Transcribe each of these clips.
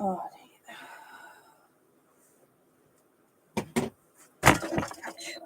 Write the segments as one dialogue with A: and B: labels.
A: Oh, dang it. Ouch.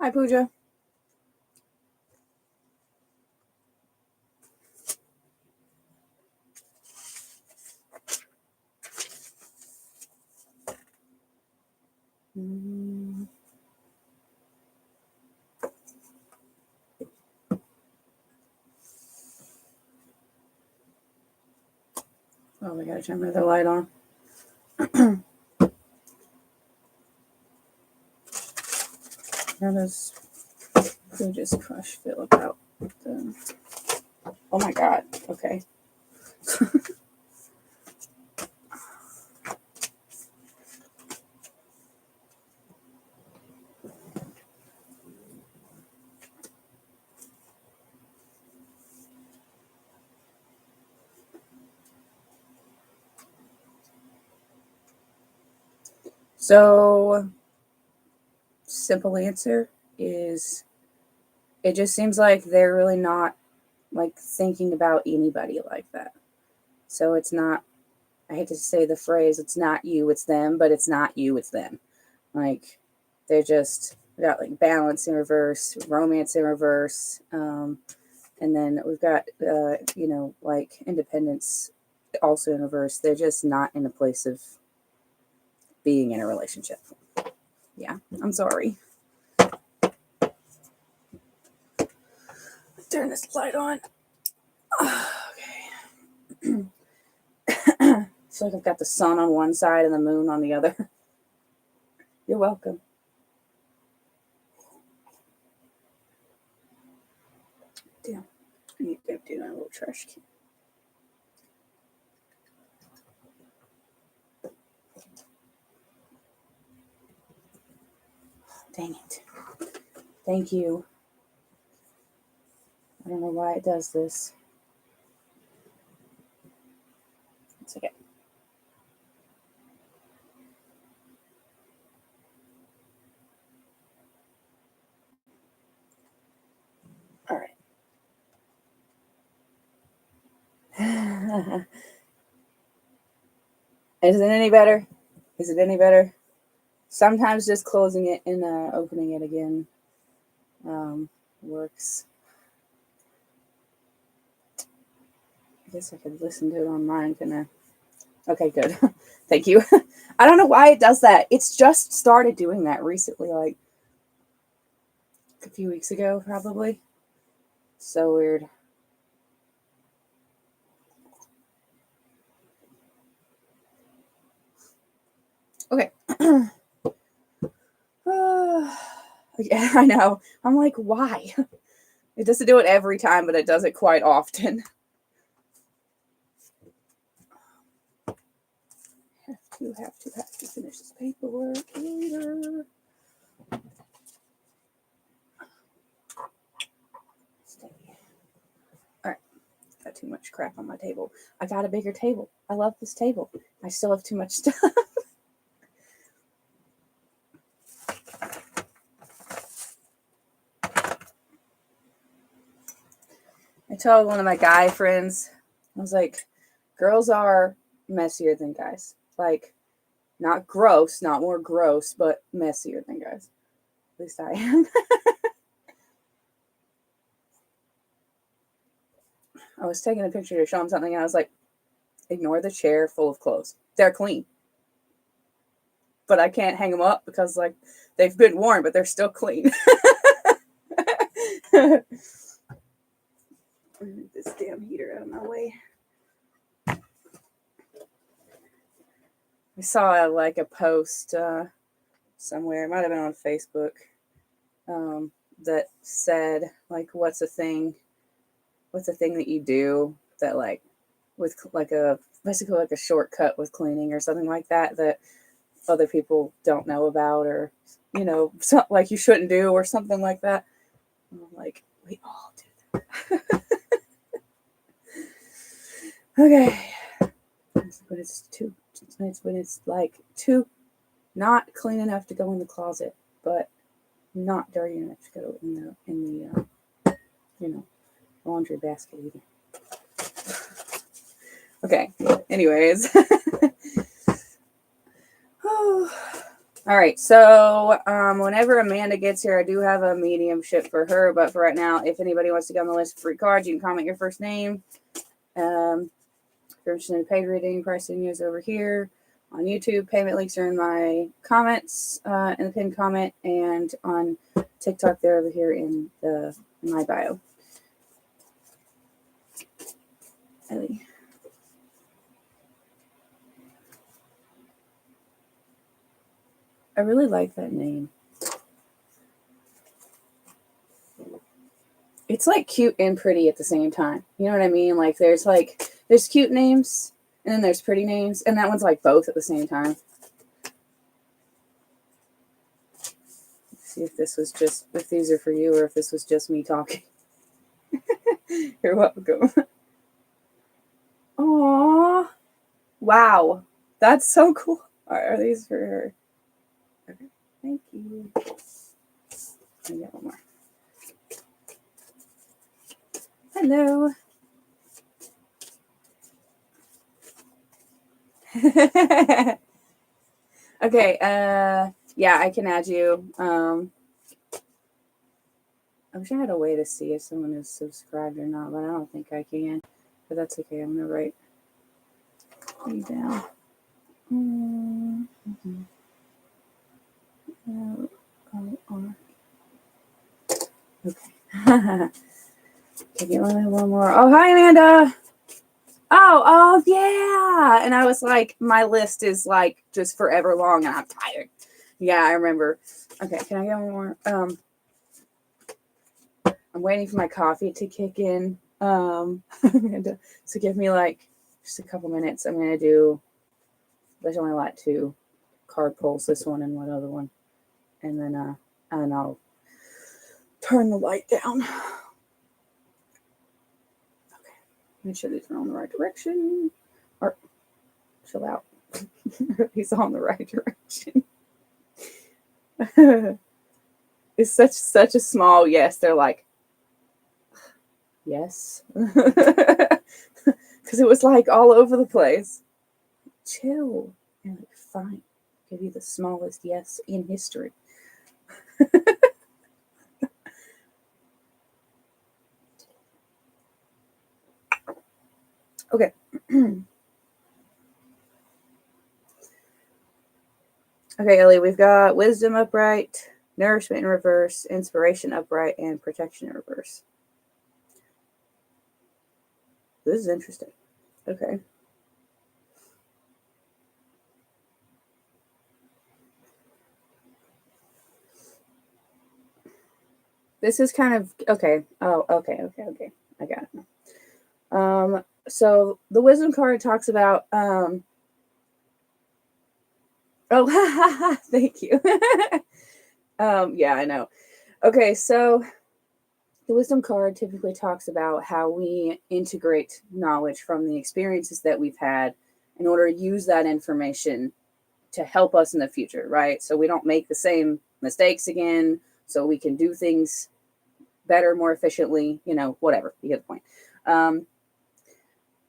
A: Hi, Pooja. Oh, we gotta turn the other light on. How does Pooja's crush feel about the... Oh my god. Okay. So, simple answer is it just seems like they're really not like thinking about anybody like that. So it's not, I hate to say the phrase, it's not you, it's them, but it's not you, it's them. Like they're just we got like balance in reverse, romance in reverse, and then we've got like independence also in reverse. They're just not in a place of being in a relationship. Yeah, I'm sorry. Turn this light on. Okay. It's like I've got the sun on one side and the moon on the other. You're welcome. Damn. I need to empty my little trash can. Dang it. Thank you. I don't know why it does this. It's okay. All right. Is it any better? Is it any better? Sometimes just closing it and opening it again works. I guess I could listen to it on mine, couldn't I? Okay, good. Thank you. I don't know why it does that. It's just started doing that recently, like a few weeks ago, probably. So weird. Okay. Yeah, I know. I'm like, why? It doesn't do it every time, but it does it quite often. Have to finish this paperwork later. Alright, got too much crap on my table. I got a bigger table. I love this table. I still have too much stuff. I told one of my guy friends, I was like, girls are messier than guys. Like, Not gross, not more gross, but messier than guys. At least I am. I was taking a picture to show him something, and I was like, ignore the chair full of clothes. They're clean. But I can't hang them up because, like, they've been worn, but they're still clean. Move this damn heater out of my way. I saw like a post somewhere, it might have been on Facebook, that said like, what's a thing that you do that like with like a basically like a shortcut with cleaning or something like that other people don't know about, or so, like you shouldn't do or something like that. And I'm like, we all do that. Okay. But it's when it's like too not clean enough to go in the closet, but not dirty enough to go in the laundry basket either. Okay. Anyways. All right. So whenever Amanda gets here, I do have a mediumship for her, but for right now, if anybody wants to get on the list for free cards, you can comment your first name. If you're interested in a paid reading, pricing is over here. On YouTube, payment links are in my comments, in the pinned comment, and on TikTok, they're over here in my bio. Ellie. I really like that name. It's like cute and pretty at the same time. You know what I mean? Like there's cute names and then there's pretty names, and that one's like both at the same time. Let's see if these are for you or if this was just me talking. You're welcome. Aww. Wow. That's so cool. Are these for her? Okay. Thank you. Let me get one more. Hello. Okay, yeah, I can add you. I wish I had a way to see if someone is subscribed or not, but I don't think I can. But that's okay. I'm gonna write you down. Okay. Okay, let me one more. Oh, hi, Amanda. Oh, yeah. And I was like, my list is like just forever long and I'm tired. Yeah, I remember. Okay, can I get one more? I'm waiting for my coffee to kick in. Amanda, so give me like just a couple minutes. I'm going to do, there's only like 2 card pulls, this one and one other one. And then I'll turn the light down. Okay, make sure these are on the right direction. Or chill out. He's on the right direction. It's such a small yes. They're like, yes. Because it was like all over the place. Chill. And like, fine. Give you the smallest yes in history. Okay. Okay, Ellie, we've got wisdom upright, nourishment in reverse, inspiration upright, and protection in reverse. This is interesting. Okay. This is kind of okay. Oh, okay. I got it. So the wisdom card talks about oh, thank you. Yeah, I know. Okay, so the wisdom card typically talks about how we integrate knowledge from the experiences that we've had in order to use that information to help us in the future, right? So we don't make the same mistakes again, so we can do things better, more efficiently, whatever. You get the point.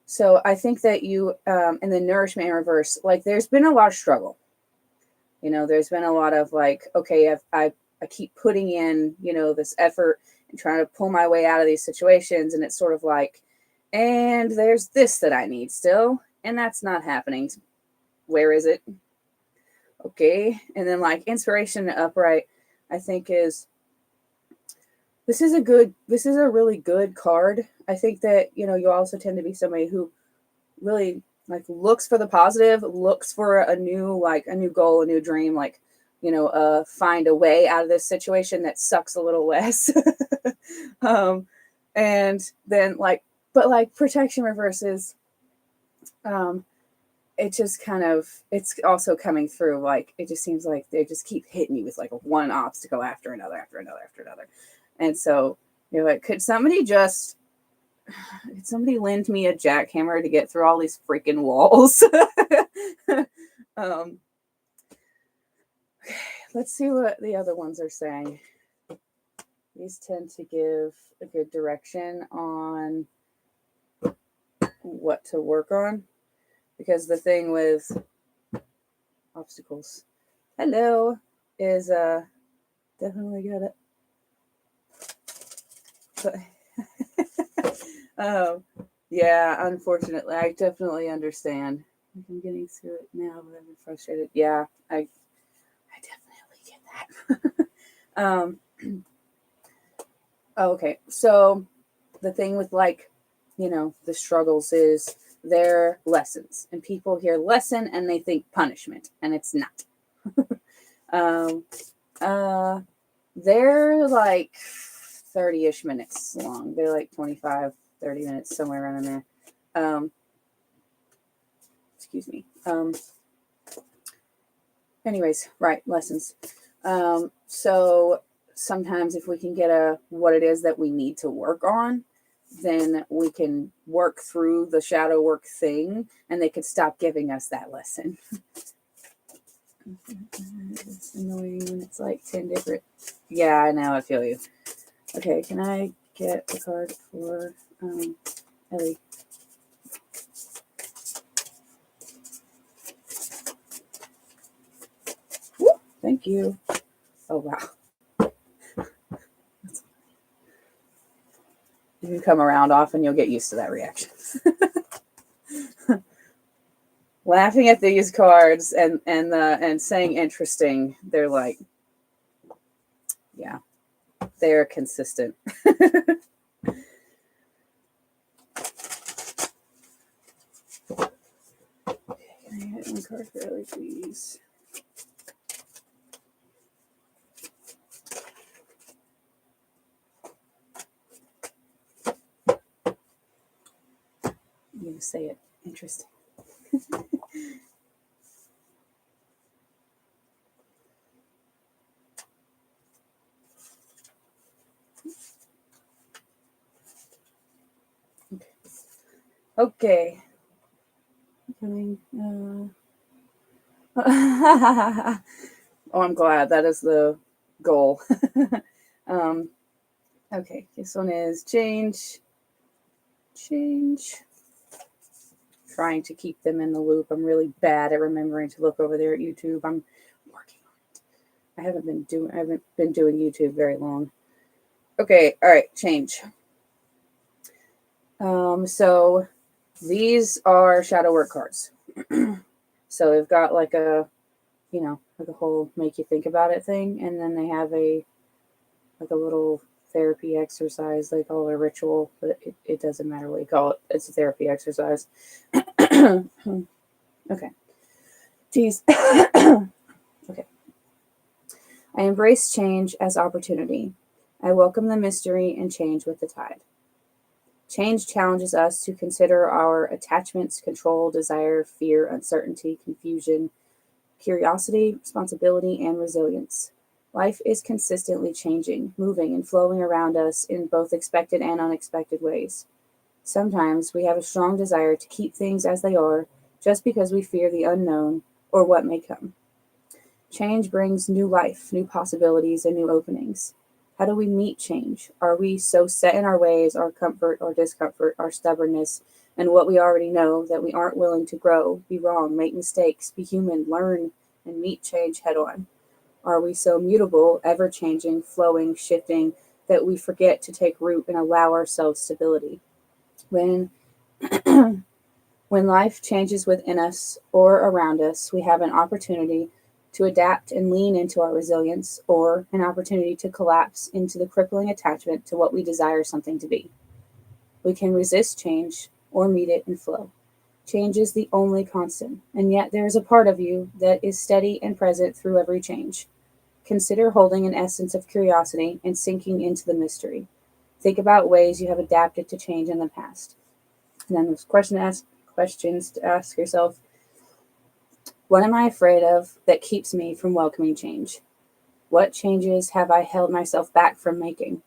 A: So I think that you, in the nourishment in reverse, like there's been a lot of struggle, There's been a lot of like, okay, I keep putting in, this effort and trying to pull my way out of these situations. And it's sort of like, and there's this that I need still, and that's not happening. Where is it? Okay. And then like inspiration upright, I think this is a really good card. I think that, you also tend to be somebody who really like looks for the positive, looks for a new goal, a new dream, like, find a way out of this situation that sucks a little less. And then but like protection reverses, it just it's also coming through. Like, it just seems like they just keep hitting you with like one obstacle after another, after another, after another. And so you're like, could somebody lend me a jackhammer to get through all these freaking walls? Okay, let's see what the other ones are saying. These tend to give a good direction on what to work on, because the thing with obstacles, hello, is definitely got it. But yeah, unfortunately, I definitely understand. I'm getting through it now, but I'm frustrated. Yeah, I definitely get that. Okay, so the thing with the struggles is they're lessons, and people hear lesson and they think punishment, and it's not. They're like 30-ish minutes long. They're like 25, 30 minutes, somewhere around in there. Excuse me. Anyways, right, lessons. So sometimes if we can get what it is that we need to work on, then we can work through the shadow work thing, and they could stop giving us that lesson. It's annoying when it's like 10 different. Yeah, I know, I feel you. Okay, can I get the card for Ellie? Woo, thank you. Oh, wow. If you come around often, you'll get used to that reaction. Laughing at these cards and saying interesting, they're like, yeah, they're consistent. Okay, can I get one card for Ellie, please? You say it. Interesting. Okay. Oh, I'm glad. That is the goal. Okay, this one is change. Trying to keep them in the loop. I'm really bad at remembering to look over there at YouTube. I'm working on it. I haven't been doing YouTube very long. Okay, all right, change. So these are shadow work cards. So they've got like a whole make you think about it thing, and then they have a little therapy exercise. They call it a ritual, but it doesn't matter what you call it. It's a therapy exercise. Okay. Geez. Okay. I embrace change as opportunity. I welcome the mystery and change with the tide. Change challenges us to consider our attachments, control, desire, fear, uncertainty, confusion, curiosity, responsibility, and resilience. Life is consistently changing, moving, and flowing around us in both expected and unexpected ways. Sometimes we have a strong desire to keep things as they are just because we fear the unknown or what may come. Change brings new life, new possibilities, and new openings. How do we meet change? Are we so set in our ways, our comfort or discomfort, our stubbornness, and what we already know that we aren't willing to grow, be wrong, make mistakes, be human, learn, and meet change head on? Are we so mutable, ever changing, flowing, shifting that we forget to take root and allow ourselves stability? When when life changes within us or around us, we have an opportunity to adapt and lean into our resilience, or an opportunity to collapse into the crippling attachment to what we desire something to be. We can resist change or meet it in flow. Change is the only constant, and yet there is a part of you that is steady and present through every change. Consider holding an essence of curiosity and sinking into the mystery. Think about ways you have adapted to change in the past. And then there's questions to ask yourself. What am I afraid of that keeps me from welcoming change? What changes have I held myself back from making?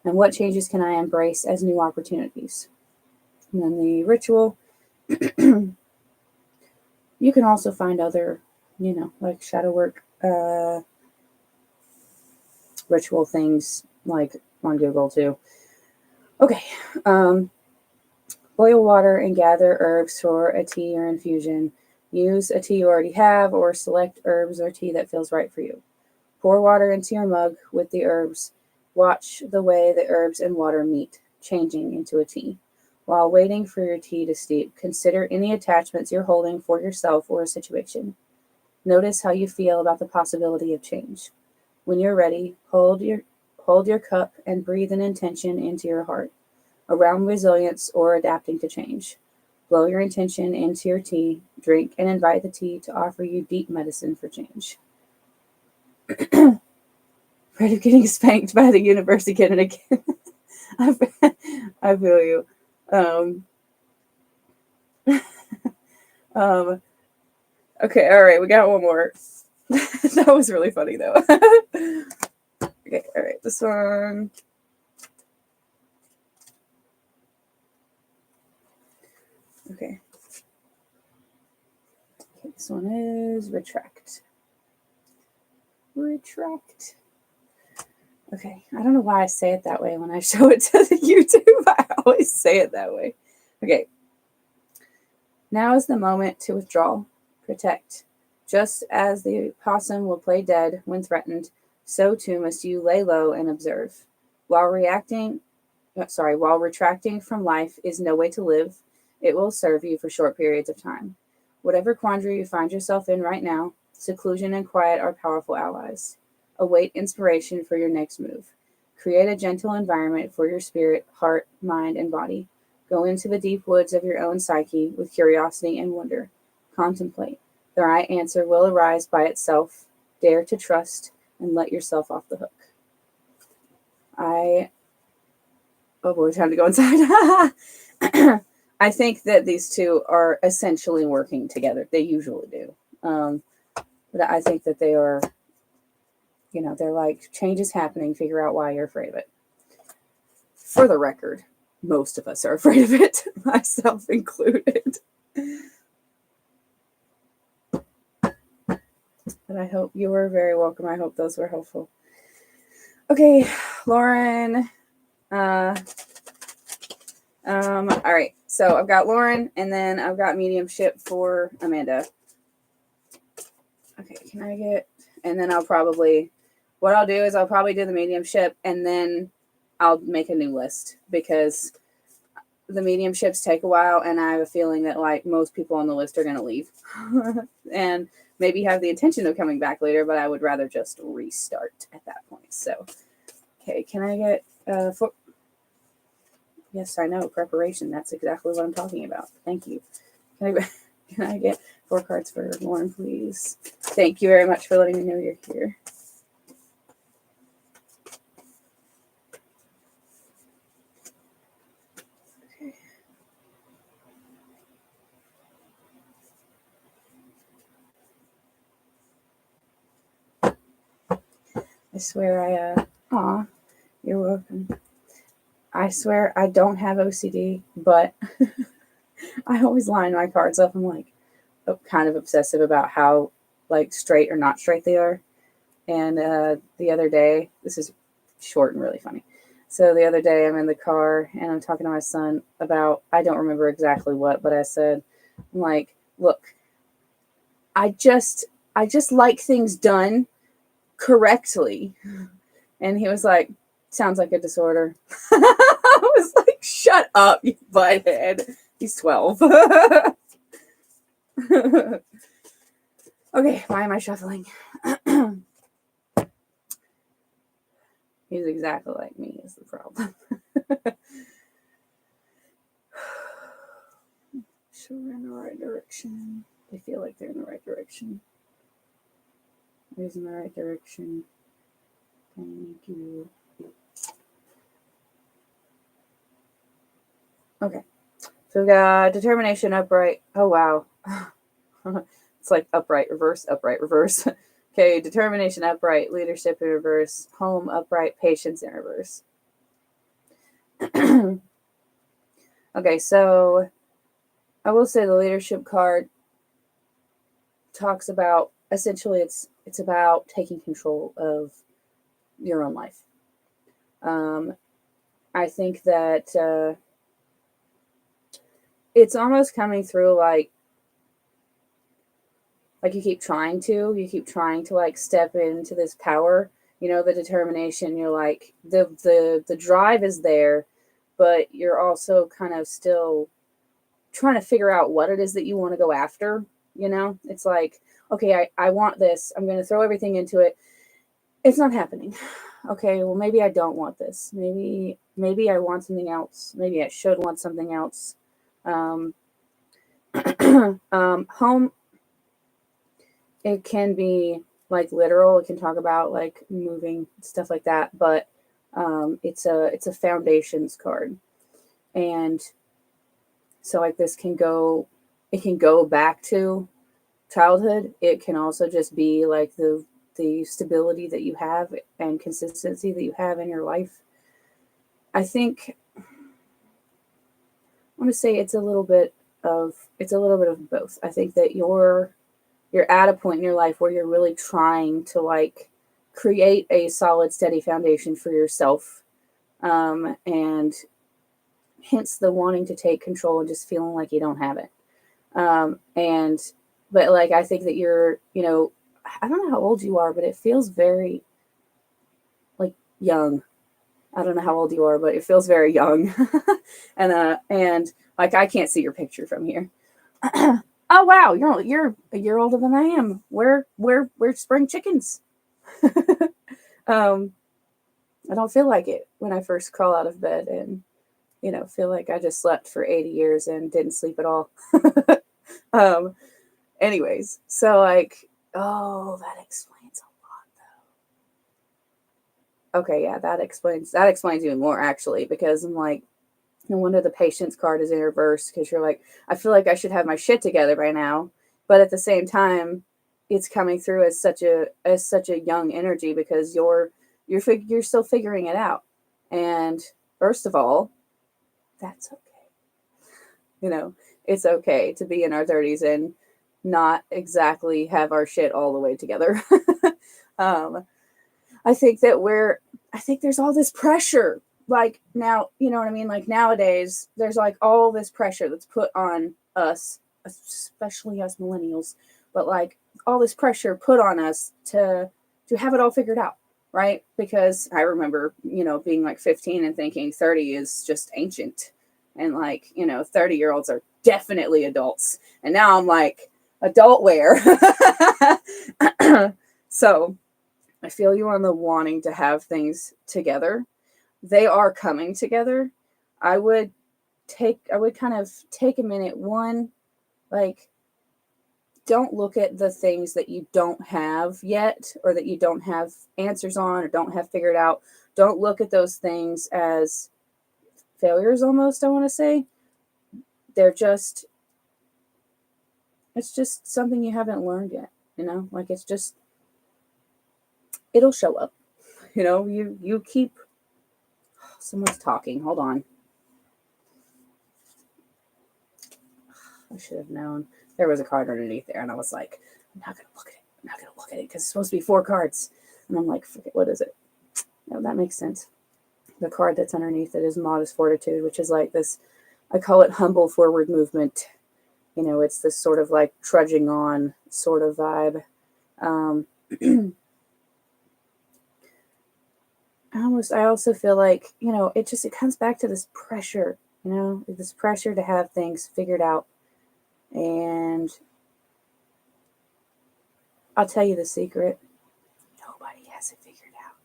A: And what changes can I embrace as new opportunities? And then the ritual. You can also find other, like shadow work ritual things like on Google too. Okay. Boil water and gather herbs for a tea or infusion. Use a tea you already have, or select herbs or tea that feels right for you. Pour water into your mug with the herbs. Watch the way the herbs and water meet, changing into a tea. While waiting for your tea to steep, consider any attachments you're holding for yourself or a situation. Notice how you feel about the possibility of change. When you're ready, hold your cup and breathe an intention into your heart around resilience or adapting to change. Blow your intention into your tea, drink, and invite the tea to offer you deep medicine for change. Afraid of getting spanked by the universe again and again. I feel you. Okay, all right, we got one more. That was really funny, though. Okay, all right, this one. Okay. This one is retract. Retract. Okay, I don't know why I say it that way when I show it to the YouTube. I always say it that way. Okay. Now is the moment to withdraw, protect. Just as the possum will play dead when threatened, so too must you lay low and observe. While retracting from life is no way to live, it will serve you for short periods of time. Whatever quandary you find yourself in right now, seclusion and quiet are powerful allies. Await inspiration for your next move. Create a gentle environment for your spirit, heart, mind, and body. Go into the deep woods of your own psyche with curiosity and wonder. Contemplate. The right answer will arise by itself. Dare to trust and let yourself off the hook. Oh boy, time to go inside. I think that these two are essentially working together. They usually do. But I think that they are, they're like, change is happening. Figure out why you're afraid of it. For the record, most of us are afraid of it, myself included. But I hope you were very welcome. I hope those were helpful. Okay, Lauren. All right. So I've got Lauren, and then I've got mediumship for Amanda. Okay, can I get, and then what I'll do is I'll probably do the mediumship, and then I'll make a new list, because the mediumships take a while, and I have a feeling that like most people on the list are going to leave and maybe have the intention of coming back later, but I would rather just restart at that point. So, okay, can I get, yes, I know, preparation. That's exactly what I'm talking about. Thank you. Can I get 4 cards for Lauren, please? Thank you very much for letting me know you're here. I swear you're welcome. I swear I don't have OCD, but I always line my cards up. I'm like kind of obsessive about how like straight or not straight they are. And the other day, this is short and really funny. So the other day I'm in the car and I'm talking to my son about, I don't remember exactly what, but I said, I'm like, look, I just I just like things done correctly. And he was like, sounds like a disorder. I was like, shut up, you butthead. He's 12. Okay, why am I shuffling? He's exactly like me is the problem. Sure, we're in the right direction. They feel like they're in the right direction. He's in the right direction. Thank you. Okay. So we got determination, upright. Oh, wow. It's like upright, reverse, upright, reverse. Okay, determination, upright, leadership in reverse, home, upright, patience in reverse. Okay, so I will say the leadership card talks about, essentially it's about taking control of your own life. I think that it's almost coming through like you keep trying to like step into this power, the determination. You're like the drive is there, but you're also kind of still trying to figure out what it is that you want to go after. It's like, okay, I want this, I'm going to throw everything into it. It's not happening. Okay, well, maybe I don't want this. Maybe I want something else. Maybe I should want something else. Home, it can be like literal. It can talk about like moving, stuff like that. But it's a foundations card, and so like this can go, it can go back to childhood. It can also just be like the stability that you have and consistency that you have in your life. I think I want to say it's a little bit of both. I think that you're at a point in your life where you're really trying to like create a solid, steady foundation for yourself, and hence the wanting to take control and just feeling like you don't have it. And but like I think that you're, I don't know how old you are, but it feels very like young. I don't know how old you are, but it feels very young. And like I can't see your picture from here. Oh wow, you're a year older than I am. We're spring chickens. I don't feel like it when I first crawl out of bed and feel like I just slept for 80 years and didn't sleep at all. Anyways, so like, oh, that explains a lot though. Okay, yeah, that explains even more actually, because I'm like, no wonder the patience card is in reverse, because you're like, I feel like I should have my shit together by now, but at the same time, it's coming through as such a young energy, because you're still figuring it out. And first of all, that's okay. It's okay to be in our 30s and not exactly have our shit all the way together. I think there's all this pressure. Like now, you know what I mean? Like nowadays, there's like all this pressure that's put on us, especially us millennials, but like all this pressure put on us to have it all figured out, right? Because I remember, being like 15 and thinking 30 is just ancient. And like, 30-year-olds are definitely adults. And now I'm like, adult wear. So I feel you on the wanting to have things together. They are coming together. I would kind of take a minute. One, like, don't look at the things that you don't have yet, or that you don't have answers on, or don't have figured out. Don't look at those things as failures almost, I want to say. It's just something you haven't learned yet, like it'll show up, you keep, someone's talking, hold on. I should have known. There was a card underneath there, and I was like, I'm not going to look at it because it's supposed to be 4 cards. And I'm like, forget, what is it? No, that makes sense. The card that's underneath it is Modest Fortitude, which is like this, I call it humble forward movement. It's this sort of like trudging on sort of vibe. I also feel like, it comes back to this pressure, this pressure to have things figured out. And I'll tell you the secret. Nobody has it figured out.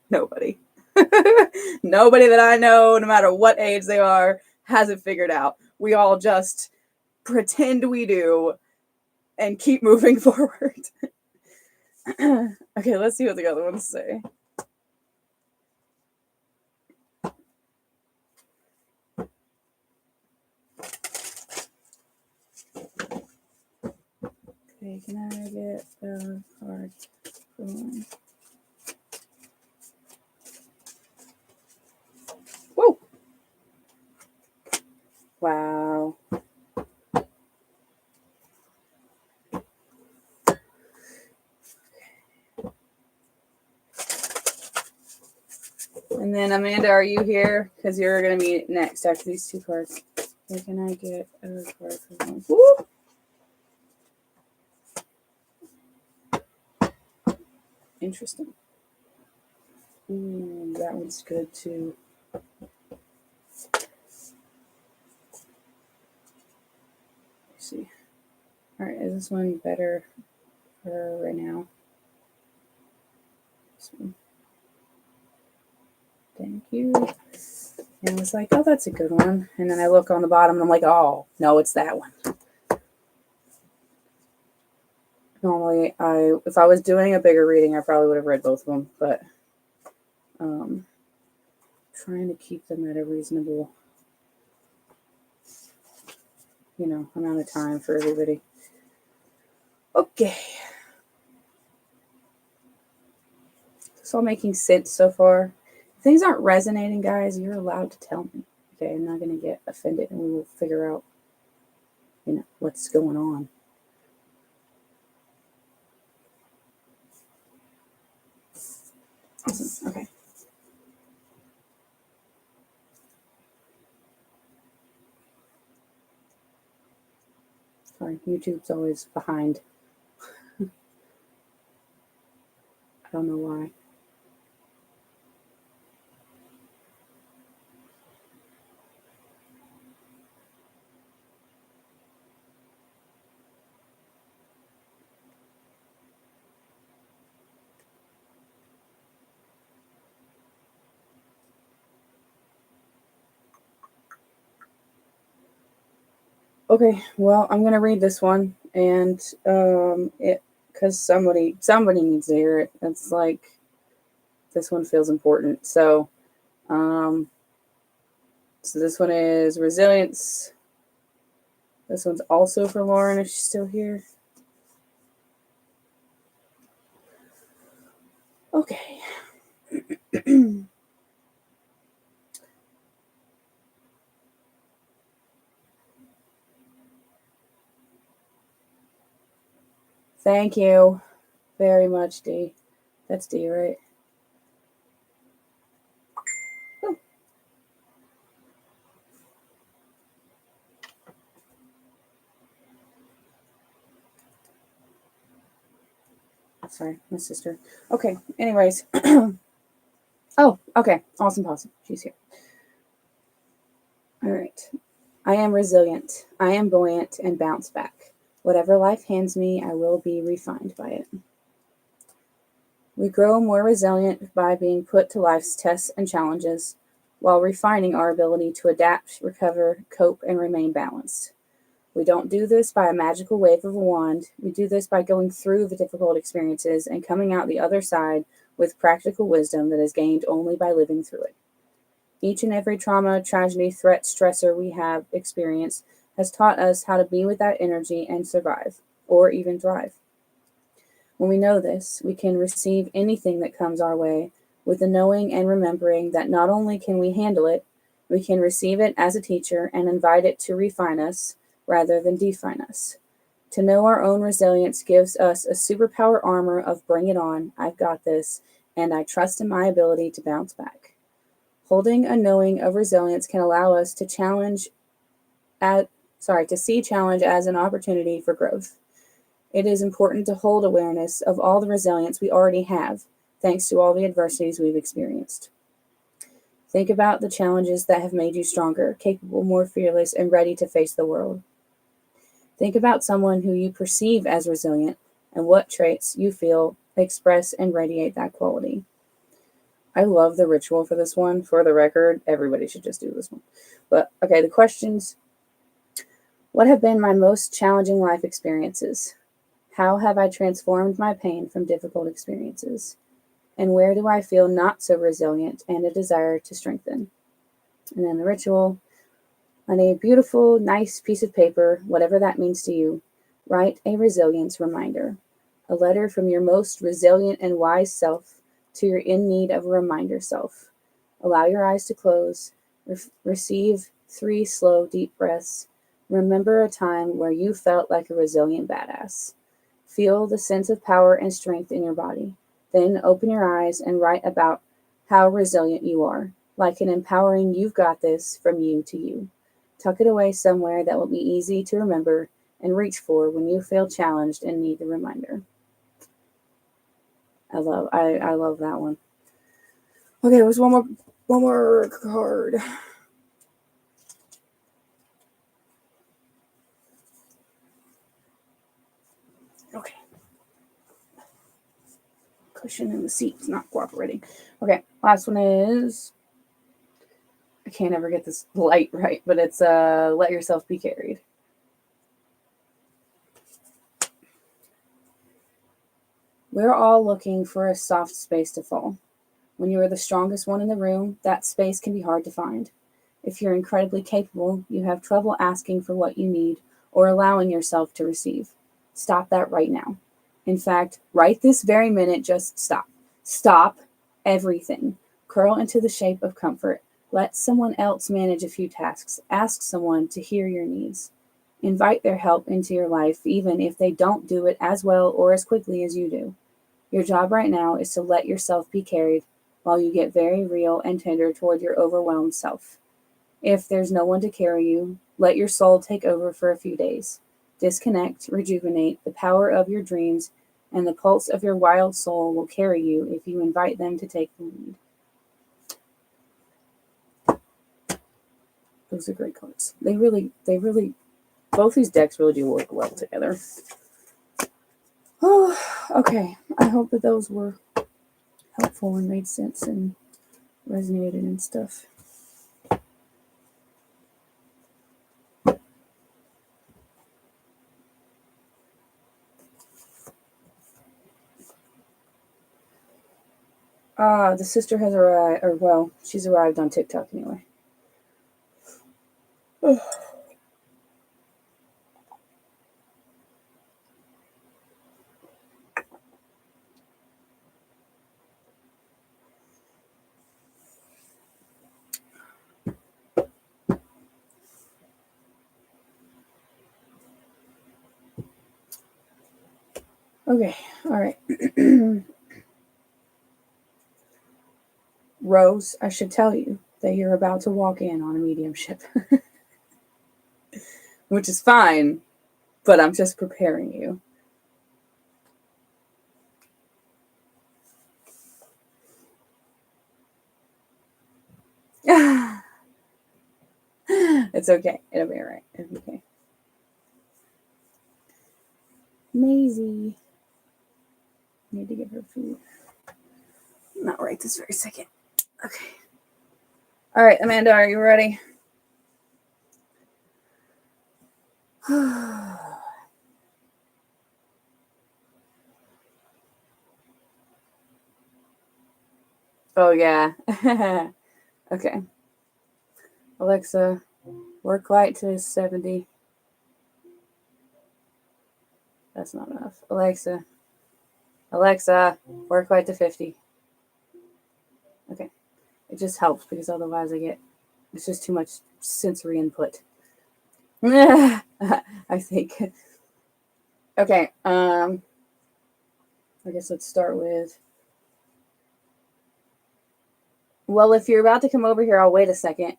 A: Nobody. Nobody that I know, no matter what age they are, has it figured out. We all just pretend we do and keep moving forward. Okay, let's see what the other ones say. Okay, can I get a card for one? Whoa! Wow. And then Amanda, are you here? Because you're going to be next after these two cards. Okay, can I get a card for one? Woo! Interesting. Ooh, that one's good too. Let's see. All right, is this one better for right now? This one. Thank you. And I was like, oh, that's a good one. And then I look on the bottom and I'm like, oh, no, it's that one. Normally, if I was doing a bigger reading, I probably would have read both of them, but trying to keep them at a reasonable, amount of time for everybody. Okay. It's all making sense so far. If things aren't resonating, guys, you're allowed to tell me. Okay, I'm not going to get offended, and we will figure out, what's going on. Awesome. Okay. Sorry, YouTube's always behind. I don't know why. Okay, well, I'm gonna read this one, and because somebody needs to hear it. It's like this one feels important. So this one is resilience. This one's also for Lauren if she's still here. Okay. Thank you very much, D. That's D, right? Oh. Sorry, my sister. Okay, anyways. Oh, okay. Awesome possum. She's here. All right. I am resilient. I am buoyant and bounce back. Whatever life hands me, I will be refined by it. We grow more resilient by being put to life's tests and challenges, while refining our ability to adapt, recover, cope, and remain balanced. We don't do this by a magical wave of a wand. We do this by going through the difficult experiences and coming out the other side with practical wisdom that is gained only by living through it. Each and every trauma, tragedy, threat, stressor we have experienced has taught us how to be with that energy and survive, or even thrive. When we know this, we can receive anything that comes our way with the knowing and remembering that not only can we handle it, we can receive it as a teacher and invite it to refine us rather than define us. To know our own resilience gives us a superpower armor of bring it on, I've got this, and I trust in my ability to bounce back. Holding a knowing of resilience can allow us to see challenge as an opportunity for growth. It is important to hold awareness of all the resilience we already have, thanks to all the adversities we've experienced. Think about the challenges that have made you stronger, capable, more fearless, and ready to face the world. Think about someone who you perceive as resilient and what traits you feel express and radiate that quality. I love the ritual for this one. For the record, everybody should just do this one. But okay, the questions. What have been my most challenging life experiences? How have I transformed my pain from difficult experiences? And where do I feel not so resilient and a desire to strengthen? And then the ritual. On a beautiful, nice piece of paper, whatever that means to you, write a resilience reminder. A letter from your most resilient and wise self to your in need of a reminder self. Allow your eyes to close. Receive 3 slow, deep breaths. Remember a time where you felt like a resilient badass. Feel the sense of power and strength in your body. Then open your eyes and write about how resilient you are, like an empowering "you've got this" from you to you. Tuck it away somewhere that will be easy to remember and reach for when you feel challenged and need the reminder. I love that one. Okay, there's one more card. Okay. Cushion in the seat's not cooperating. Okay, last one is, I can't ever get this light right, but it's let yourself be carried. We're all looking for a soft space to fall. When you are the strongest one in the room, that space can be hard to find. If you're incredibly capable, you have trouble asking for what you need or allowing yourself to receive. Stop that right now. In fact, right this very minute, just stop. Stop everything. Curl into the shape of comfort. Let someone else manage a few tasks. Ask someone to hear your needs. Invite their help into your life, even if they don't do it as well or as quickly as you do. Your job right now is to let yourself be carried while you get very real and tender toward your overwhelmed self. If there's no one to carry you, let your soul take over for a few days. Disconnect, rejuvenate. The power of your dreams and the pulse of your wild soul will carry you if you invite them to take the lead. Those are great cards. They really, both these decks really do work well together. Oh, okay. I hope that those were helpful and made sense and resonated and stuff. The sister has arrived, or well, she's arrived on TikTok anyway. Okay, all right. Rose, I should tell you that you're about to walk in on a mediumship. Which is fine, but I'm just preparing you. It's okay. It'll be alright. It'll be okay. Maisie. Need to give her food. Not right this very second. Okay. All right, Amanda, are you ready? Oh, yeah. Okay. Alexa, work light to 70. That's not enough. Alexa, work light to 50. Okay. It just helps because otherwise it's just too much sensory input. I think. Okay. I guess let's start with. Well, if you're about to come over here, I'll wait a second.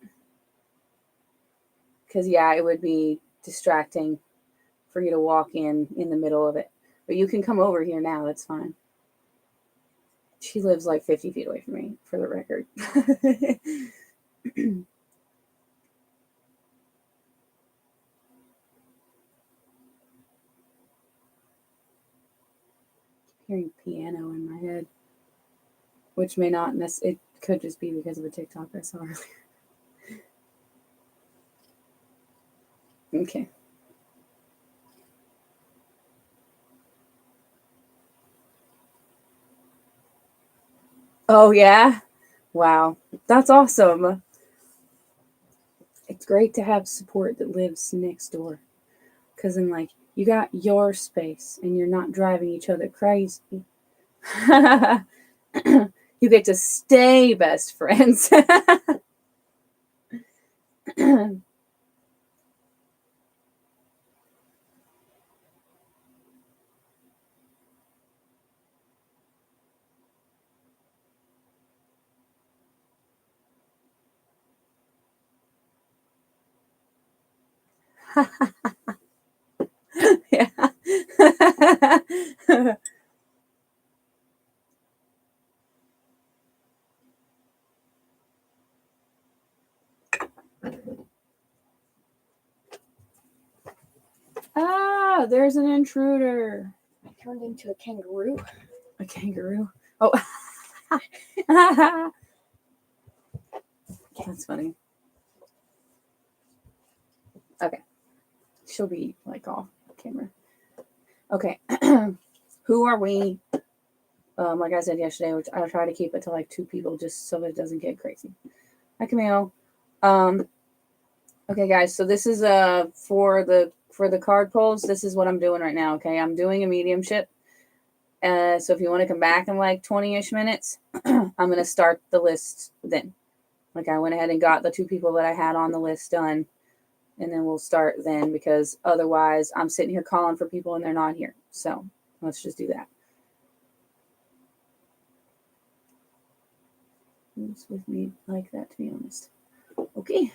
A: Because, yeah, it would be distracting for you to walk in the middle of it. But you can come over here now. That's fine. She lives like 50 feet away from me, for the record. Hearing piano in my head, which may not it could just be because of a TikTok I saw earlier. Okay. Oh yeah? Wow. That's awesome. It's great to have support that lives next door. Cause then like you got your space and you're not driving each other crazy. You get to stay best friends. Yeah. Ah, there's an intruder.
B: I turned into a kangaroo.
A: A kangaroo? Oh. That's funny. Okay. She'll be like off camera. Okay. Who are we? Like I said yesterday, which I'll try to keep it to like 2 people just so that it doesn't get crazy. Hi, Camille. Okay, guys. So this is for the card polls. This is what I'm doing right now. Okay, I'm doing a mediumship. So if you want to come back in like 20-ish minutes, I'm gonna start the list then. Like I went ahead and got the 2 people that I had on the list done, and then we'll start then because otherwise I'm sitting here calling for people and they're not here. So let's just do that. It's with me like that, to be honest. Okay.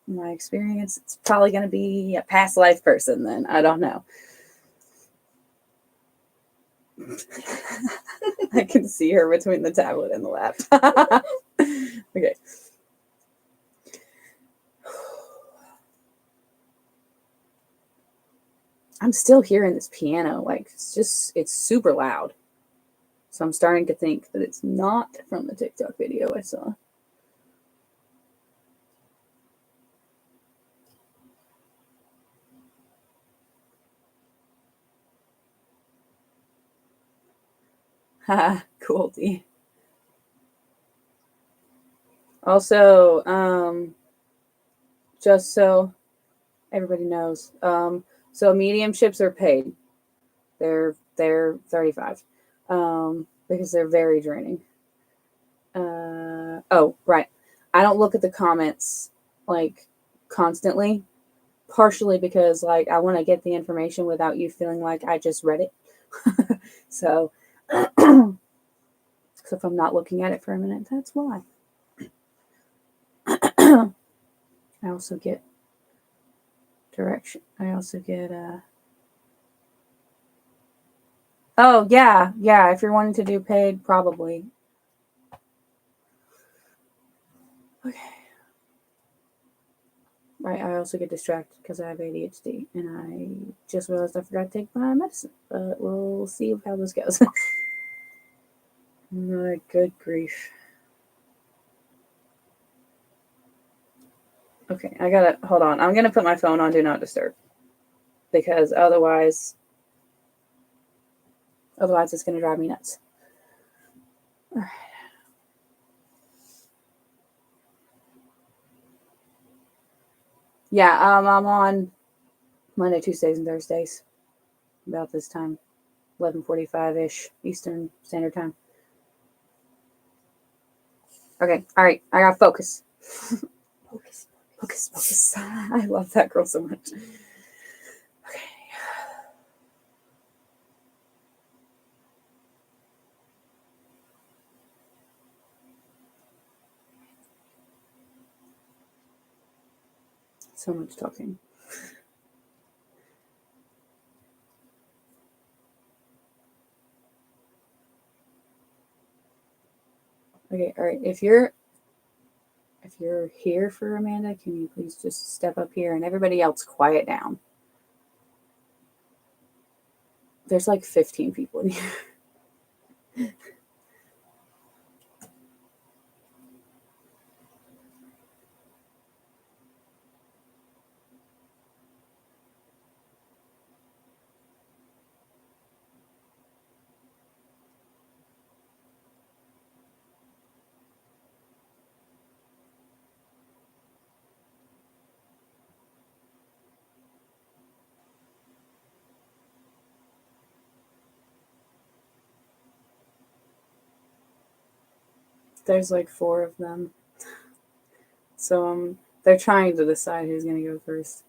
A: My experience, it's probably going to be a past life person then. I don't know. I can see her between the tablet and the laptop. Okay. I'm still hearing this piano. Like, it's super loud. So I'm starting to think that it's not from the TikTok video I saw. Haha, cool, D. Also, just so everybody knows, so mediumships are paid. They're $35 because they're very draining. Oh, right. I don't look at the comments like constantly, partially because like I want to get the information without you feeling like I just read it. So, so if I'm not looking at it for a minute, that's why. I also get direction. I also get oh yeah. If you're wanting to do paid, probably. Okay. Right, I also get distracted because I have ADHD, and I just realized I forgot to take my medicine. But we'll see how this goes. My good grief. Okay, I gotta hold on. I'm gonna put my phone on Do Not Disturb because otherwise it's gonna drive me nuts. All right. Yeah, I'm on Monday, Tuesdays, and Thursdays about this time, 11:45-ish Eastern Standard Time. Okay, all right. I gotta focus. Focus. I love that girl so much. Okay. So much talking. Okay, all right. If you're here for Amanda, can you please just step up here and everybody else quiet down? There's like 15 people in here. There's like 4 of them. So they're trying to decide who's going to go first.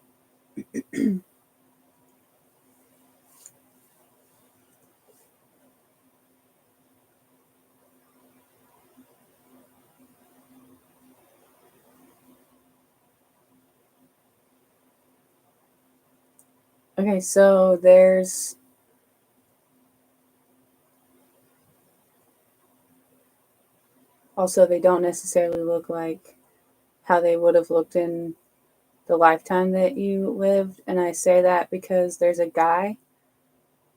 A: Okay, so there's also, they don't necessarily look like how they would have looked in the lifetime that you lived. And I say that because there's a guy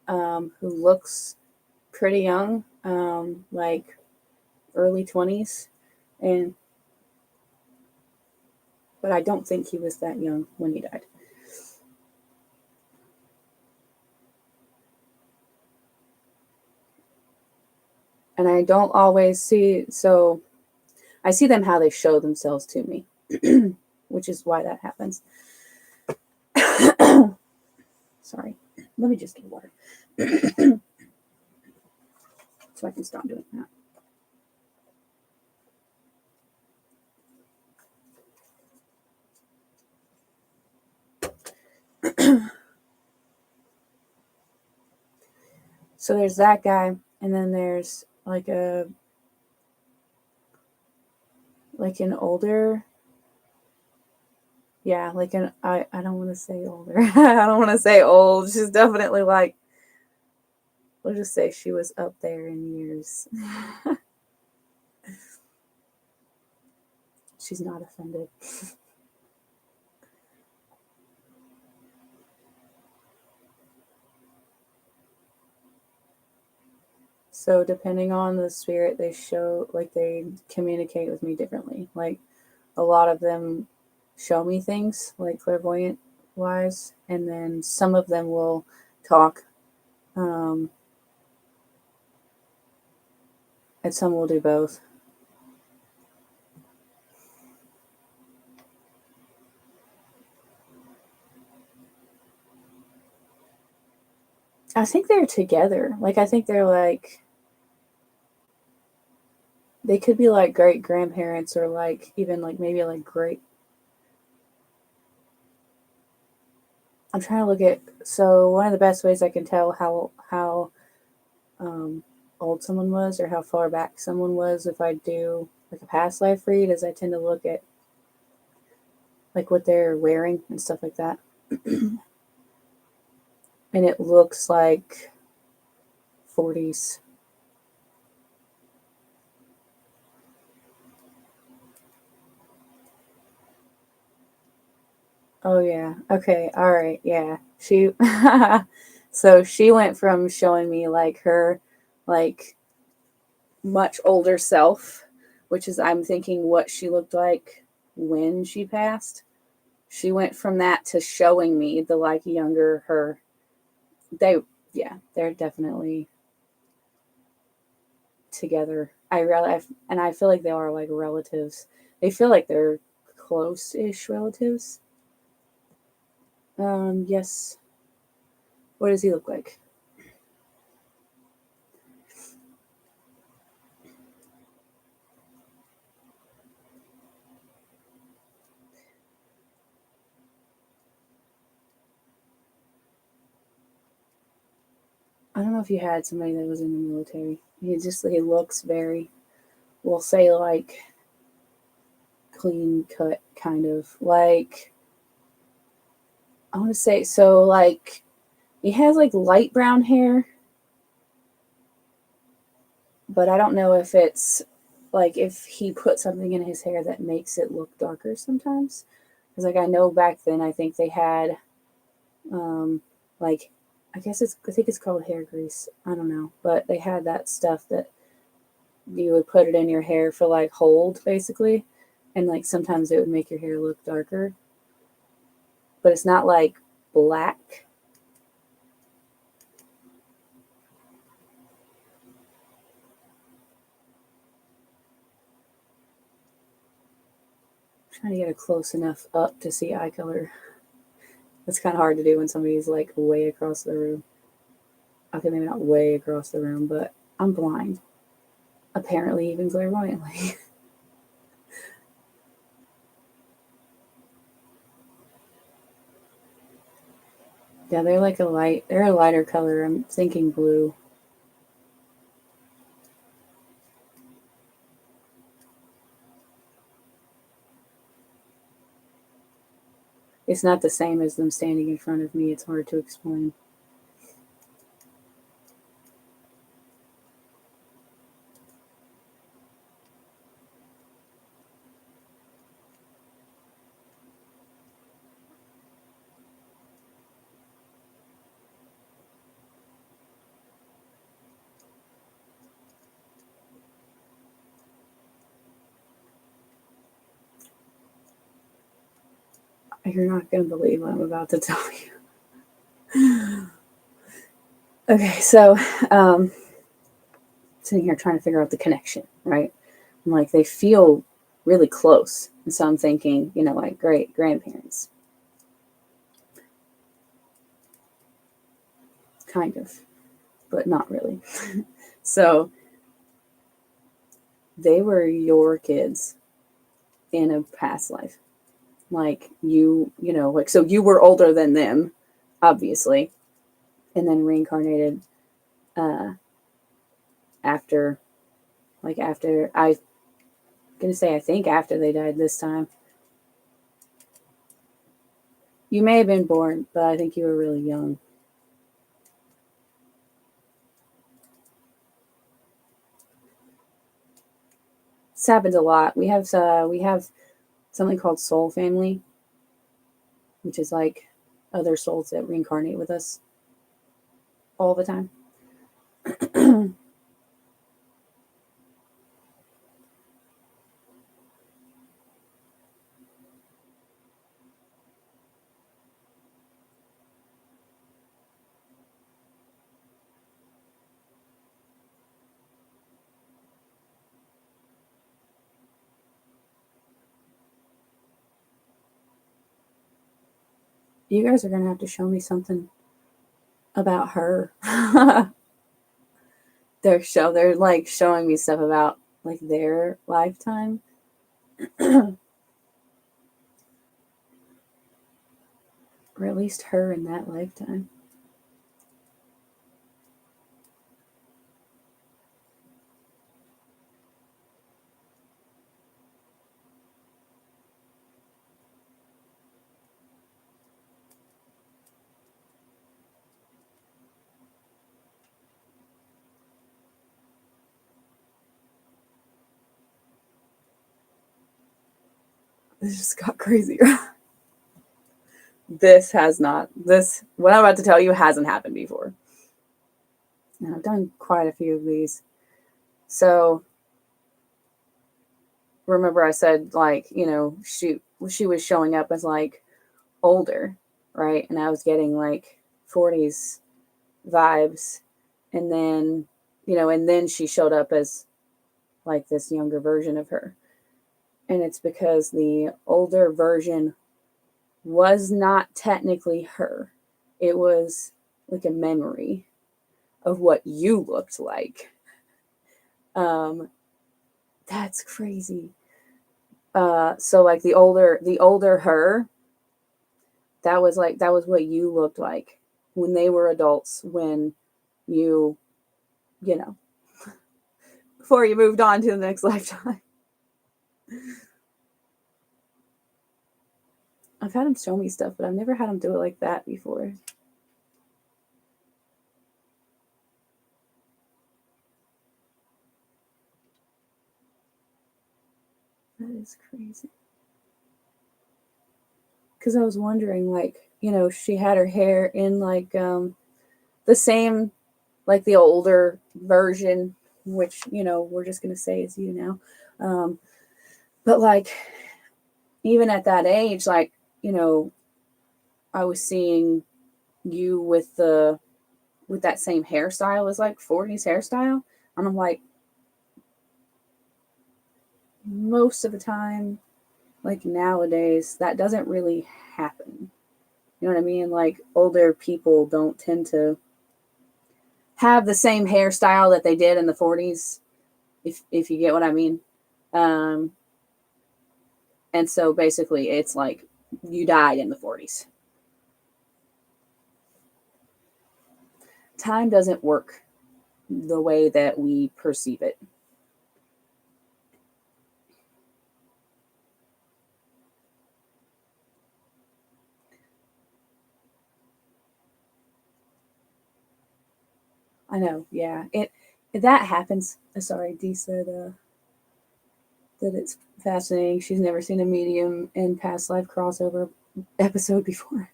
A: who looks pretty young, like early 20s, and but I don't think he was that young when he died. And I don't always see, so I see them how they show themselves to me, which is why that happens. Sorry, let me just get water so I can stop doing that. So there's that guy, and then there's like an older, yeah, like I don't want to say older. I don't want to say old. She's definitely like, we'll just say she was up there in years. She's not offended. So depending on the spirit, they show, like, they communicate with me differently. Like, a lot of them show me things, like clairvoyant wise, and then some of them will talk, and some will do both. I think they're together. Like, I think they're like, they could be like great grandparents, or like even like maybe like great. I'm trying to look at, so one of the best ways I can tell how old someone was, or how far back someone was, if I do like a past life read, is I tend to look at like what they're wearing and stuff like that. And it looks like 40s. Oh yeah. Okay. All right. Yeah. She so she went from showing me like her like much older self, which is, I'm thinking what she looked like when she passed. She went from that to showing me the like younger her. They, yeah, they're definitely together. I realize, and I feel like they are like relatives. They feel like they're close-ish relatives. Yes. What does he look like? I don't know if you had somebody that was in the military. He looks very, we'll say like clean cut, kind of like, I want to say, so like he has like light brown hair, but I don't know if it's like if he put something in his hair that makes it look darker sometimes. Because like I know back then, I think they had, like, I think it's called hair grease. I don't know, but they had that stuff that you would put it in your hair for like hold basically, and like sometimes it would make your hair look darker, but it's not like black. I'm trying to get it close enough up to see eye color. It's kind of hard to do when somebody's like way across the room. Okay, maybe not way across the room, but I'm blind. Apparently, even clairvoyantly. Yeah, they're like they're a lighter color. I'm thinking blue. It's not the same as them standing in front of me. It's hard to explain. You're not going to believe what I'm about to tell you. Okay, so sitting here trying to figure out the connection, right? I'm like, they feel really close. And so I'm thinking, like great grandparents. Kind of, but not really. So they were your kids in a past life. Like like, so you were older than them, obviously, and then reincarnated uh, after, I'm going to say, I think after they died this time. You may have been born, but I think you were really young. This happens a lot. We have something called soul family, which is like other souls that reincarnate with us all the time. You guys are gonna have to show me something about her. They're like showing me stuff about like their lifetime. Or at least her in that lifetime. This just got crazier. What I'm about to tell you hasn't happened before. And I've done quite a few of these. So remember I said like, she was showing up as like older, right? And I was getting like 40s vibes. And then she showed up as like this younger version of her. And it's because the older version was not technically her. It was like a memory of what you looked like. Um, that's crazy. So like the older her, that was what you looked like when they were adults, when you, you know, before you moved on to the next lifetime. I've had him show me stuff, but I've never had him do it like that before. That is crazy. Because I was wondering, like, she had her hair in like the same, like the older version, which we're just gonna say is you now. But like, even at that age, like, I was seeing you with that same hairstyle as like 40s hairstyle, and I'm like, most of the time, like nowadays, that doesn't really happen. You know what I mean? Like, older people don't tend to have the same hairstyle that they did in the 40s, if you get what I mean. Um, and so basically, it's like you died in the 40s. Time doesn't work the way that we perceive it. I know, yeah. It that happens. Sorry, Dee said that it's fascinating. She's never seen a medium in past life crossover episode before.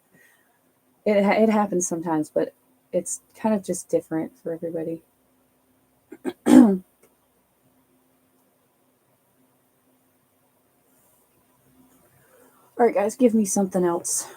A: It happens sometimes, but it's kind of just different for everybody. All right, guys, give me something else.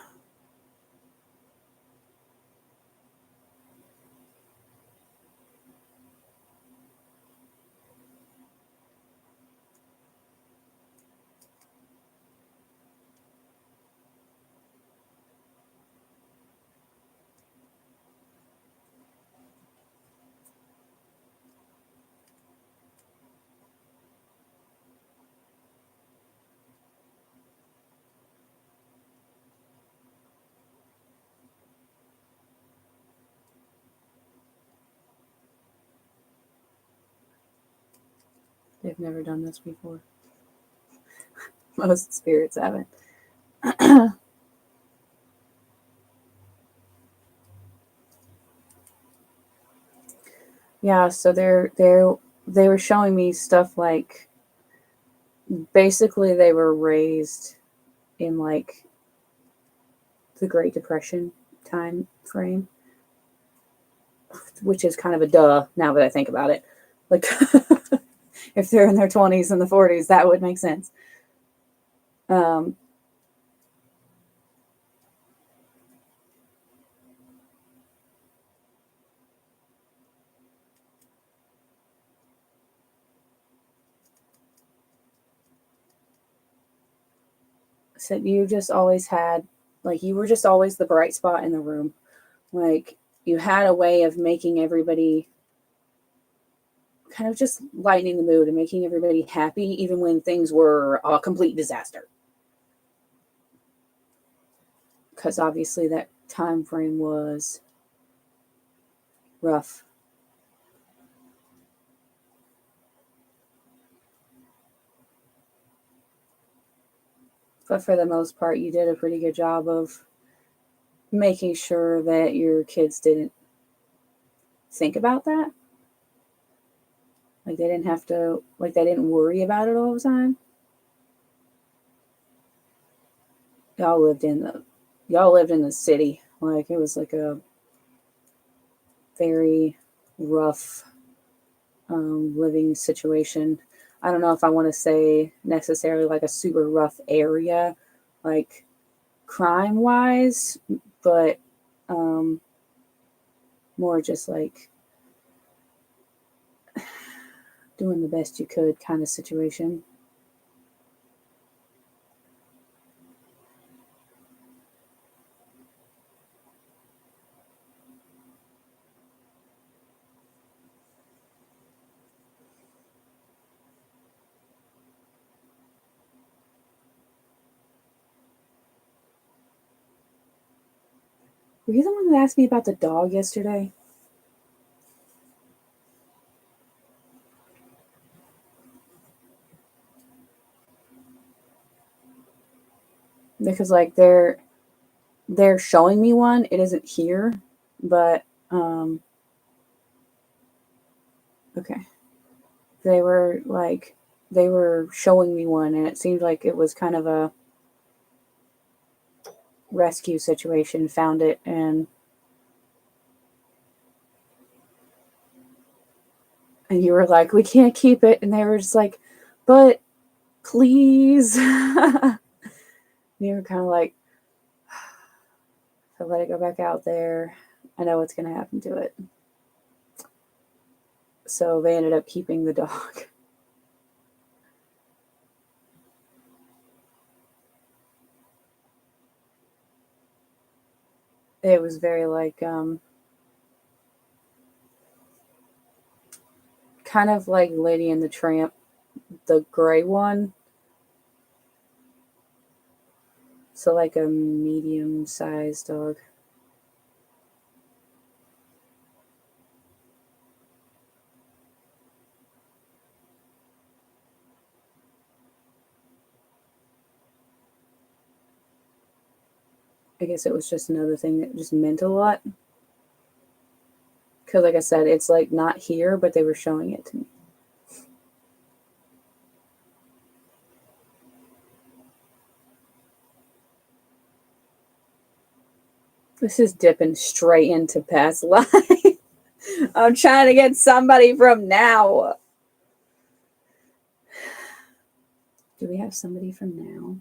A: They've never done this before. Most spirits haven't. Yeah, so they were showing me stuff like, basically they were raised in like the Great Depression time frame, which is kind of a duh now that I think about it. Like, if they're in their 20s and the 40s, that would make sense. Um, so you just always had, like, you were just always the bright spot in the room. Like, you had a way of making everybody kind of just lightening the mood and making everybody happy, even when things were a complete disaster. Because obviously that time frame was rough. But for the most part, you did a pretty good job of making sure that your kids didn't think about that. Like, they didn't have to, like, they didn't worry about it all the time. Y'all lived in the city. Like, it was like a very rough living situation. I don't know if I want to say necessarily like a super rough area, like crime wise, but more just like doing the best you could kind of situation. Were you the one that asked me about the dog yesterday? Because like they're showing me one. It isn't here, but okay. They were like they were showing me one, and it seemed like it was kind of a rescue situation. Found it, and you were like, we can't keep it, and they were just like, but please. You were kind of like, if I let it go back out there, I know what's going to happen to it. So they ended up keeping the dog. It was very like, kind of like Lady and the Tramp, the gray one. So like a medium-sized dog. I guess it was just another thing that just meant a lot. Because like I said, it's like not here, but they were showing it to me. This is dipping straight into past life. I'm trying to get somebody from now. Do we have somebody from now?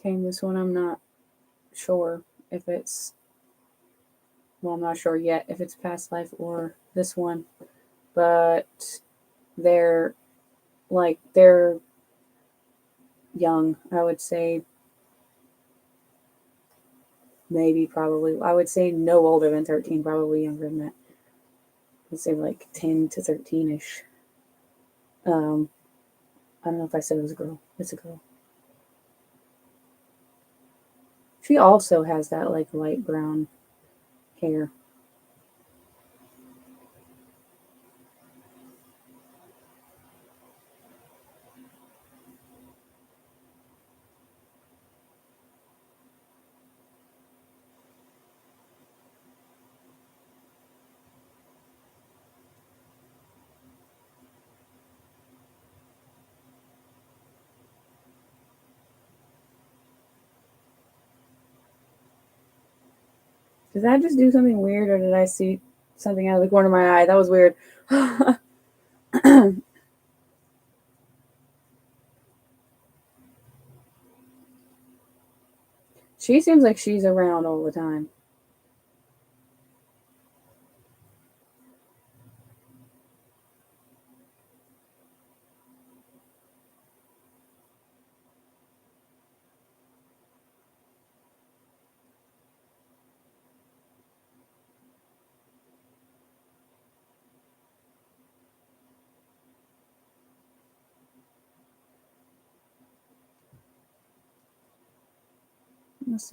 A: Okay, this one I'm not sure if it's, well, I'm not sure yet if it's past life or this one, but they're young. I would say maybe probably, I would say no older than 13, probably younger than that. Let's say like 10 to 13-ish. I don't know if I said it was a girl. It's a girl. She also has that like light brown hair. Did I just do something weird, or did I see something out of the corner of my eye? That was weird. She seems like she's around all the time.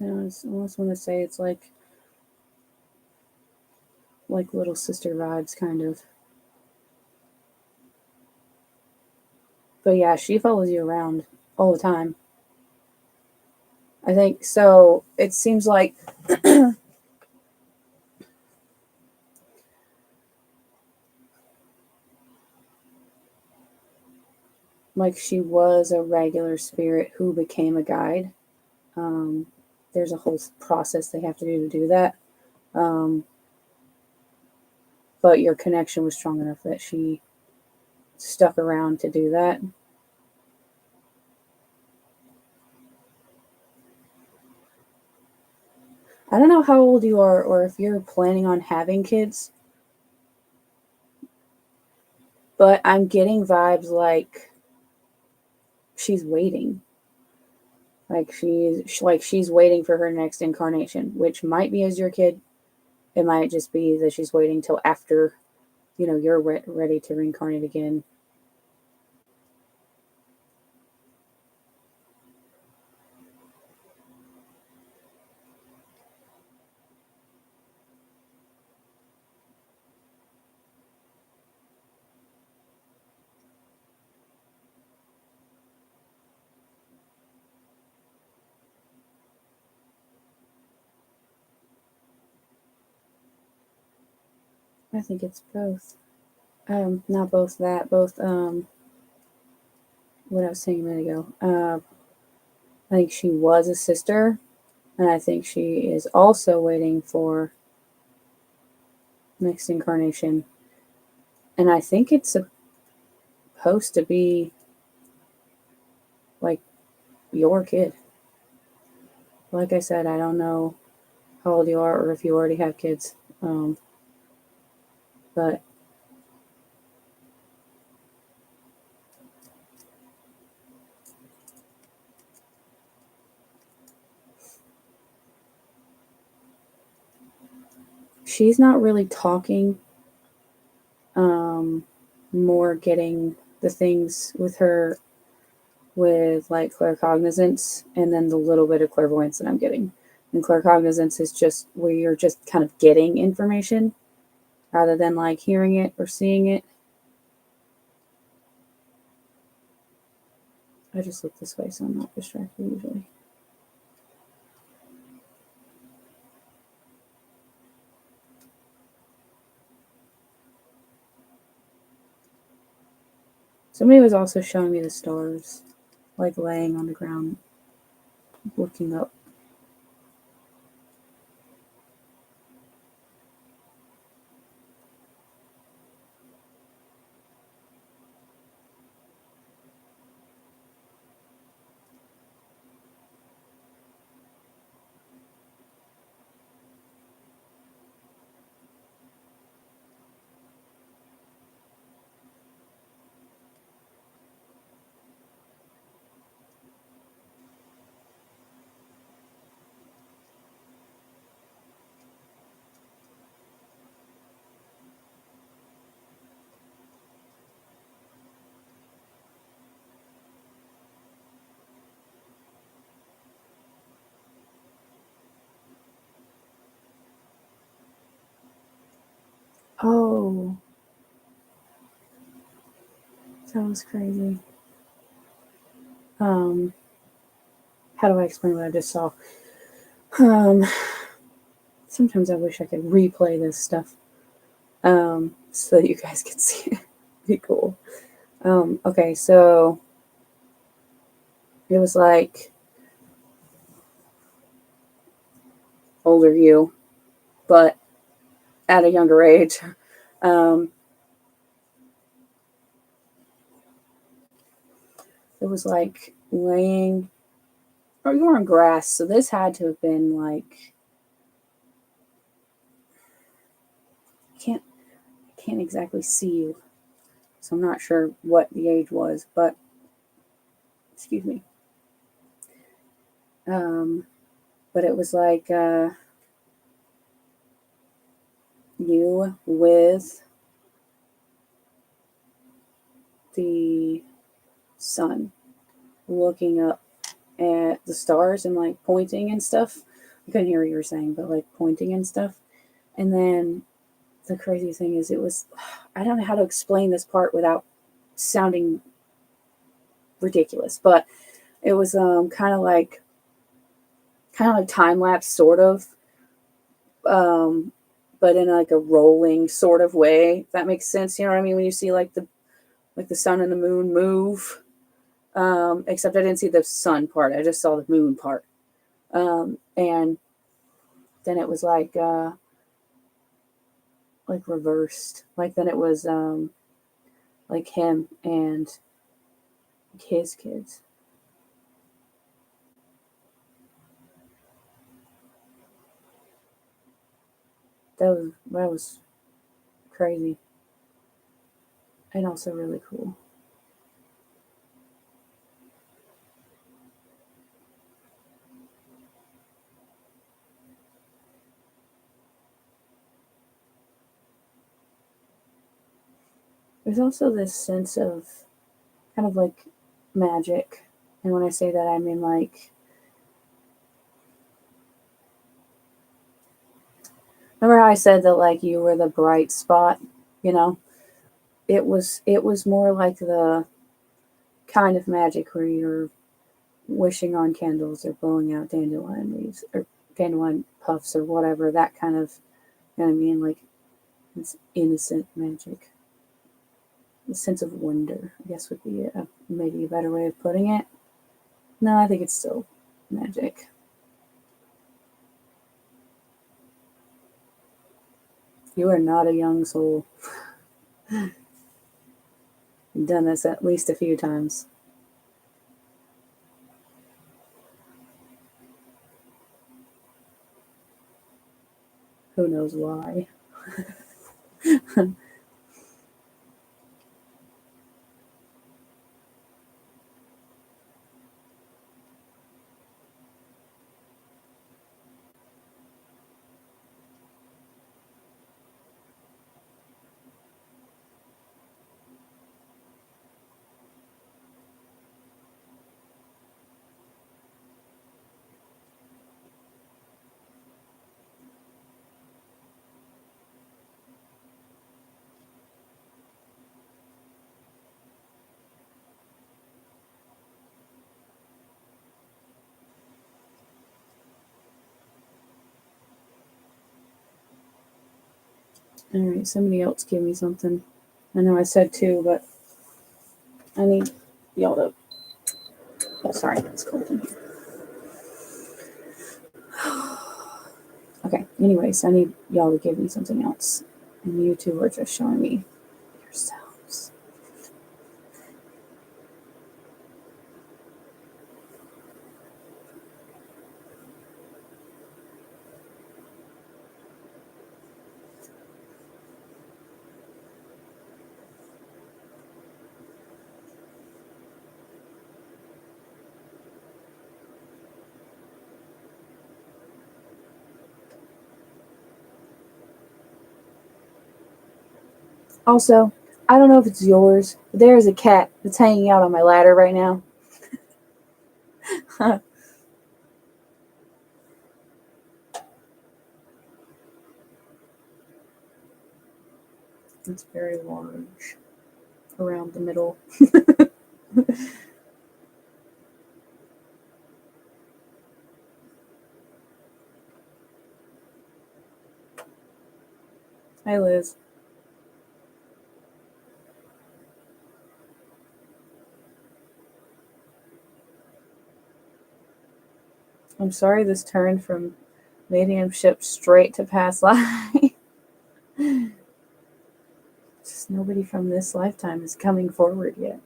A: I almost want to say it's like little sister vibes, kind of. But yeah, she follows you around all the time. I think so. It seems like she was a regular spirit who became a guide. Um, there's a whole process they have to do that. Um, but your connection was strong enough that she stuck around to do that. I don't know how old you are or if you're planning on having kids, but I'm getting vibes like she's waiting. She's waiting for her next incarnation, which might be as your kid. It might just be that she's waiting till after you're ready to reincarnate again. I think it's both. Not both that, both what I was saying a minute ago. I think she was a sister, and I think she is also waiting for next incarnation. And I think it's supposed to be like your kid. Like I said, I don't know how old you are or if you already have kids. But she's not really talking, more getting the things with her with like claircognizance and then the little bit of clairvoyance that I'm getting. And claircognizance is just where you're just kind of getting information rather than like hearing it or seeing it. I just look this way so I'm not distracted usually. Somebody was also showing me the stars, like laying on the ground, looking up. Oh, that was crazy. Um, how do I explain what I just saw? Um, Sometimes I wish I could replay this stuff, so that you guys could see it. Be cool. Okay, so it was like older you, but at a younger age. Um, it was like laying, or you were on grass, so this had to have been like, I can't exactly see you, so I'm not sure what the age was, but excuse me. But it was like you with the sun looking up at the stars and like pointing and stuff. I couldn't hear what you were saying, but like pointing and stuff. And then the crazy thing is, it was, I don't know how to explain this part without sounding ridiculous, but it was kind of like time lapse sort of, um, but in like a rolling sort of way. If that makes sense. You know what I mean? When you see like the sun and the moon move. Except I didn't see the sun part. I just saw the moon part. And then it was like reversed. Like then it was like him and his kids. That was crazy and also really cool. there's also this sense of kind of like magic. And when I say that, I mean like, remember how I said that like you were the bright spot, you know? It was more like the kind of magic where you're wishing on candles or blowing out dandelion leaves or dandelion puffs or whatever, that kind of, you know what I mean? Like it's innocent magic. A sense of wonder, I guess, would be maybe a better way of putting it. No, I think it's still magic. You are not a young soul. You've done this at least a few times. Who knows why? Alright, somebody else give me something. I know I said two, but I need y'all to. Oh, sorry, it's cold in here. Okay, anyways, I need y'all to give me something else. And you two are just showing me yourselves. Also, I don't know if it's yours, but there is a cat that's hanging out on my ladder right now. It's very large around the middle. Hi, Liz. I'm sorry this turned from mediumship straight to past life. Just nobody from this lifetime is coming forward yet.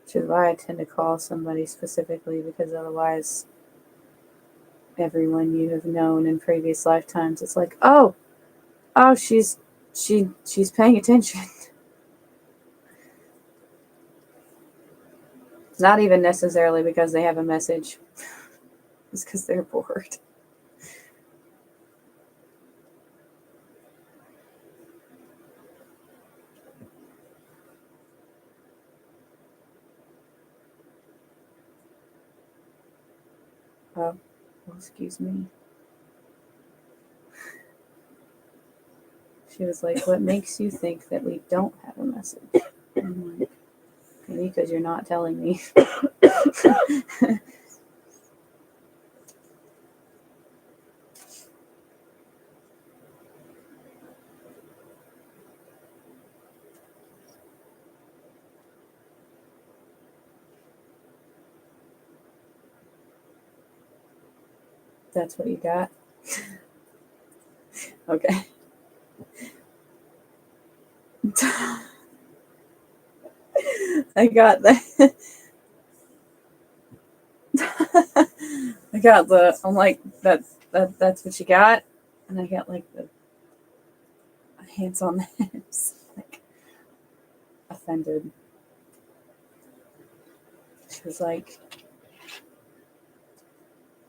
A: Which is why I tend to call somebody specifically, because otherwise everyone you have known in previous lifetimes, it's like, oh, she's paying attention. Not even necessarily because they have a message. It's because they're bored. Oh, well, excuse me. She was like, what makes you think that we don't have a message? I'm like, maybe because you're not telling me. That's what you got? Okay. I got that. I got I'm like, that's what you got? And I got like the hands on the hips, like offended. She was like,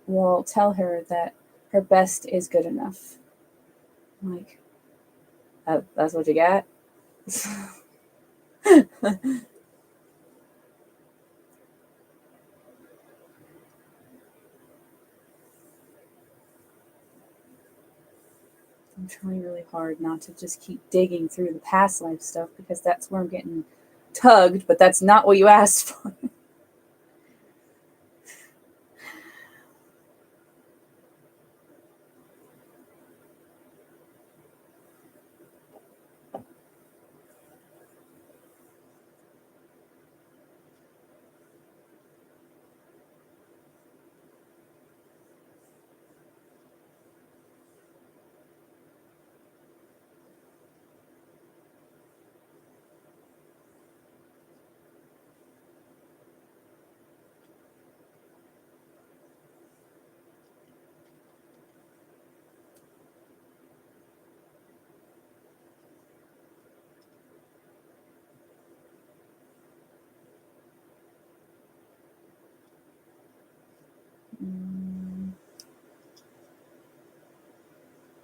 A: well, tell her that her best is good enough. I'm like, that's what you got? I'm trying really hard not to just keep digging through the past life stuff because that's where I'm getting tugged, but that's not what you asked for.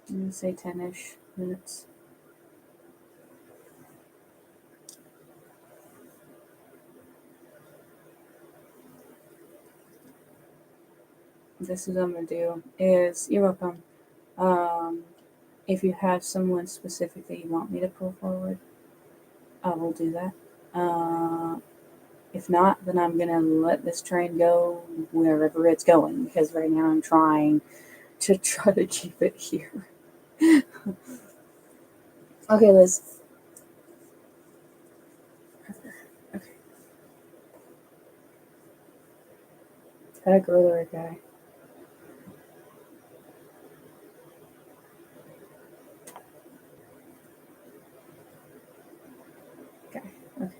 A: I'm going to say 10-ish minutes. This is what I'm going to do is, you're welcome. If you have someone specific that you want me to pull forward, I will do that. If not, then I'm going to let this train go wherever it's going because right now I'm trying to keep it here. Okay, Liz. Okay. That girl or a guy? Guy. Okay.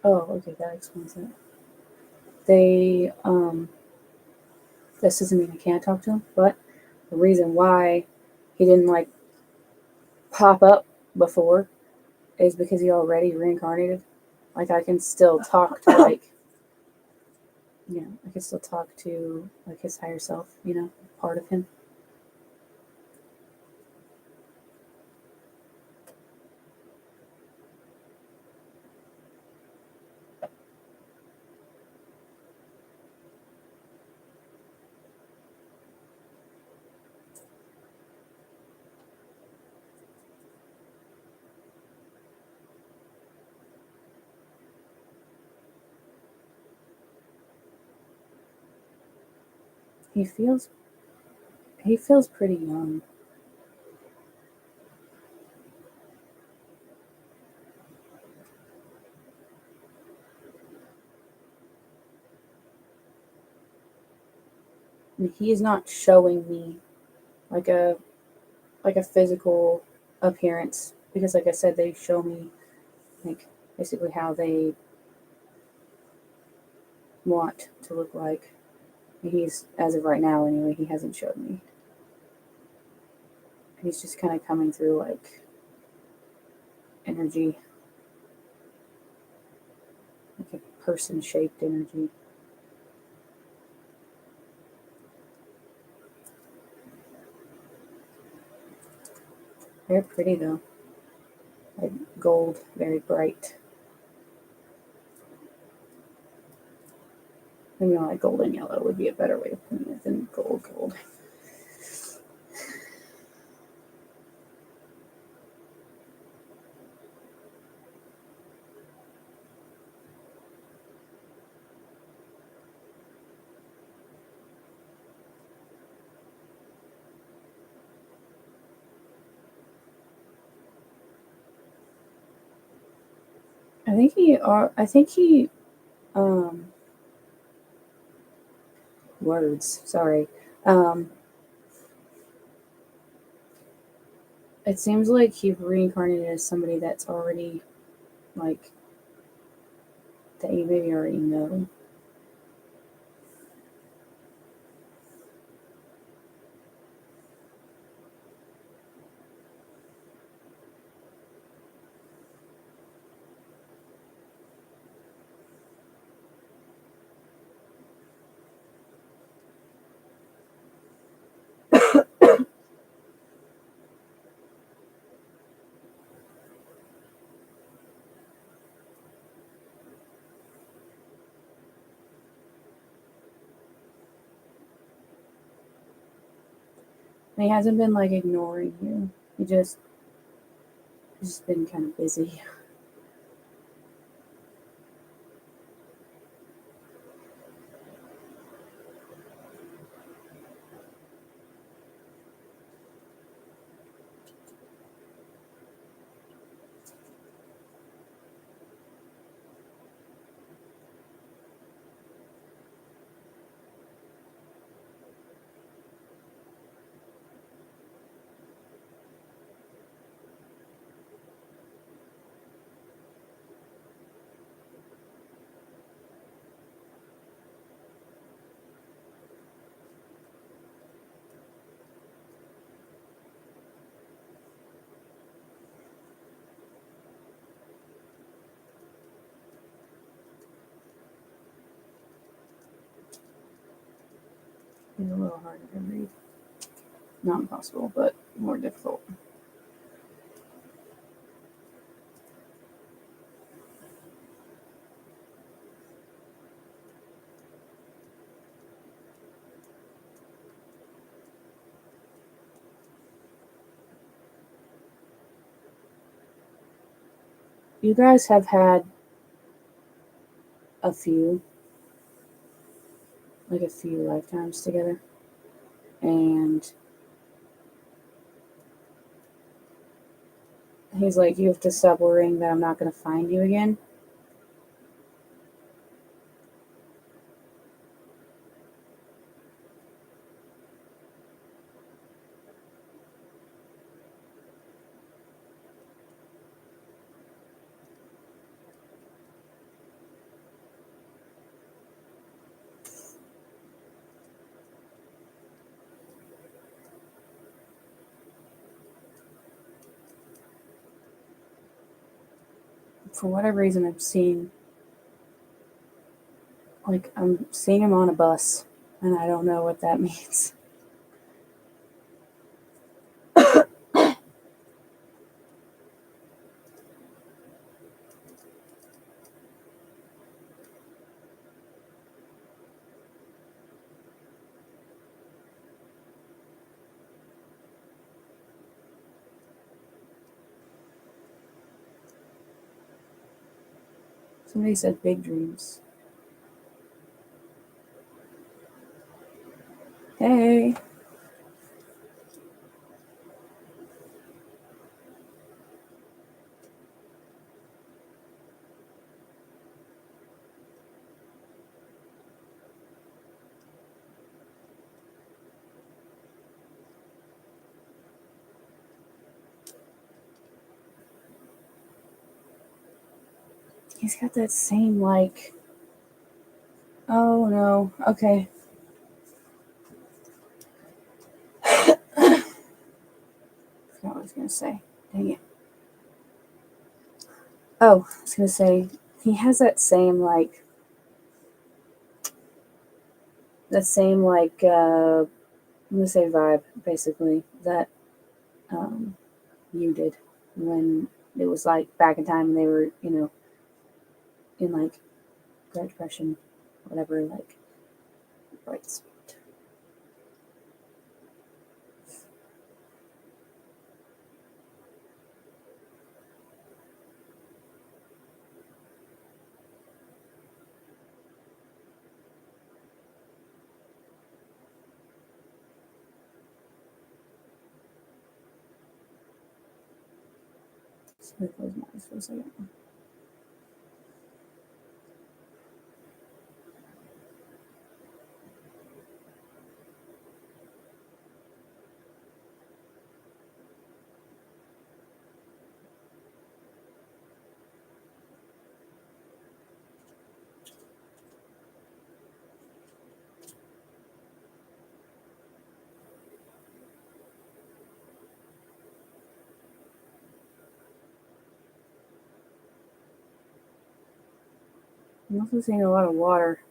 A: Oh, okay, that explains it. They, this doesn't mean I can't talk to him, but the reason why he didn't like pop up before is because he already reincarnated. Like I can still talk to I can still talk to like his higher self, part of him. He feels he feels pretty young. I mean, he is not showing me like a physical appearance because like I said they show me like basically how they want to look like. He's as of right now anyway, he hasn't showed me. He's just kind of coming through like energy, like a person shaped energy. Very pretty though. Like gold, very bright. Maybe not like golden yellow would be a better way of putting it than gold. I think he um words, sorry. Um It seems like you've reincarnated as somebody that's already, like, that you maybe already know. And he hasn't been like ignoring you. He's just been kind of busy. He's a little harder to read. Not impossible, but more difficult. You guys have had a few lifetimes together. And he's like, you have to stop worrying that I'm not going to find you again. For whatever reason, I'm seeing him on a bus, and I don't know what that means. Somebody said big dreams. Hey. He's got that same, like, oh no, okay. I forgot what I was going to say. Dang it. Oh, I was going to say, he has that same, like, I'm going to say vibe, basically, that you did when it was, like, back in time and they were, in, like, Great Depression, whatever, like, bright spot. So I close my eyes for a second. I'm also seeing a lot of water.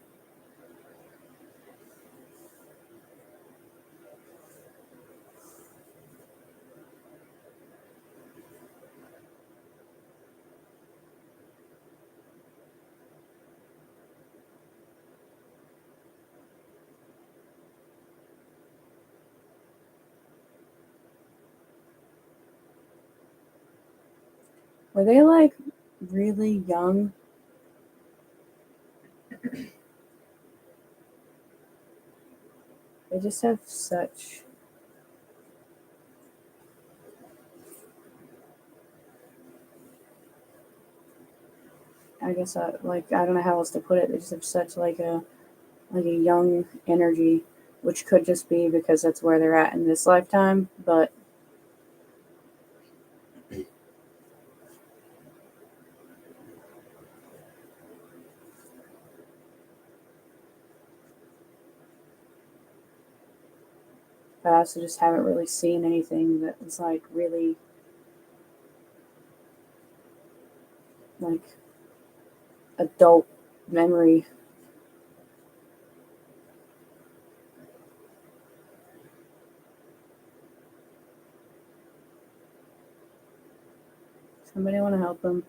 A: Were they like really young? They just have such. I guess I don't know how else to put it. They just have such like a young energy, which could just be because that's where they're at in this lifetime. But I also just haven't really seen anything that was like really like adult memory. Somebody want to help him?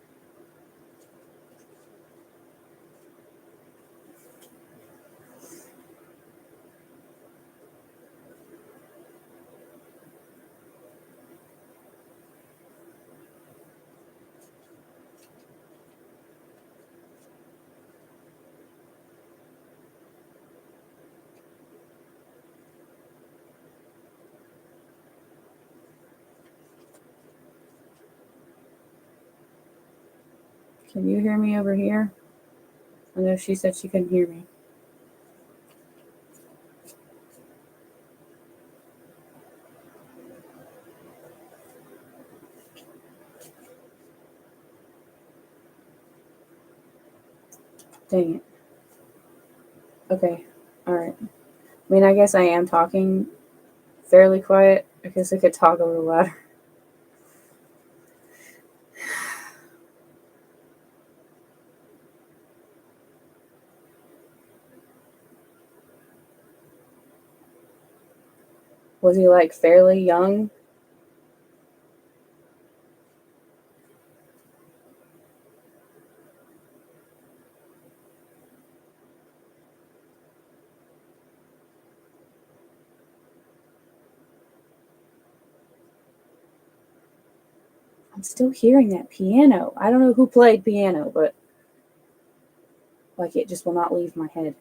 A: Can you hear me over here? I know she said she couldn't hear me. Dang it. Okay. Alright. I mean, I guess I am talking fairly quiet. I guess I could talk a little louder. Was he like fairly young? I'm still hearing that piano. I don't know who played piano, but like it just will not leave my head.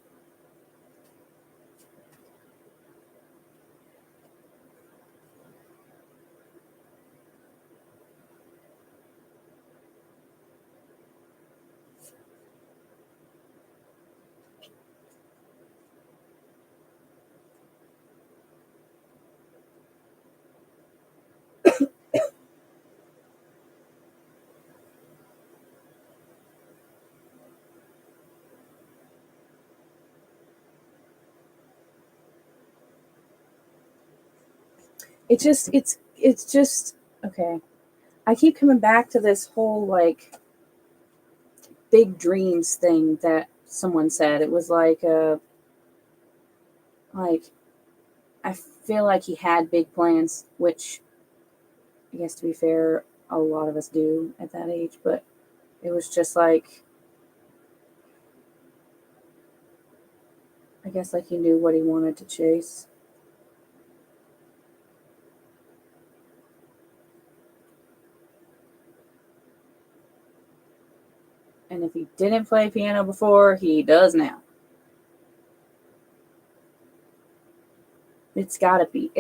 A: It's just okay. I keep coming back to this whole like big dreams thing that someone said. It was like I feel like he had big plans, which I guess to be fair, a lot of us do at that age, but it was just like I guess like he knew what he wanted to chase. And if he didn't play piano before, he does now. It's gotta be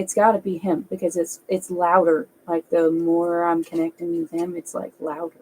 A: him because it's louder. Like the more I'm connecting with him, it's like louder.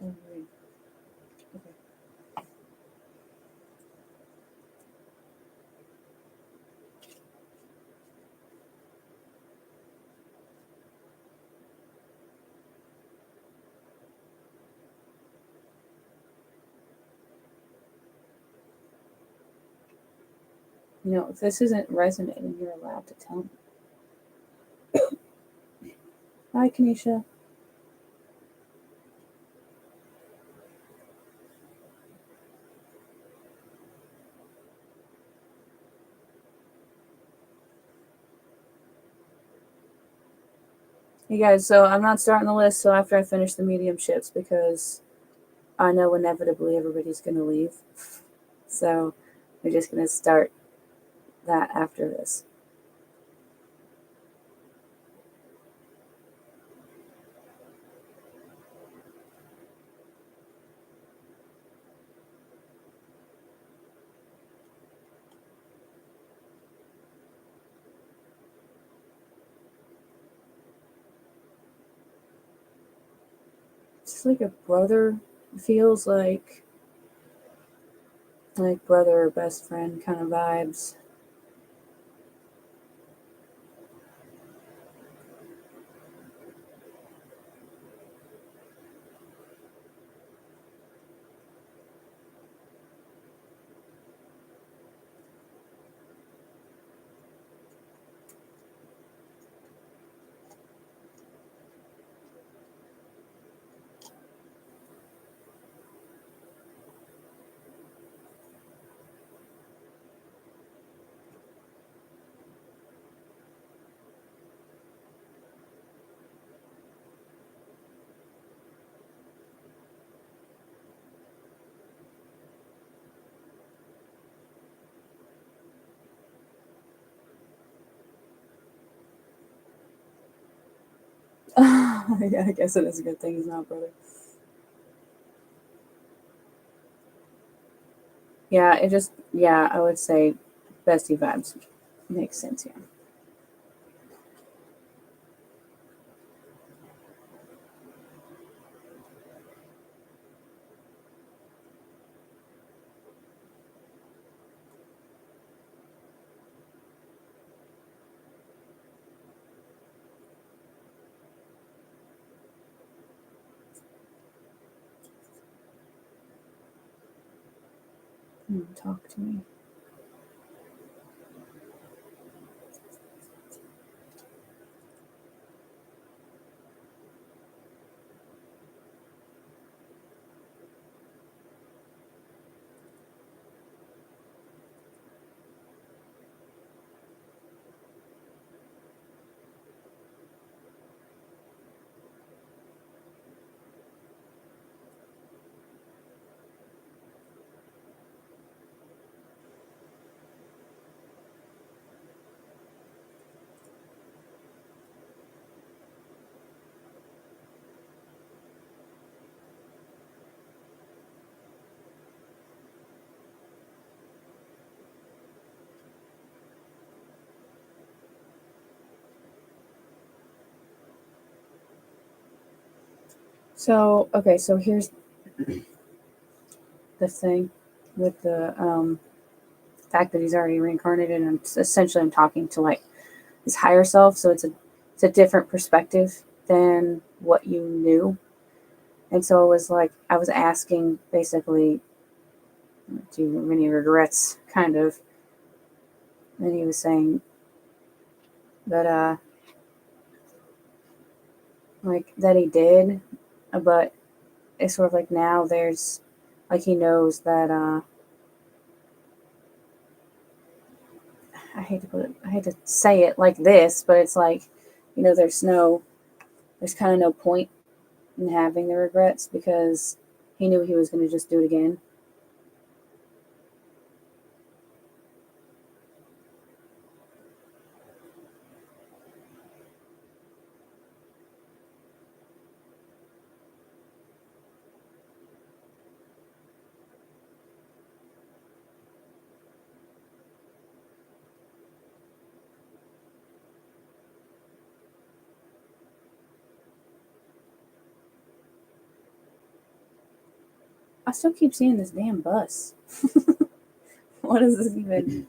A: Okay. If this isn't resonating, you're allowed to tell me. Hi, Kanisha. You guys, so I'm not starting the list till after I finish the mediumships because I know inevitably everybody's going to leave. So we're just going to start that after this. Just like a brother feels like brother or best friend kind of vibes. Yeah, I guess it is a good thing he's not brother. Yeah, I would say bestie vibes makes sense, yeah. Talk to me. So, okay, so here's the thing with the fact that he's already reincarnated, and essentially I'm talking to like his higher self, so it's a different perspective than what you knew. And so it was like I was asking basically, do you have any regrets, kind of, and he was saying that like that he did, but it's sort of like now there's like he knows that I hate to say it like this, but it's like, there's kind of no point in having the regrets because he knew he was going to just do it again. I still keep seeing this damn bus. What is this even?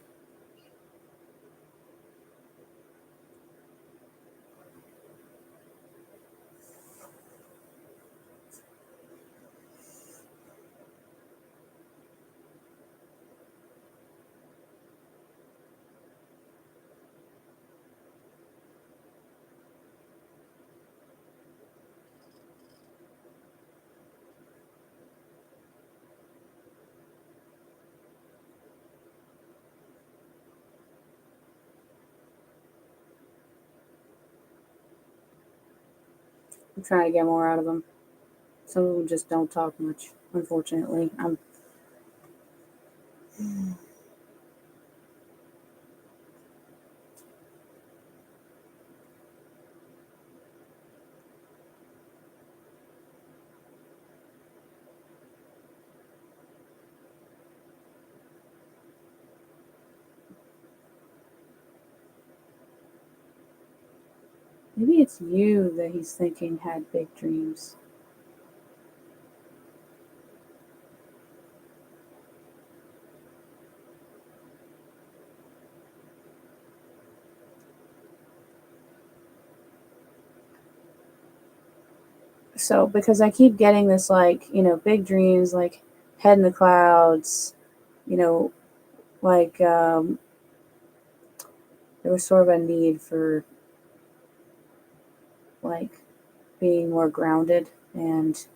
A: I'm trying to get more out of them. Some of them just don't talk much, unfortunately. Maybe it's you that he's thinking had big dreams. So, because I keep getting this, like, big dreams, like head in the clouds, you know, like there was sort of a need for, like, being more grounded and,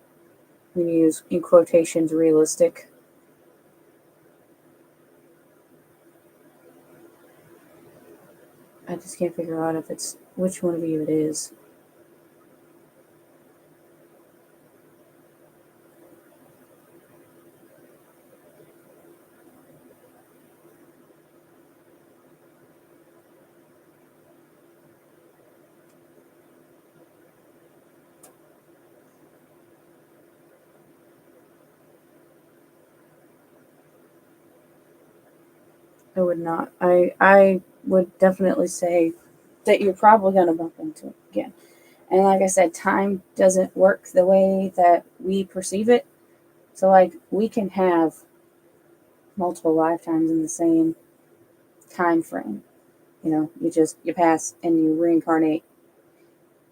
A: we use in quotations, realistic. I just can't figure out if it's which one of you it is. I would not. I would definitely say that you're probably going to bump into it again. And like I said, time doesn't work the way that we perceive it. So, like, we can have multiple lifetimes in the same time frame. You pass and you reincarnate.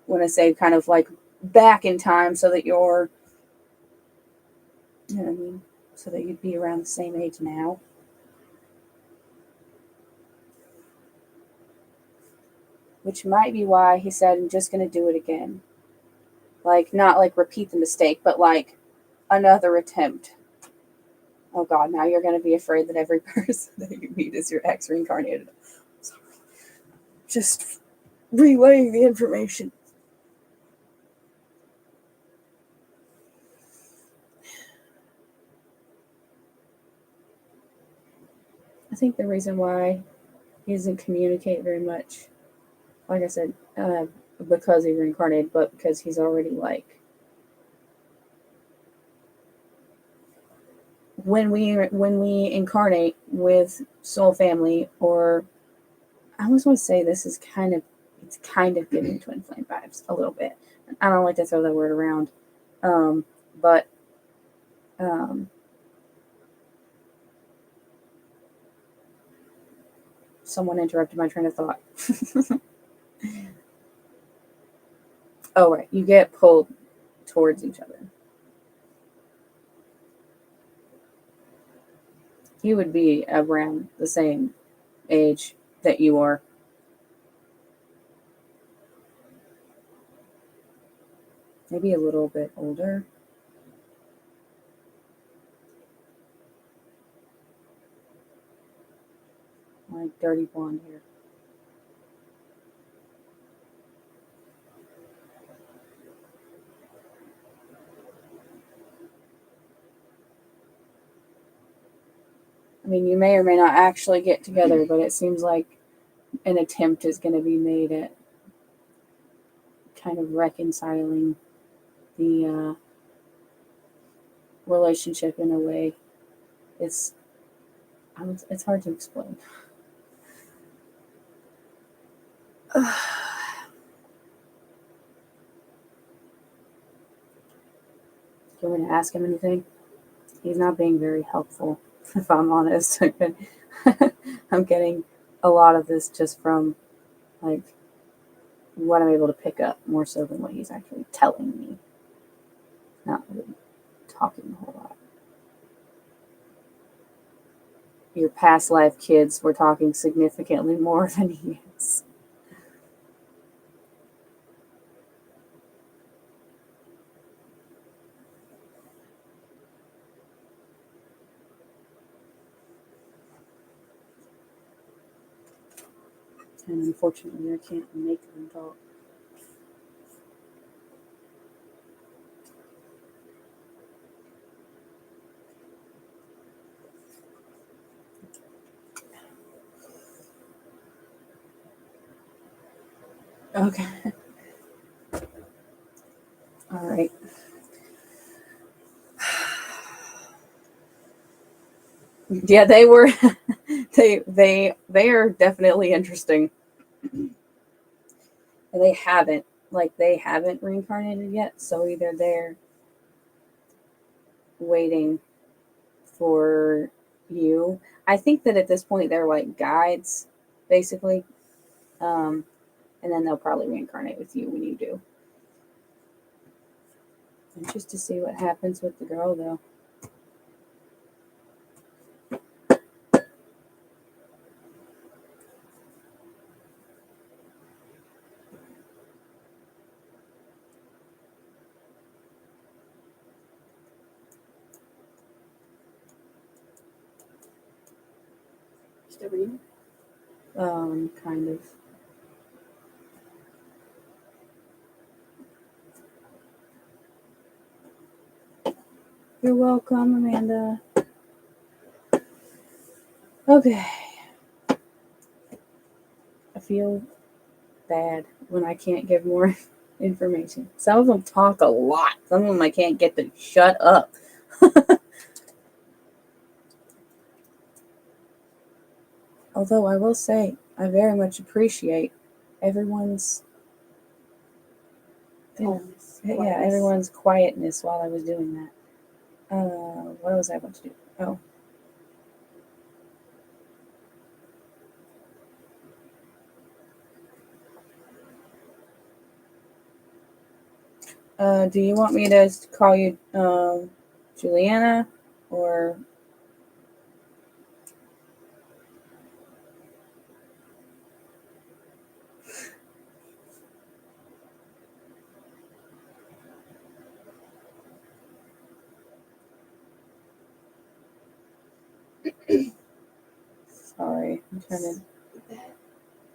A: When I say kind of like back in time, so that you're, you know what I mean, so that you'd be around the same age now. Which might be why he said, "I'm just going to do it again." Like, not like repeat the mistake, but like another attempt. Oh God, now you're going to be afraid that every person that you meet is your ex reincarnated. Sorry. Just relaying the information. I think the reason why he doesn't communicate very much, like I said, because he's reincarnated, but because he's already, like, when we incarnate with soul family, or I always want to say this is kind of giving twin flame vibes a little bit. I don't like to throw that word around, but um, someone interrupted my train of thought. Oh, right, you get pulled towards each other. He would be around the same age that you are. Maybe a little bit older. Like dirty blonde hair. I mean, you may or may not actually get together, but it seems like an attempt is going to be made at kind of reconciling the relationship in a way. It's it's hard to explain. Do you want me to ask him anything? He's not being very helpful, if I'm honest. I'm getting a lot of this just from like what I'm able to pick up more so than what he's actually telling me. Not really talking a whole lot. Your past life kids were talking significantly more than he is. And unfortunately, I can't make them talk. Okay. All right. Yeah, they were. They are definitely interesting. And they haven't reincarnated yet. So either they're waiting for you. I think that at this point they're like guides, basically. And then they'll probably reincarnate with you when you do. And just to see what happens with the girl, though.
B: Still reading?
A: Kind of. You're welcome, Amanda. Okay. I feel bad when I can't give more information. Some of them talk a lot. Some of them I can't get to shut up. Although I will say, I very much appreciate everyone's everyone's quietness while I was doing that. What was I about to do? Oh. Do you want me to call you Juliana or sorry, I'm trying to.
B: That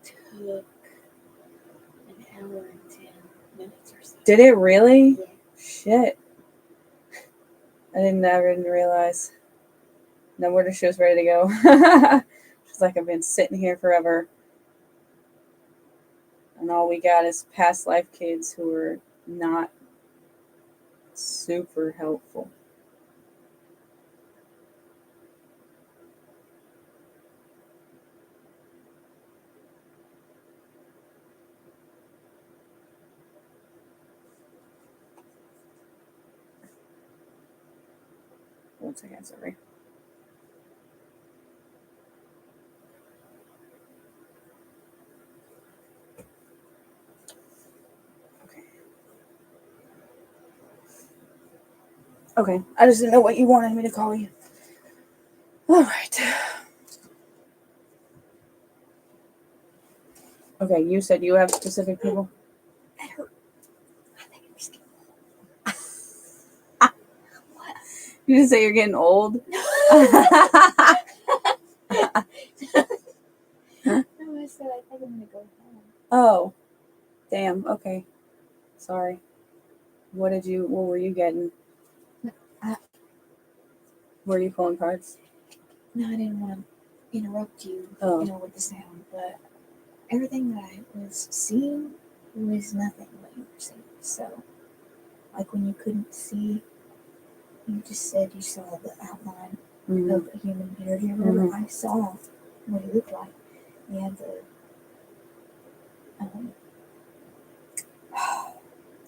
B: took an hour and 10 minutes or so.
A: Did it really?
B: Yeah.
A: Shit. I didn't realize. No wonder she was ready to go. She's like, I've been sitting here forever. And all we got is past life kids who are not super helpful. One second, sorry. Okay, I just didn't know what you wanted me to call you. All right. Okay, you said you have specific people?
B: That hurt. I think I'm just
A: You just say you're getting old?
B: No, I said I think I'm gonna go home.
A: Oh, damn. Okay, sorry. What were you getting? Were you pulling cards?
B: No, I didn't want to interrupt you,
A: Oh.
B: with the sound, but everything that I was seeing was nothing what you were saying. So, like when you couldn't see, you just said you saw the outline of a human beard or whatever. I saw what he looked like. He had the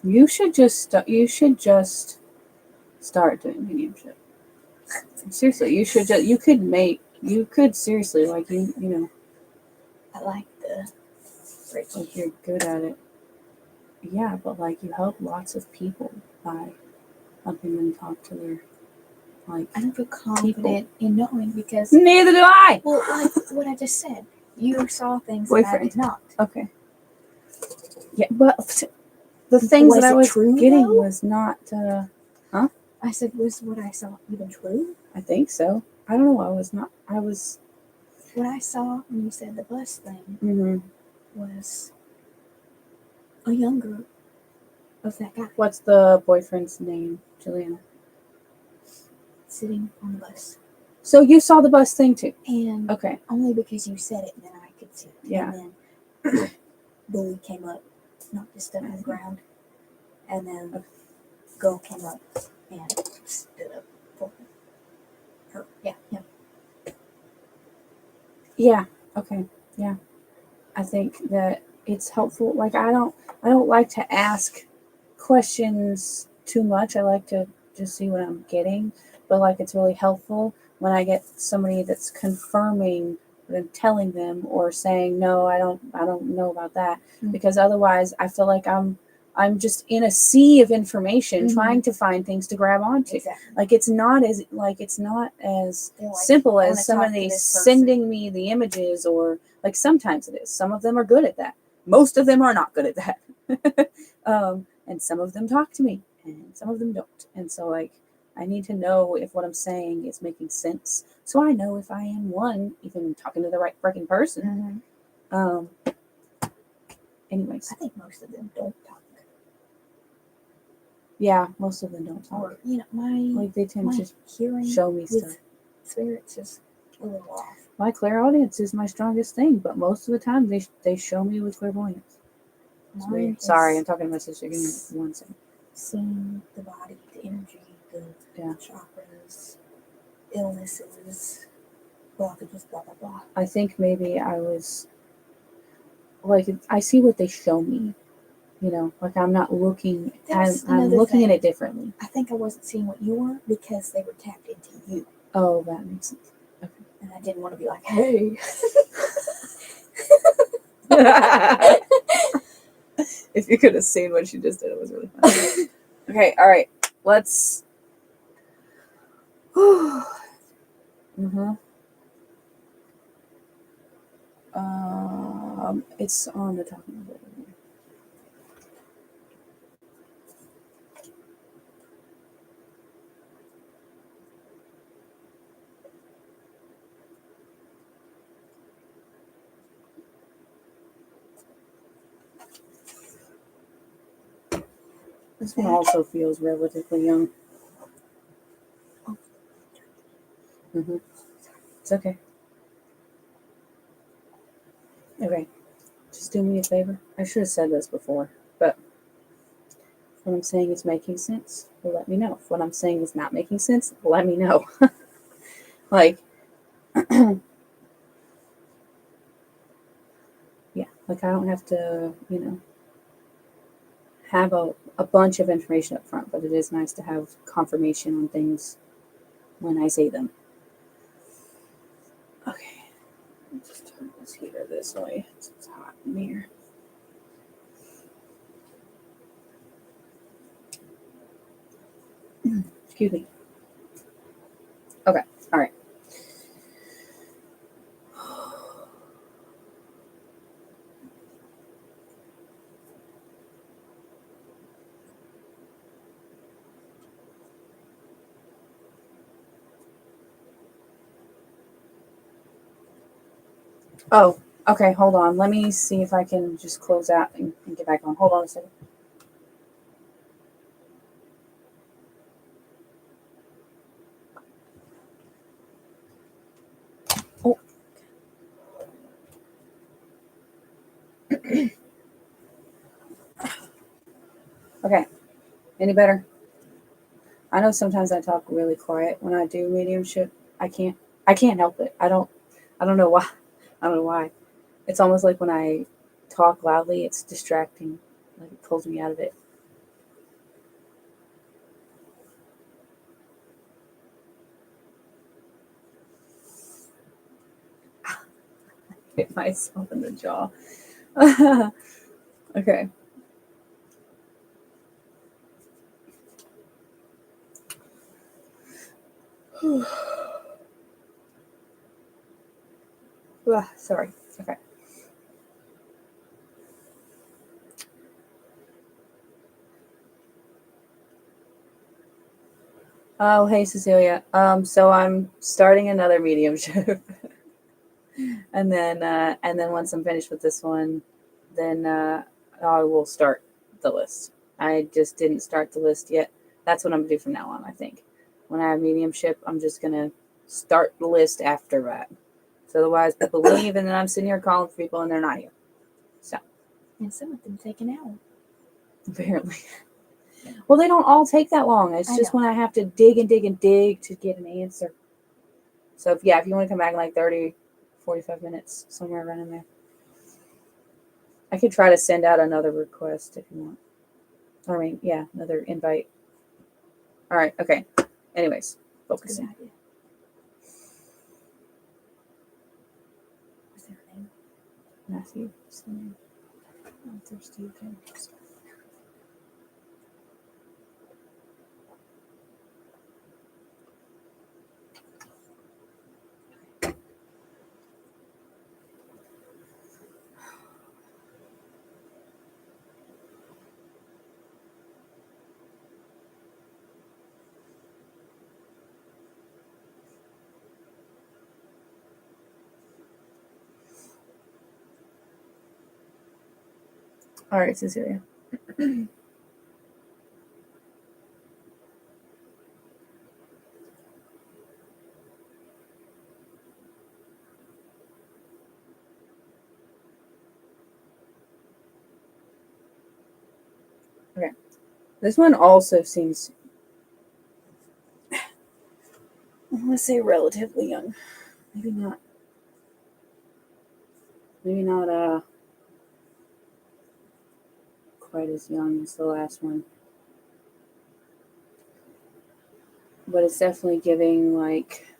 A: You should just start doing mediumship. Seriously, you should just, you could seriously, like, you know,
B: I like the Reiki.
A: like, you're good at it. Yeah, but like, you help lots of people by helping them talk to their, like,
B: I don't feel confident in knowing because,
A: neither do I.
B: well, like what I just said, you saw things that I
A: Boyfriend.
B: did not.
A: Okay. Yeah, but the things
B: Was
A: that I
B: it
A: was
B: true,
A: getting
B: though?
A: was not,
B: I said, was what I saw even true?
A: I think so. I don't know. I was,
B: What I saw when you said the bus thing
A: mhm.
B: was a younger of that guy
A: What's the boyfriend's name, Juliana?
B: sitting on the bus.
A: So you saw the bus thing too?
B: And
A: Okay.
B: only because you said it, and then I could see it.
A: Yeah.
B: And then Bully came up, knocked his stuff on the ground, and then
A: Okay.
B: Girl came up and stood up for her. Yeah, him.
A: Yeah. Okay. Yeah. I think that it's helpful. Like, I don't like to ask questions too much. I like to just see what I'm getting. But like, it's really helpful when I get somebody that's confirming what I'm telling them or saying, no, I don't know about that.
B: Mm.
A: Because otherwise I feel like I'm just in a sea of information trying to find things to grab onto.
B: Exactly.
A: Like, it's not as
B: They're like,
A: simple
B: I
A: as
B: wanna talk to
A: somebody
B: this person.
A: sending me the images, or like, sometimes it is. Some of them are good at that. Most of them are not good at that. And some of them talk to me and some of them don't. And so, like, I need to know if what I'm saying is making sense, so I know if I am, one, even talking to the right freaking person.
B: Mhm.
A: Anyways,
B: I think most of them don't talk.
A: yeah, most of them don't talk.
B: Or, you know, my
A: Like, they tend
B: my
A: to
B: hearing
A: show me
B: with
A: stuff.
B: spirits is a little off.
A: My clairaudience is my strongest thing, but most of the time they show me with clairvoyance. It's
B: Mine
A: weird.
B: is
A: Sorry, I'm talking to my sister. Give me 1 second.
B: seeing the body, the energy, the
A: Yeah.
B: chakras, illnesses, blockages, blah blah blah.
A: I think maybe I was like, I see what they show me, you know, like, I'm not looking
B: That's
A: I'm
B: another
A: looking at
B: thing.
A: it differently.
B: I think I wasn't seeing what you were because they were tapped into you,
A: Oh, that makes sense.
B: and I didn't want to be like, hey.
A: If you could have seen what she just did, it was really funny. Okay, all right, let's. It's on the top of the board. This one also feels relatively young. It's okay. Okay, just do me a favor. I should have said this before, but if what I'm saying is making sense, let me know. If what I'm saying is not making sense, let me know. Like, yeah, like, I don't have to, you know, have a bunch of information up front, but it is nice to have confirmation on things when I say them. Okay, let's just turn this heater this way. It's hot in here. Excuse me. Okay, all right. Oh, okay, hold on. Let me see if I can just close out and get back on. Hold on a second. Oh. Okay, any better? I know sometimes I talk really quiet when I do mediumship. I can't help it. I don't know why. I don't know why. It's almost like when I talk loudly, it's distracting. Like, it pulls me out of it. hit myself in the jaw. Okay. Sorry. Okay. Oh, hey Cecilia. So I'm starting another mediumship, and then once I'm finished with this one, then I will start the list. I just didn't start the list yet. That's what I'm gonna do from now on. I think when I have mediumship, I'm just gonna start the list after that. So otherwise, people leave, and then I'm sitting here calling for people, and they're not here. So
B: And some of them take an hour.
A: apparently. Well, they don't all take that long. It's
B: I
A: just
B: know.
A: when I have to dig and dig and dig to get an answer. So, if you want to come back in like 30, 45 minutes, somewhere around in there. I could try to send out another request if you want. I mean, yeah, another invite. All right, okay. Anyways,
B: Good
A: focusing.
B: idea. What's their name?
A: Matthew. What's the name?
B: Oh, thirsty again.
A: All right, Cecilia. Okay. This one also seems, let's say, relatively young. Maybe not. Maybe not quite as young as the last one. But it's definitely giving like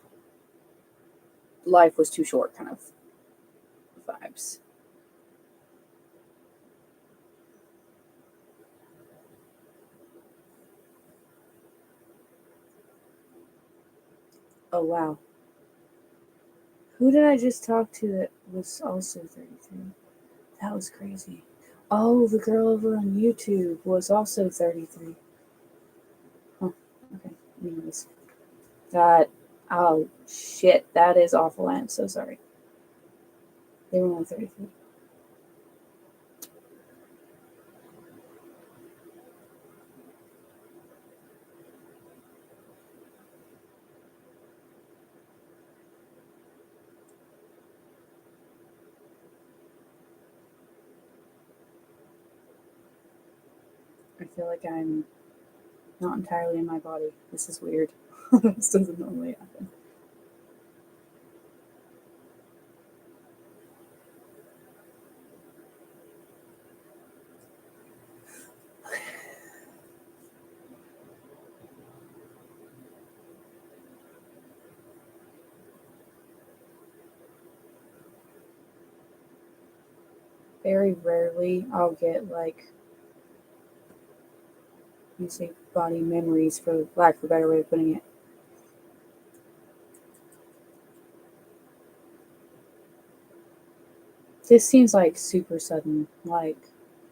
A: life was too short kind of vibes. Oh wow. Who did I just talk to that was also 33? That was crazy. Oh, the girl over on YouTube was also 33. Huh. Okay. Anyways. That, oh shit, that is awful. I am so sorry. They were only 33. I feel like I'm not entirely in my body. This is weird. This doesn't normally happen. Very rarely I'll get like, you say body memories, for lack of a better way of putting it. This seems like super sudden, like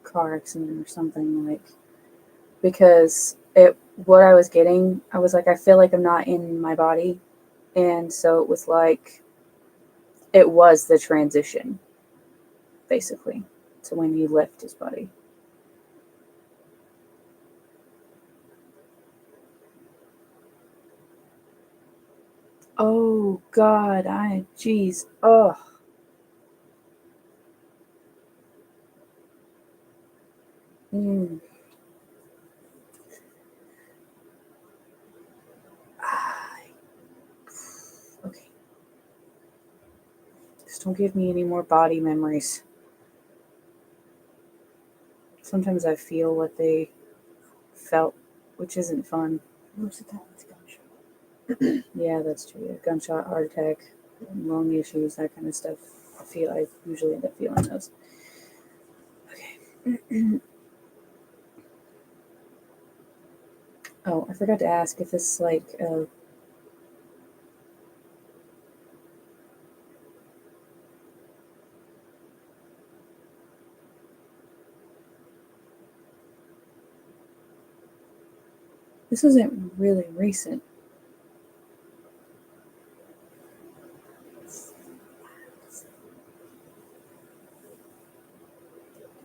A: car accident or something, like, because it what I was getting, I was like, I feel like I'm not in my body, and so it was like it was the transition, basically, to when he left his body. Oh God, jeez, oh, mm. Ah, okay. Just don't give me any more body memories. Sometimes I feel what they felt, which isn't fun.
B: Most of the time it's gunshot.
A: Yeah, that's true. Yeah. Gunshot, heart attack, lung issues, that kind of stuff. I usually end up feeling those. Okay. Oh, I forgot to ask if this is like this isn't really recent.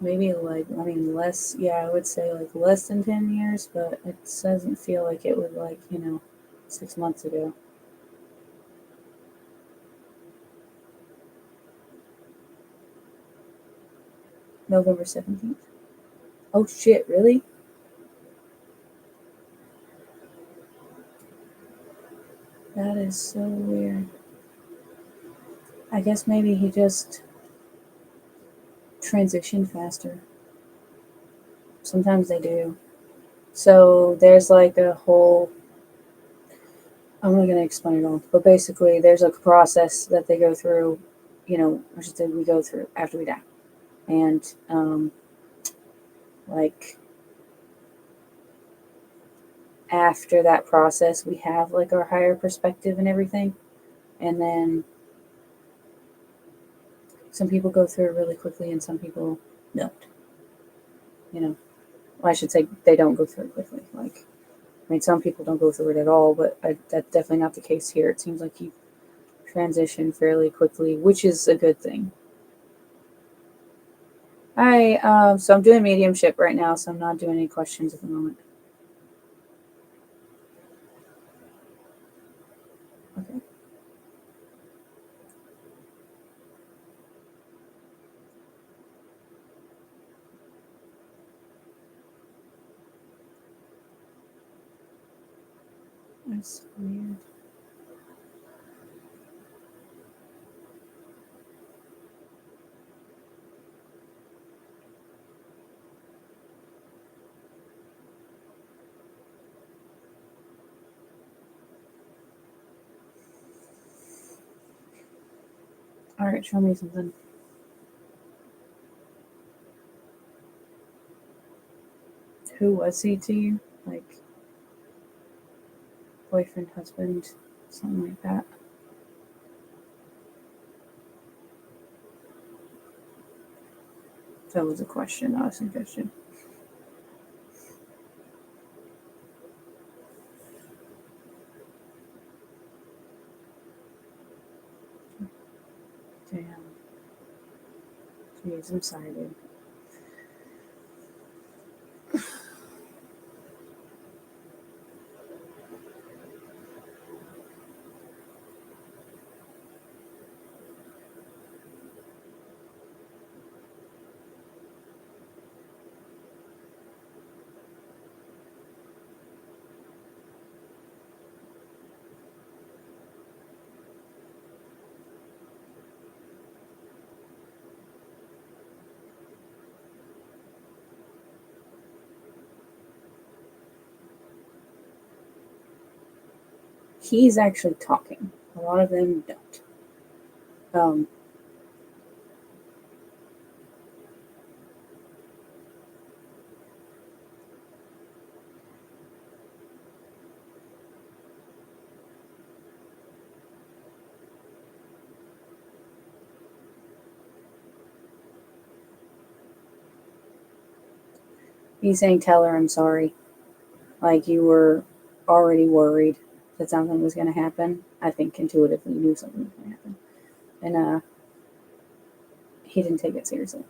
A: Maybe like, I mean, less, yeah, I would say like less than 10 years, but it doesn't feel like it was like, 6 months ago. November 17th. Oh shit, really? That is so weird. I guess maybe he just transitioned faster. Sometimes they do. So there's like a whole, I'm not going to explain it all, but basically there's a process that they go through, I should say we go through after we die. And like after that process, we have like our higher perspective and everything. And then some people go through it really quickly and some people don't. Well, I should say they don't go through it quickly. Like, I mean, some people don't go through it at all, but that's definitely not the case here. It seems like you transition fairly quickly, which is a good thing. Hi, so I'm doing mediumship right now, so I'm not doing any questions at the moment. Okay. That's weird. All right, show me something. Who was he to you? Like, boyfriend, husband, something like that? That was a question, not a suggestion. Damn. Jeez, I'm sorry, dude. He's actually talking. A lot of them don't. Um, he's saying, "Tell her I'm sorry." Like you were already worried that something was going to happen. I think intuitively knew something was going to happen, and he didn't take it seriously.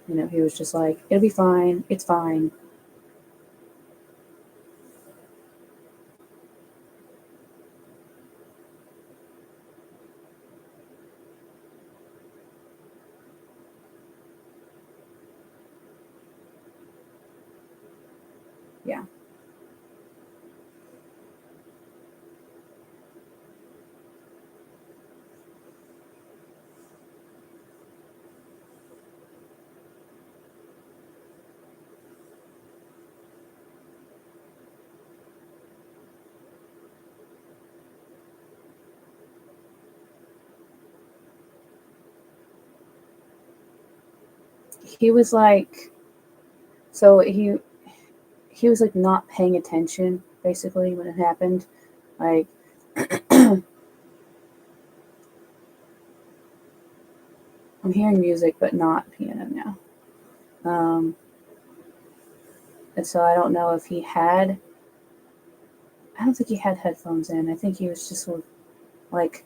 A: He was just like, "It'll be fine. It's fine." Yeah. he was like, so he was like not paying attention basically when it happened. Like I'm hearing music but not piano now. And so I don't know if he had. I don't think he had headphones in. I think he was just sort of like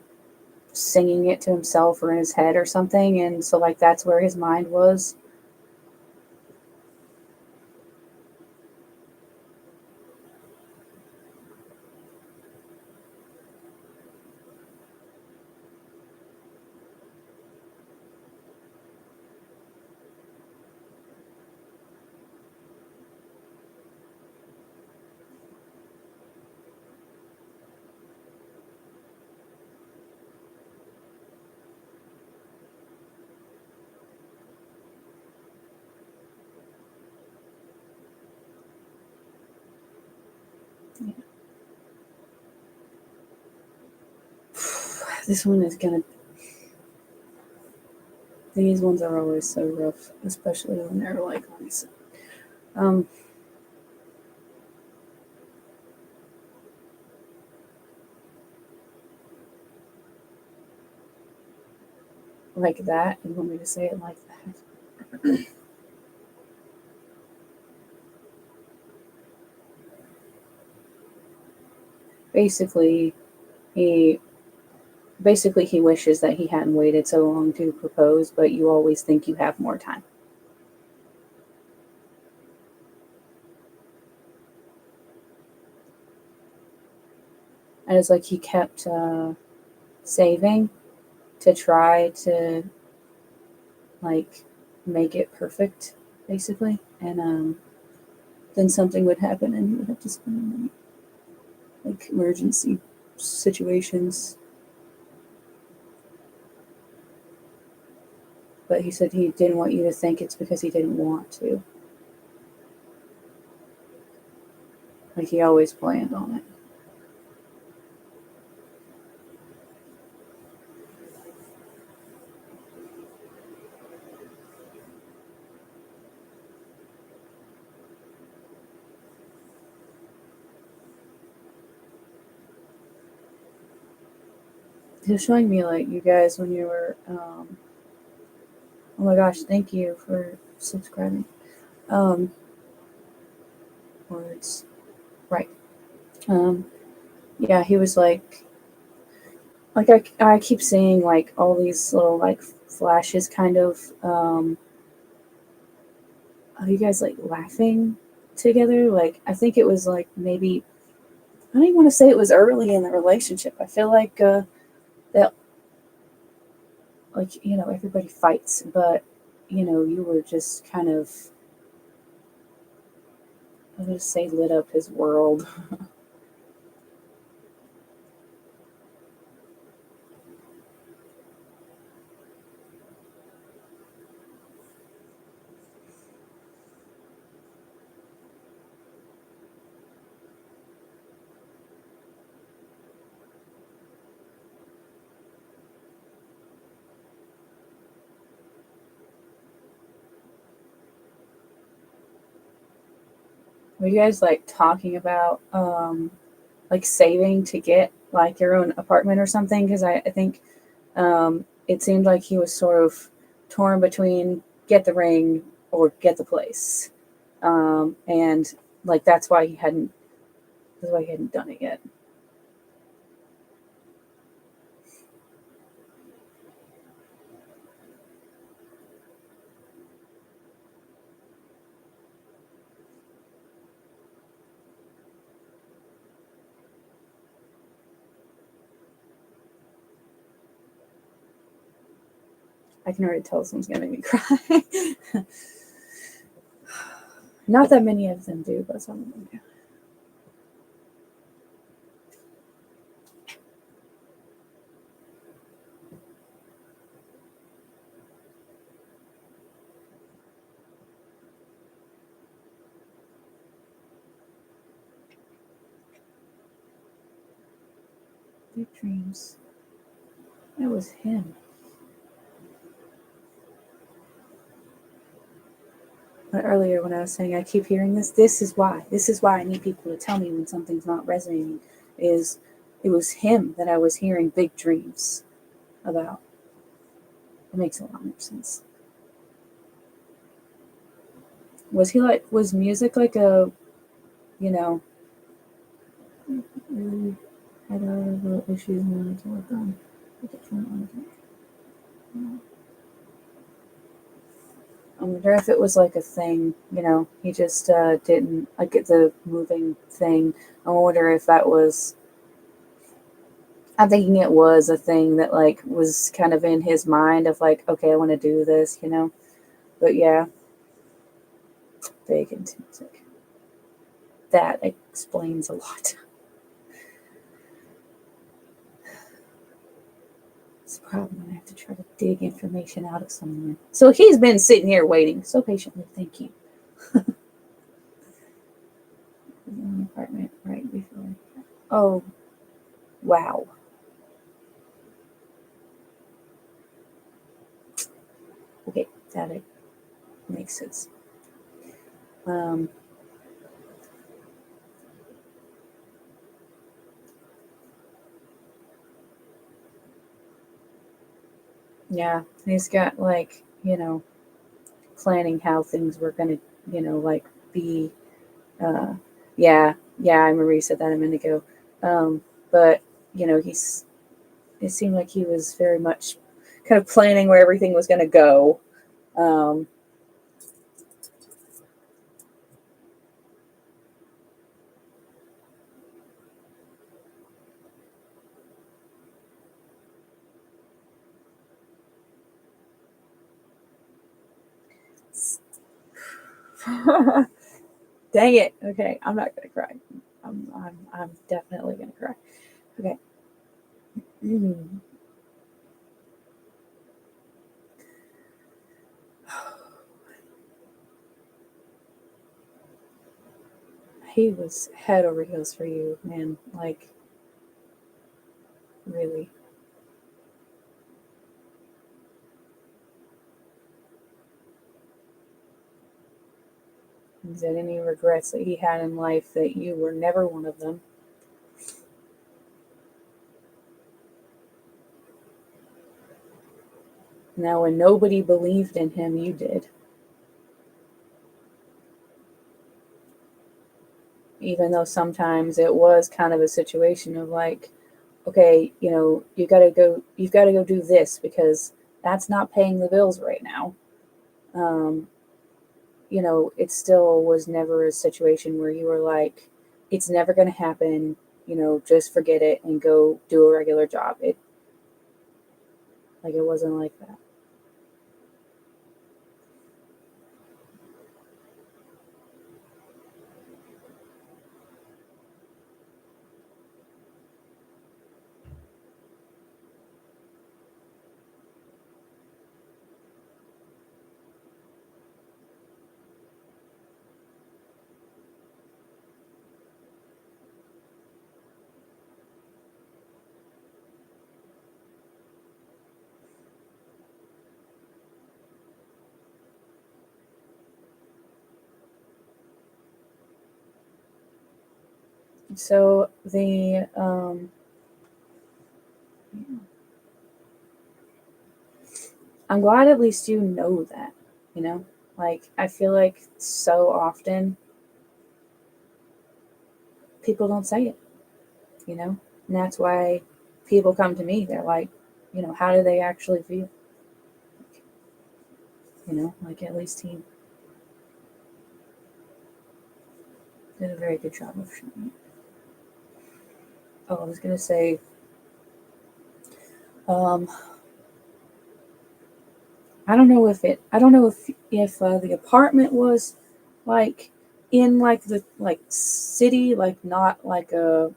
A: singing it to himself or in his head or something, and so like that's where his mind was. This one is gonna. These ones are always so rough, especially when they're like on these. Um, like that. You want me to say it like that? Basically, he he wishes that he hadn't waited so long to propose, but you always think you have more time. And it's like he kept saving to try to like make it perfect, basically, and then something would happen and he would have to spend the money, like emergency situations. But he said he didn't want you to think it's because he didn't want to. Like he always planned on it. He was showing me like you guys when you were. Oh my gosh! Thank you for subscribing. Um, Words, right? Um, yeah, he was like I keep seeing like all these little like flashes, kind of. Are you guys like laughing together? Like I think it was like maybe I don't even want to say it was early in the relationship. I feel like that like everybody fights, but you were just kind of I'm gonna say lit up his world. Were you guys like talking about like saving to get like your own apartment or something? Because I think it seemed like he was sort of torn between get the ring or get the place, and like that's why he hadn't done it yet. I can already tell this one's gonna make me cry. Not that many of them do, but some of them do. Big dreams. It was him. earlier when I was saying I keep hearing this is why. This is why I need people to tell me when something's not resonating. Is it was him that I was hearing big dreams about. It makes a lot more sense. Was music like a, you know, really had a lot of issues and wanted to work on a different one. I wonder if it was like a thing, he just didn't like the moving thing. I wonder if that was, I'm thinking it was a thing that like was kind of in his mind of like, okay, I want to do this. But yeah, big into music. That explains a lot. It's a problem when I have to try to dig information out of someone. So he's been sitting here waiting so patiently. Thank you. In the apartment right before. Oh, wow. Okay, that makes sense. Um, yeah, he's got like, planning how things were going to, like be. Uh, yeah, I remember you said that a minute ago. But, it seemed like he was very much kind of planning where everything was going to go. Um, Dang it. Okay, I'm not gonna cry. I'm definitely gonna cry. Okay. Mm. He was head over heels for you, man. Like, really. Is there any regrets that he had in life that you were never one of them? Now, when nobody believed in him, you did. Even though sometimes it was kind of a situation of like, okay, you've got to go do this because that's not paying the bills right now. Um, it still was never a situation where you were like, it's never going to happen, just forget it and go do a regular job. It wasn't like that. So I'm glad at least you know that, you know? I feel like so often people don't say it, you know? And that's why people come to me. They're like, how do they actually feel? Like at least he did a very good job of showing it. Oh, I was gonna say, um, I don't know if the apartment was like in like the like city, like not like a,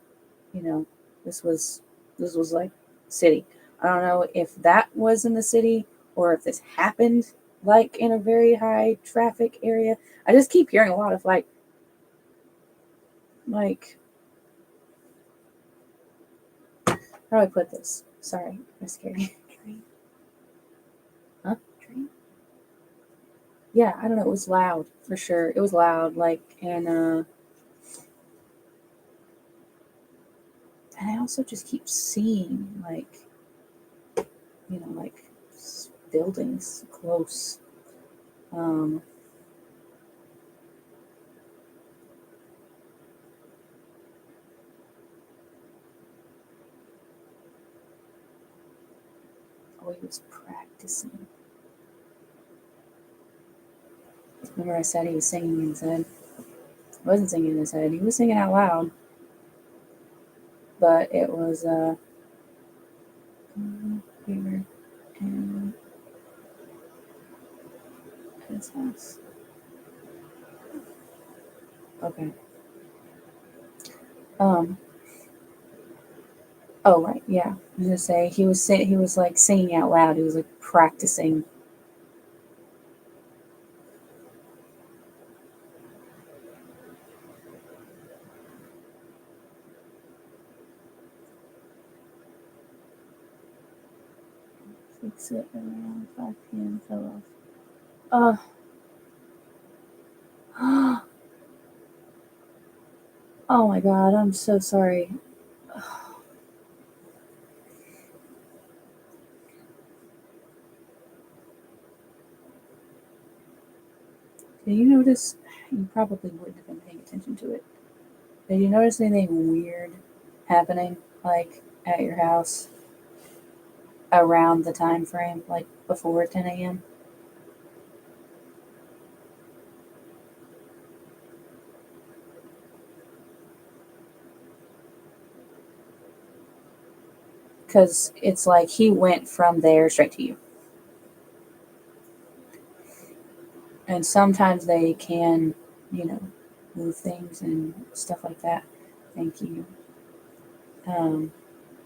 A: you know, this was this was like city. I don't know if that was in the city or if this happened like in a very high traffic area. I just keep hearing a lot of like how do I put this? Sorry, I'm scared. Train. Huh? Train? yeah, I don't know, it was loud for sure. It was loud, like, and I also just keep seeing, like, like buildings close. Um, oh, he was practicing. Remember, I said he was singing in his head. He wasn't singing in his head. He was singing out loud, but it was here in his house. Okay. Um. Oh right, yeah. I was gonna say he was like singing out loud. He was like practicing. Fix it around 5 p.m. Fell off. Oh my god, I'm so sorry. Did you notice? You probably wouldn't have been paying attention to it. Did you notice anything weird happening, like at your house around the time frame, like before 10 a.m.? Because it's like he went from there straight to you. And sometimes they can, you know, move things and stuff like that. Thank you. Um,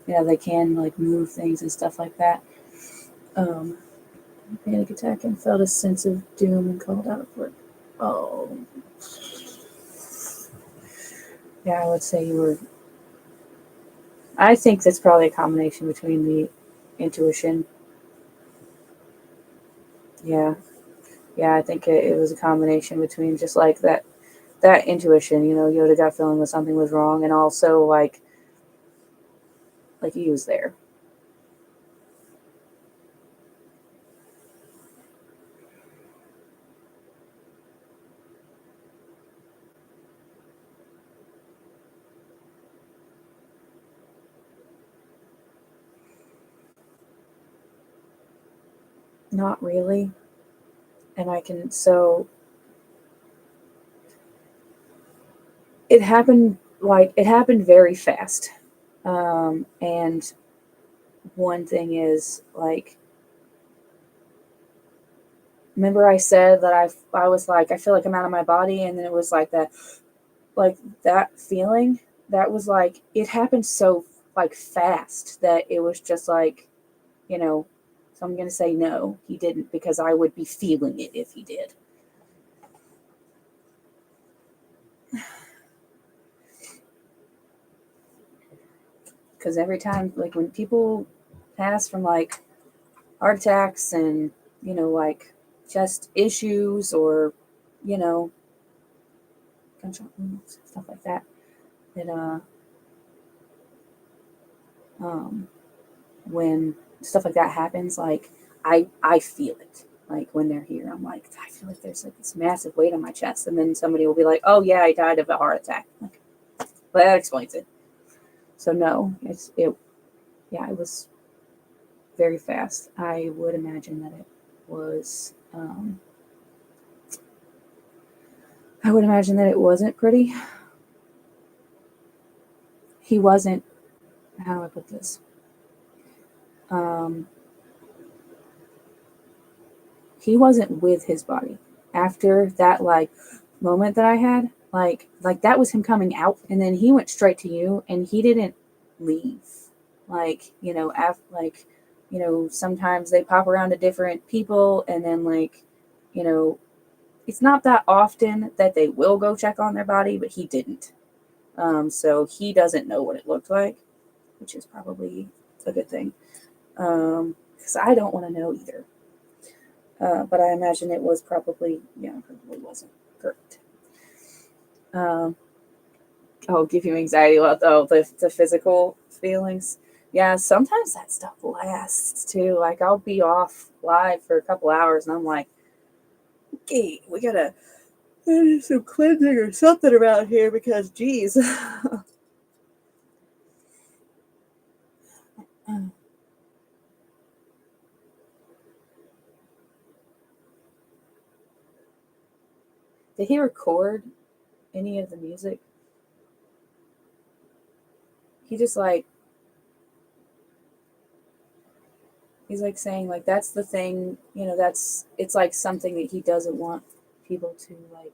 A: they can like move things and stuff like that. Um, Panic attack and felt a sense of doom and called out of work. Oh, yeah, I would say you were. I think that's probably a combination between the intuition. Yeah, yeah, I think it was a combination between just like that intuition. You had a gut feeling that something was wrong, and also like he was there. Not really, and I can so it happened very fast. And one thing is like, remember I said that I was like I feel like I'm out of my body, and then it was like that feeling that was like it happened so like fast that it was just like you know. So I'm gonna say no, he didn't, because I would be feeling it if he did. Because every time, like when people pass from like heart attacks and like chest issues or you know gunshot wounds, stuff like that, that um when stuff like that happens, like I feel it. Like when they're here, I'm like, I feel like there's like this massive weight on my chest, and then somebody will be like, "Oh yeah, I died of a heart attack." Like, but that explains it. So no, yeah, it was very fast. I would imagine that it was. I would imagine that it wasn't pretty. He wasn't. How do I put this? Um, he wasn't with his body after that like moment that I had. Like that was him coming out, and then he went straight to you, and he didn't leave. Like sometimes they pop around to different people, and then you know, it's not that often that they will go check on their body, but he didn't. So he doesn't know what it looked like, which is probably a good thing. Because I don't want to know either. But I imagine it was probably wasn't great. Um, give you anxiety. The physical feelings. Yeah, sometimes that stuff lasts too. Like I'll be off live for a couple hours, and I'm like, okay, we gotta do some cleansing or something around here because, geez. Did he record any of the music? He just like he's like saying like that's the thing, that's it's like something that he doesn't want people to like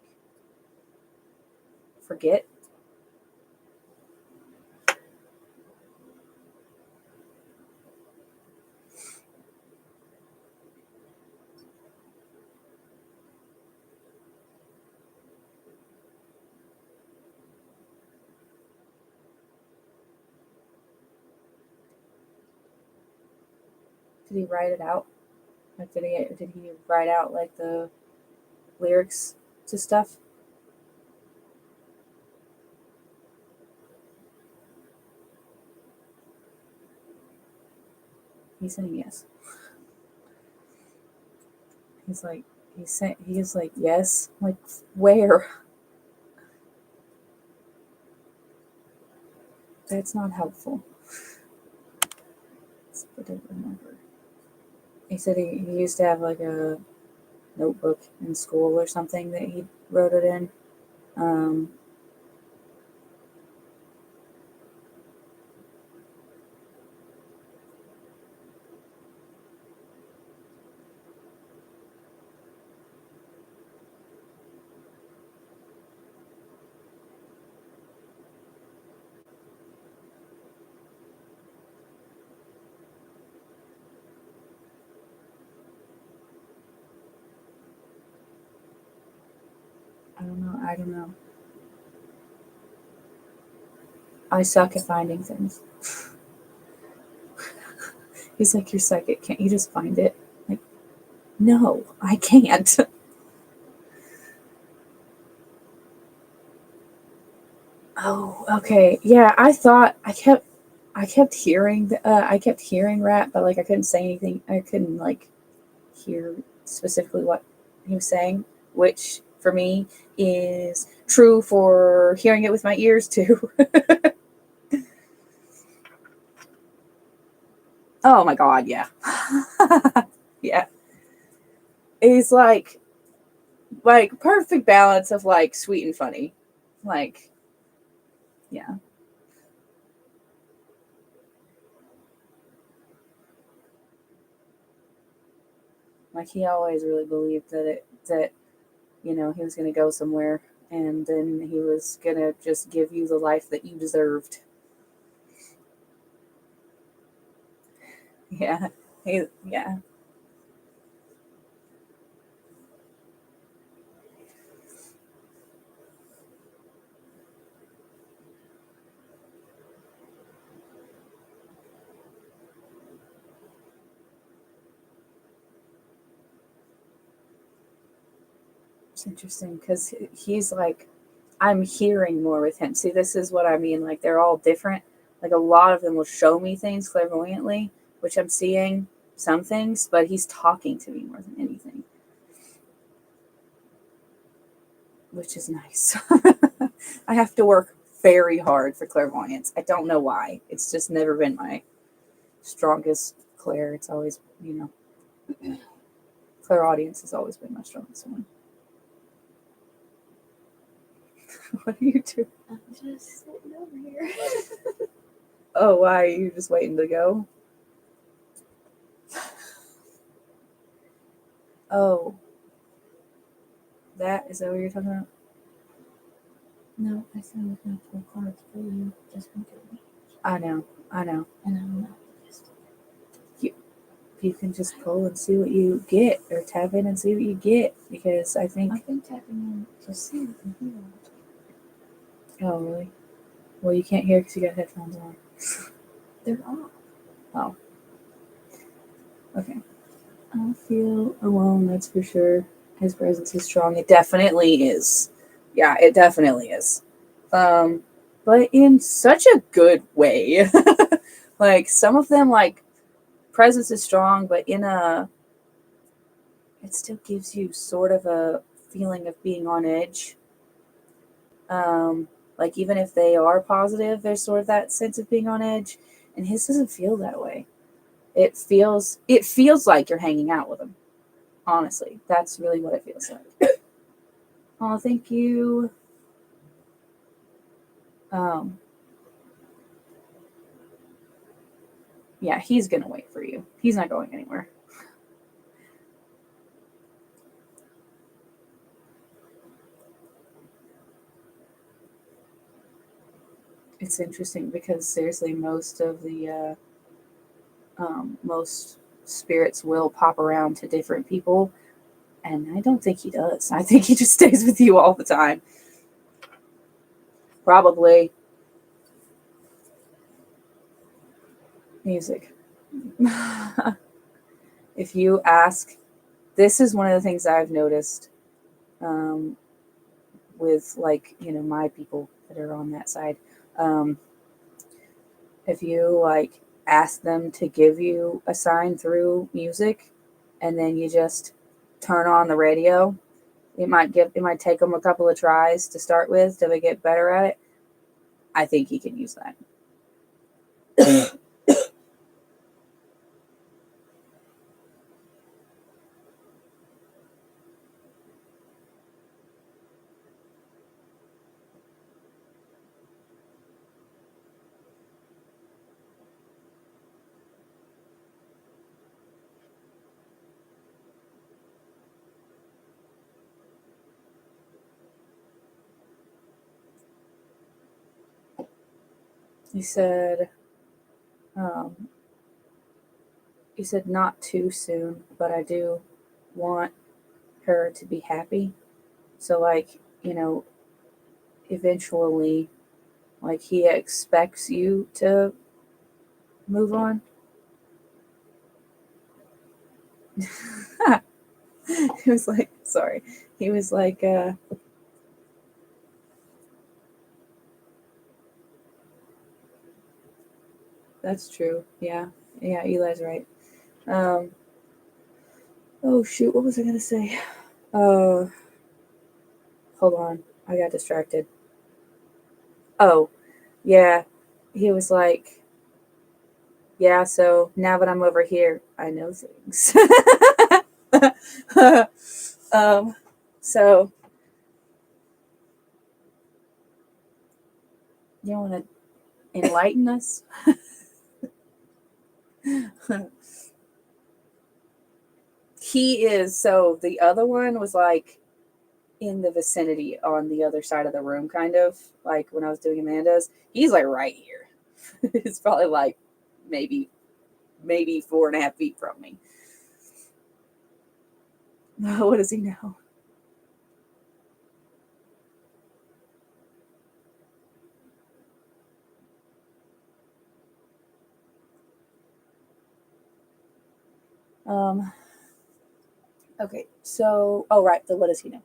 A: forget. Did he write it out? Like did he write out like the lyrics to stuff? He's saying yes. He's like yes. Like where? That's not helpful. I don't remember. He said he used to have like a notebook in school or something that he wrote it in. Um, I don't know. I don't know. I suck at finding things. He's like, you're psychic. Can't you just find it? Like, no, I can't. Oh, okay. Yeah, I kept hearing rap, but like I couldn't say anything. I couldn't like hear specifically what he was saying, which for me is true for hearing it with my ears too. Oh my god, yeah. Yeah. He's like perfect balance of like sweet and funny. Like, yeah. Like he always really believed that he was going to go somewhere and then he was going to just give you the life that you deserved. Yeah. Yeah. It's interesting cuz he's like I'm hearing more with him. See, this is what I mean, like they're all different. Like a lot of them will show me things clairvoyantly, which I'm seeing some things, but he's talking to me more than anything, which is nice. I have to work very hard for clairvoyance. I don't know why. It's just never been my strongest clair. It's always, clairaudience has always been my strongest one. What do you do?
B: I'm just sitting over here.
A: Oh, why? Are you just waiting to go? Oh, is that what you're talking about?
B: No, I said I was going to pull cards for you just from me.
A: I know.
B: And I'm not just.
A: You can just pull and see what you get, or tap in and see what you get, because I think.
B: I've been tapping in to see what you hear.
A: Oh, really? Well, you can't hear because you got headphones on.
B: They're off.
A: Oh. Okay. I feel alone, that's for sure. His presence is strong. It definitely is. Yeah, it definitely is. But in such a good way. Like some of them, like presence is strong, but in a, it still gives you sort of a feeling of being on edge. Like even if they are positive, there's sort of that sense of being on edge, and his doesn't feel that way. It feels like you're hanging out with him. Honestly, that's really what it feels like. Oh, thank you. Um, yeah, he's gonna wait for you. He's not going anywhere. It's interesting because seriously, most spirits will pop around to different people, and I don't think he does. I think he just stays with you all the time. Probably music. If you ask, this is one of the things I've noticed um, with like my people that are on that side. Um, if you like ask them to give you a sign through music, and then you just turn on the radio, it might take them a couple of tries to start with till they get better at it. I think he can use that. He said, um, he said not too soon, but I do want her to be happy. So like, eventually, like he expects you to move on. He was like, sorry. He was like, that's true. Yeah. Yeah, Eli's right. Um, oh shoot, what was I gonna say? Uh, hold on. I got distracted. Oh, yeah. He was like, yeah, so now that I'm over here, I know things. um, so you want to enlighten us? He is. So the other one was like in the vicinity on the other side of the room, kind of like when I was doing Amanda's. He's like right here. It's probably like maybe 4.5 feet from me. What does he know? Um. Okay. So, oh right. So what does he know?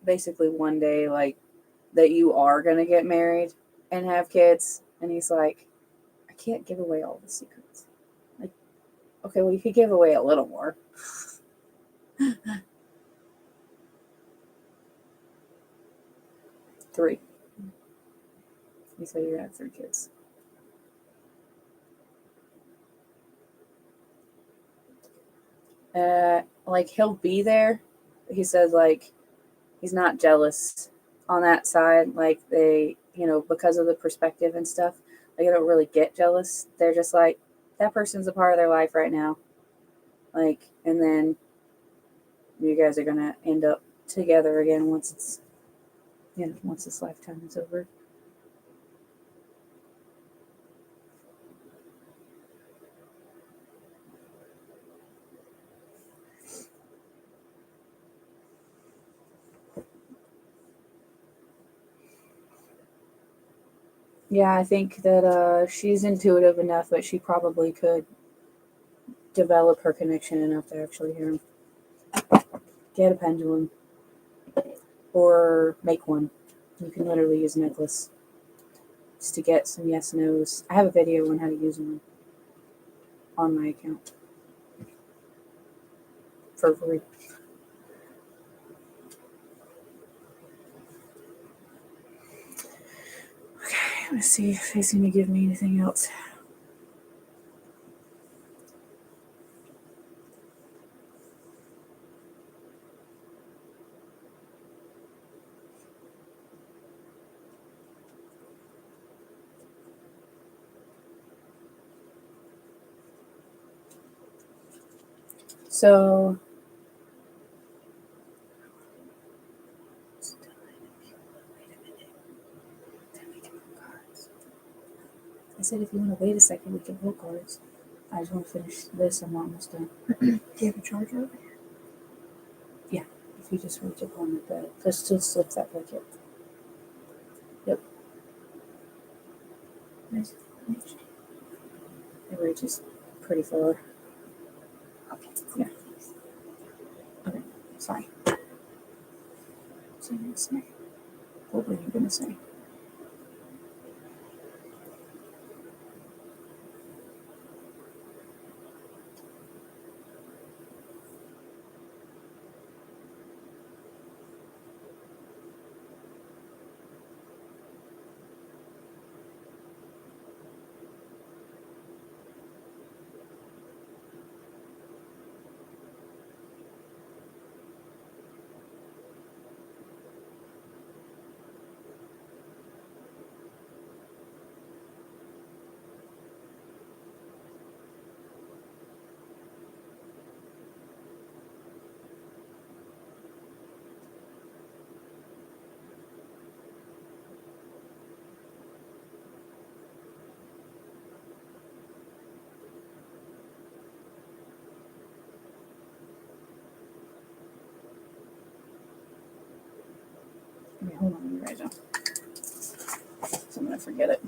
A: Basically, one day, like that you are gonna get married and have kids, and he's like, I can't give away all the secrets. Like, okay, well, you could give away a little more. Three. He said you're gonna have 3 kids. Like he'll be there. He says like he's not jealous on that side. Like they, because of the perspective and stuff, like they don't really get jealous. They're just like that person's a part of their life right now. Like, and then you guys are gonna end up together again once this lifetime is over. Yeah, I think that she's intuitive enough, but she probably could develop her connection enough to actually hear him. Get a pendulum or make one. You can literally use a necklace just to get some yes nos. I have a video on how to use one on my account for free. Okay, let's see if he's going to give me anything else. So, I said if you want to wait a second, we can pull cards. I just want to finish this. I'm almost done.
B: Do you have a charger over here?
A: If you just reach up on the bed, just slip that blanket. Yep,
B: Where's it?
A: it reaches pretty far.
B: Okay.
A: Yeah. Okay, sorry. So you gonna say? What were you gonna say? Okay, hold on, let me write it down. So I'm gonna forget it.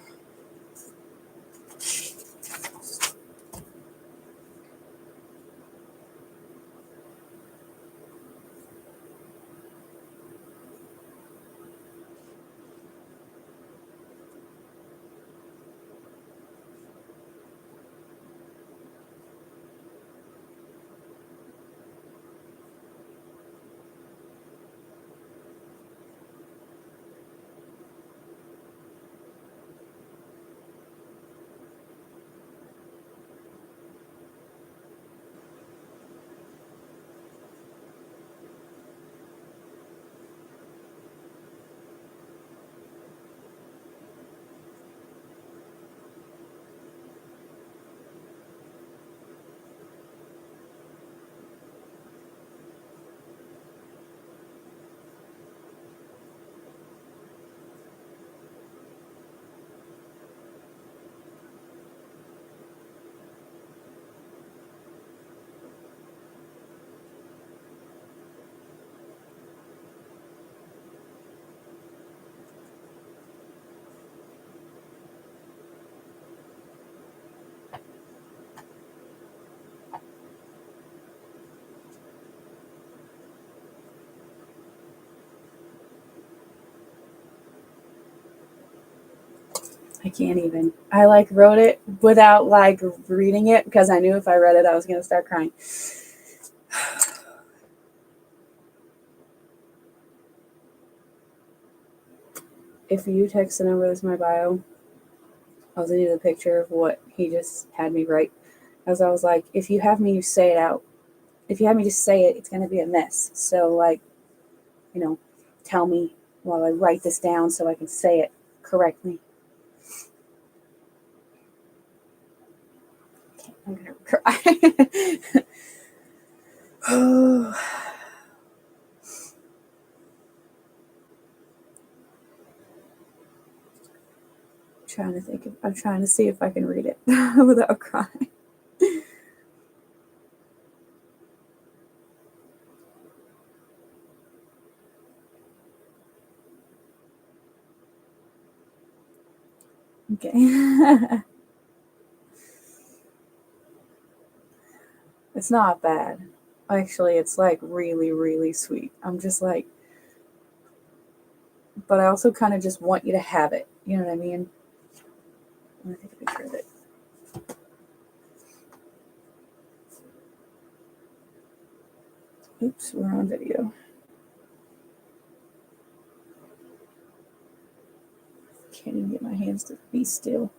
A: I can't even. I like wrote it without like reading it because I knew if I read it I was gonna start crying. If you text the number that's in my bio, I'll send you the picture of what he just had me write. As I was like, if you have me say it out, if you have me just say it, it's gonna be a mess. So like, you know, tell me while I write this down so I can say it correctly. I'm gonna cry. Trying to think. I'm trying to see if I can read it without crying. Okay. It's not bad. Actually, it's like really, really sweet. I'm just like, but I also kind of just want you to have it. You know what I mean? I'm gonna take a picture of it. Oops, we're on video. Can't even get my hands to be still.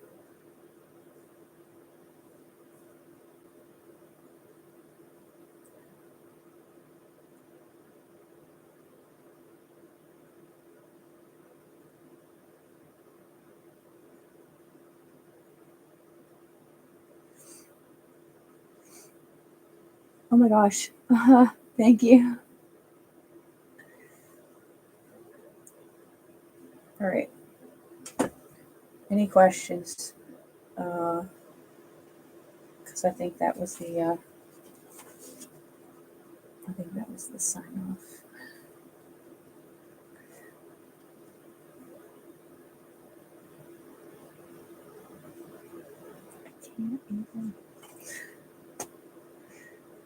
A: Oh my gosh. Thank you. All right. Any questions? Because I think that was the sign off. I can't even.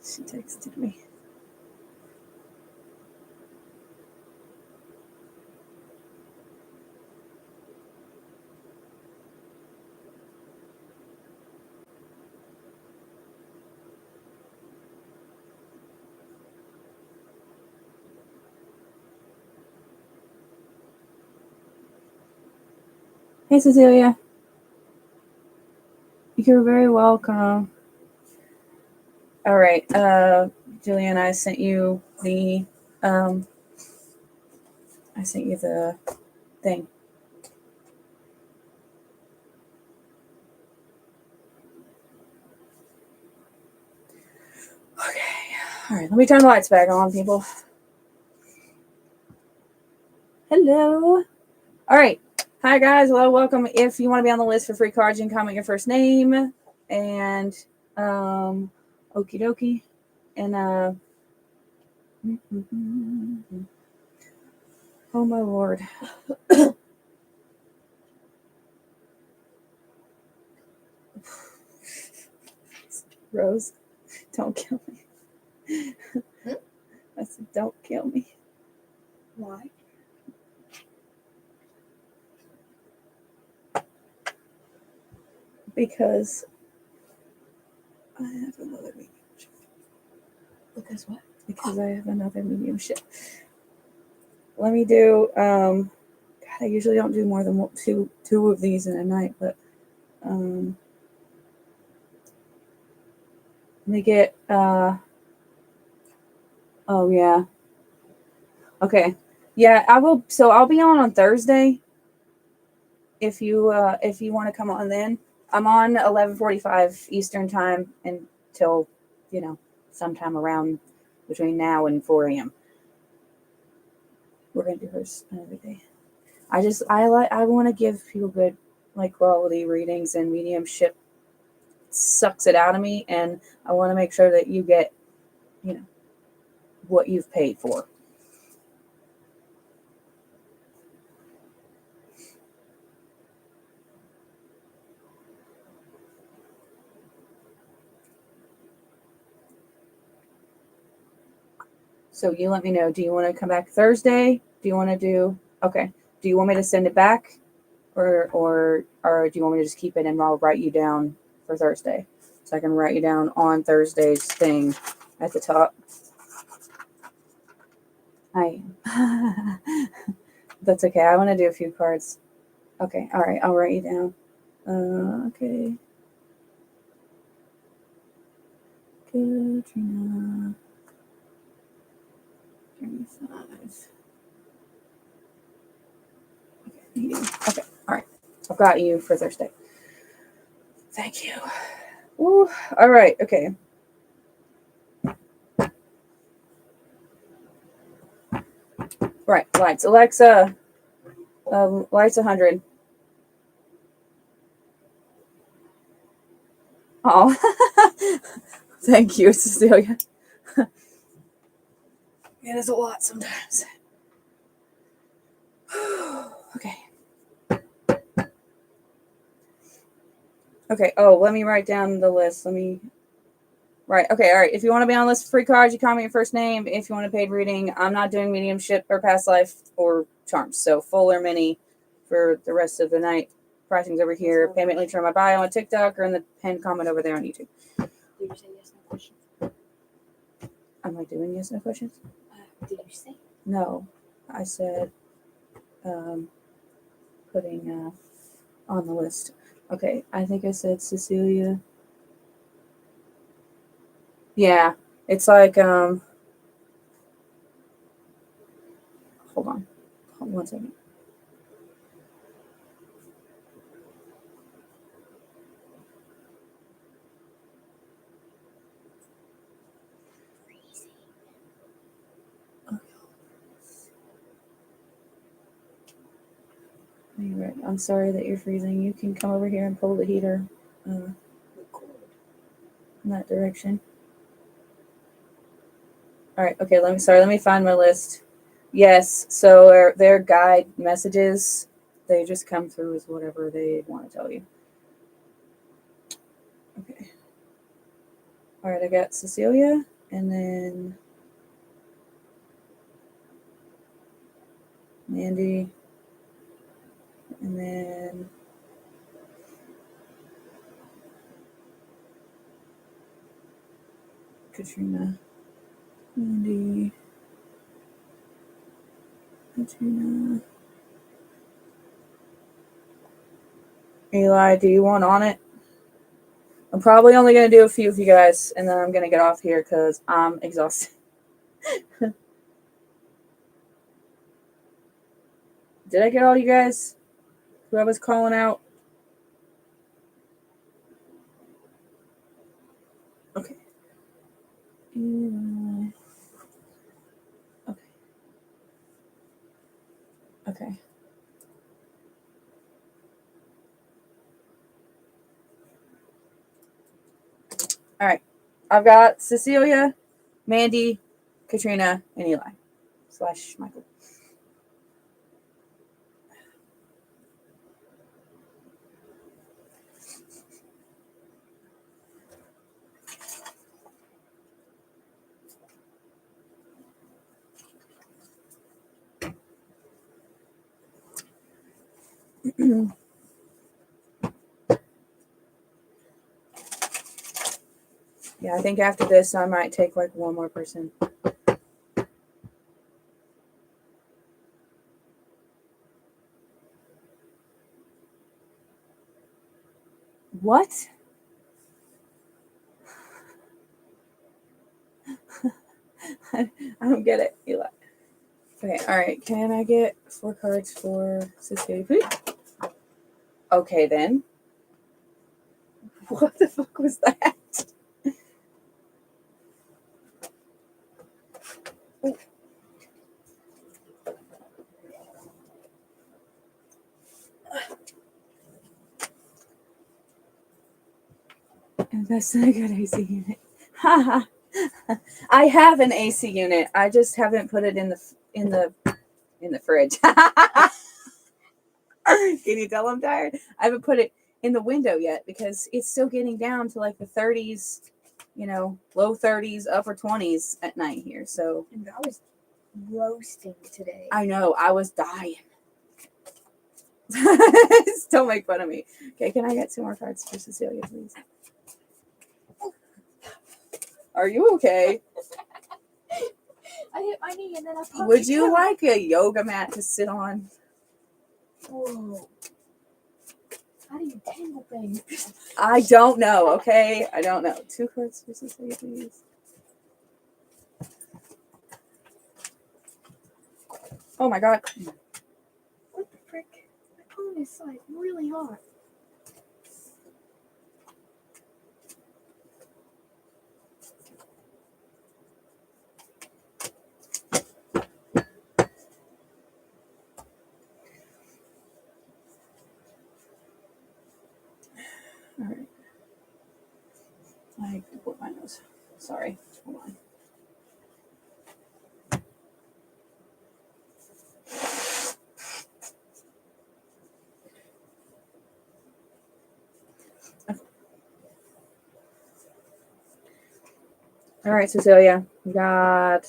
A: She texted me. Hey, Cecilia. You're very welcome. All right. Julian, I sent you the thing. Okay. All right. Let me turn the lights back on, people. Hello. All right. Hi, guys. Hello. Welcome. If you want to be on the list for free cards, you can comment your first name and okie dokie. And oh my lord. Rose, don't kill me. I said, don't kill me.
B: Why?
A: Because I have another mediumship.
B: Because what?
A: Because I have another mediumship. Let me do. God, I usually don't do more than two of these in a night, but let me get. Oh yeah. Okay. Yeah, I will. So I'll be on Thursday. If you want to come on, then I'm on 11:45 Eastern time until sometime around between now and 4 a.m. We're gonna do hers another day. I want to give people good quality readings, and mediumship sucks it out of me, and I want to make sure that you get what you've paid for. So you let me know. Do you want to come back Thursday? Do you want to do okay? Do you want me to send it back, or do you want me to just keep it and I'll write you down for Thursday, so I can write you down on Thursday's thing at the top. I that's okay. I want to do a few cards. Okay, all right. I'll write you down. Okay. Katrina. 35. Okay, all right. I've got you for Thursday. Thank you. Ooh, all right, okay. Right, lights. Alexa, lights 100. Oh, thank you, Cecilia. It is a lot sometimes. Okay. Okay. Oh, let me write down the list. Right. Okay. All right. If you want to be on the list for free cards, you call me your first name. If you want a paid reading, I'm not doing mediumship or past life or charms. So full or mini for the rest of the night. Pricing's over here. Payment links are in my bio on TikTok or in the pinned comment over there on YouTube.
B: Did you say yes, no questions?
A: Am I doing yes, no questions?
B: Did you say?
A: No. I said putting on the list. Okay. I think I said Cecilia. Yeah. It's like hold on. Hold on 1 second. You're right. I'm sorry that you're freezing. You can come over here and pull the heater in that direction. All right. Okay. Let me find my list. Yes. So their guide messages, they just come through as whatever they want to tell you. Okay. All right. I got Cecilia, and then Mandy, and then Katrina. Mandy. Katrina. Eli, do you want on it? I'm probably only going to do a few of you guys, and then I'm going to get off here because I'm exhausted. Did I get all you guys who I was calling out? Okay. Okay. Okay. All right. I've got Cecilia, Mandy, Katrina, and Eli / Michael. Yeah, I think after this, I might take like one more person. What? I don't get it, Eli. Okay, all right. Can I get 4 cards for Cecilia, please? Okay, then. What the fuck was that? That's not a good AC unit. Haha. I have an AC unit. I just haven't put it in the fridge. Can you tell I'm tired? I haven't put it in the window yet because it's still getting down to like the 30s, low 30s, upper 20s at night here. So
B: And I was roasting today.
A: I know I was dying. Don't make fun of me. Okay, can I get 2 more cards for Cecilia, please? Are you okay?
B: I hit my knee and then I popped.
A: Would you like a yoga mat to sit on?
B: Whoa. How do you tangle things?
A: I don't know, okay? I don't know. 2 cards for Cecilia, please. Oh my god.
B: What the frick? My phone is like really hot.
A: All right. I have to put my nose. Sorry. Hold on. Okay. All right, Cecilia, we got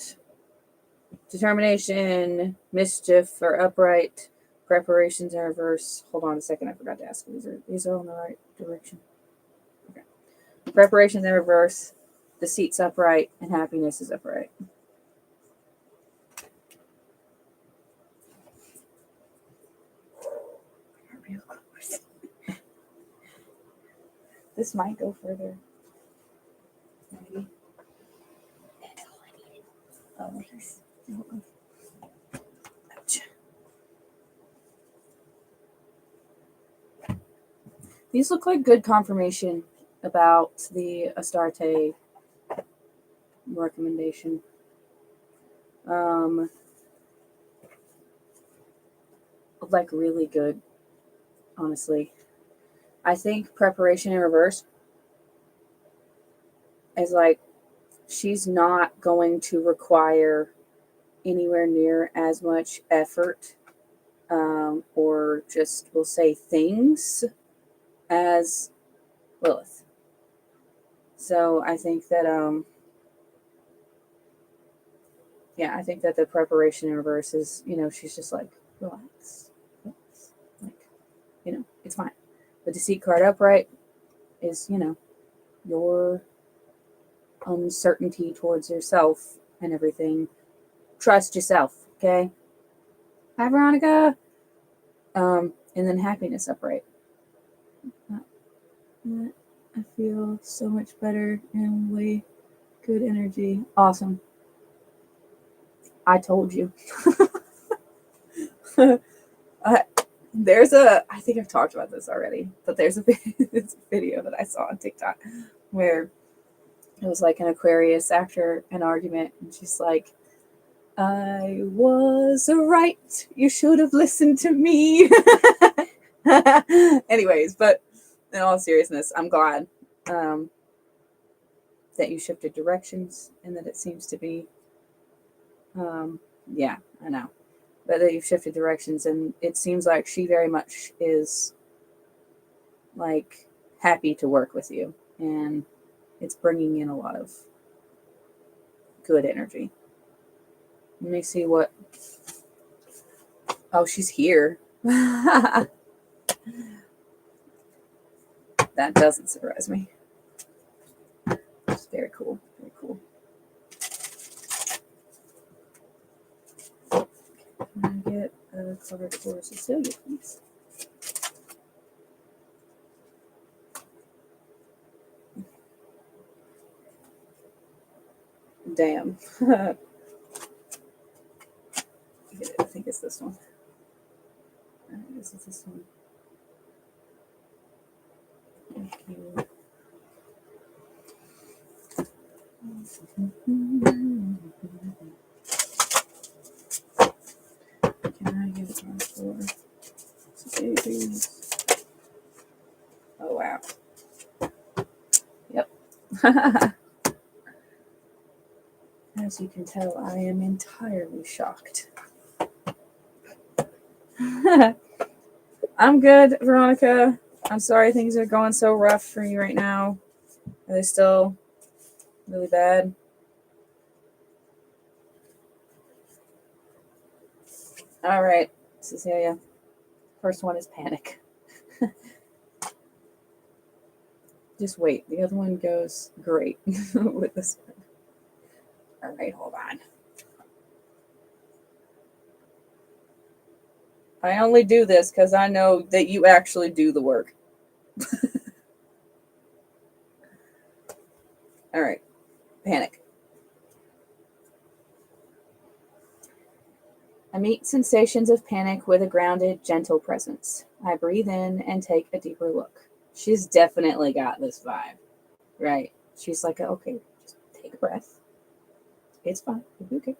A: determination, mischief, or upright, preparations in reverse. Hold on a second, I forgot to ask. These are all in the right direction. Okay. Preparations in reverse, deceit's upright, and happiness is upright. Real close. This might go further. Maybe.
B: That's all I needed.
A: Oh,
B: Thanks.
A: you're welcome. Ouch. These look like good confirmation about the Astarte recommendation. Like really good, honestly. I think preparation in reverse is like she's not going to require anywhere near as much effort, or just we'll say things as Lilith. So I think that yeah, I think that the preparation in reverse is, she's just like, relax. Relax. Like, it's fine. The deceit card upright is, your uncertainty towards yourself and everything. Trust yourself, okay? Hi, Veronica. And then happiness upright. I feel so much better and way good energy. Awesome. I told you. I think I've talked about this already, but there's a video that I saw on TikTok where it was like an Aquarius after an argument, and she's like, I was right. You should have listened to me. Anyways, but in all seriousness, I'm glad that you shifted directions and that it seems to be, yeah, I know. But that you've shifted directions, and it seems like she very much is like happy to work with you, and it's bringing in a lot of good energy. Let me see what. Oh, she's here. That doesn't surprise me. It's very cool. Very cool. Can I get a card for Cecilia, please? Damn. I think it's this one. This is this one. Thank you. Can I get a card for Cecilia, please? Oh, wow. Yep. As you can tell, I am entirely shocked. I'm good, Veronica. I'm sorry things are going so rough for you right now. Are they still really bad? All right, Cecilia. First one is panic. Just wait. The other one goes great with this one. All right, hold on. I only do this because I know that you actually do the work. All right, panic. I meet sensations of panic with a grounded, gentle presence. I breathe in and take a deeper look. She's definitely got this vibe, right? She's like, okay, just take a breath. It's fine. You'll be okay.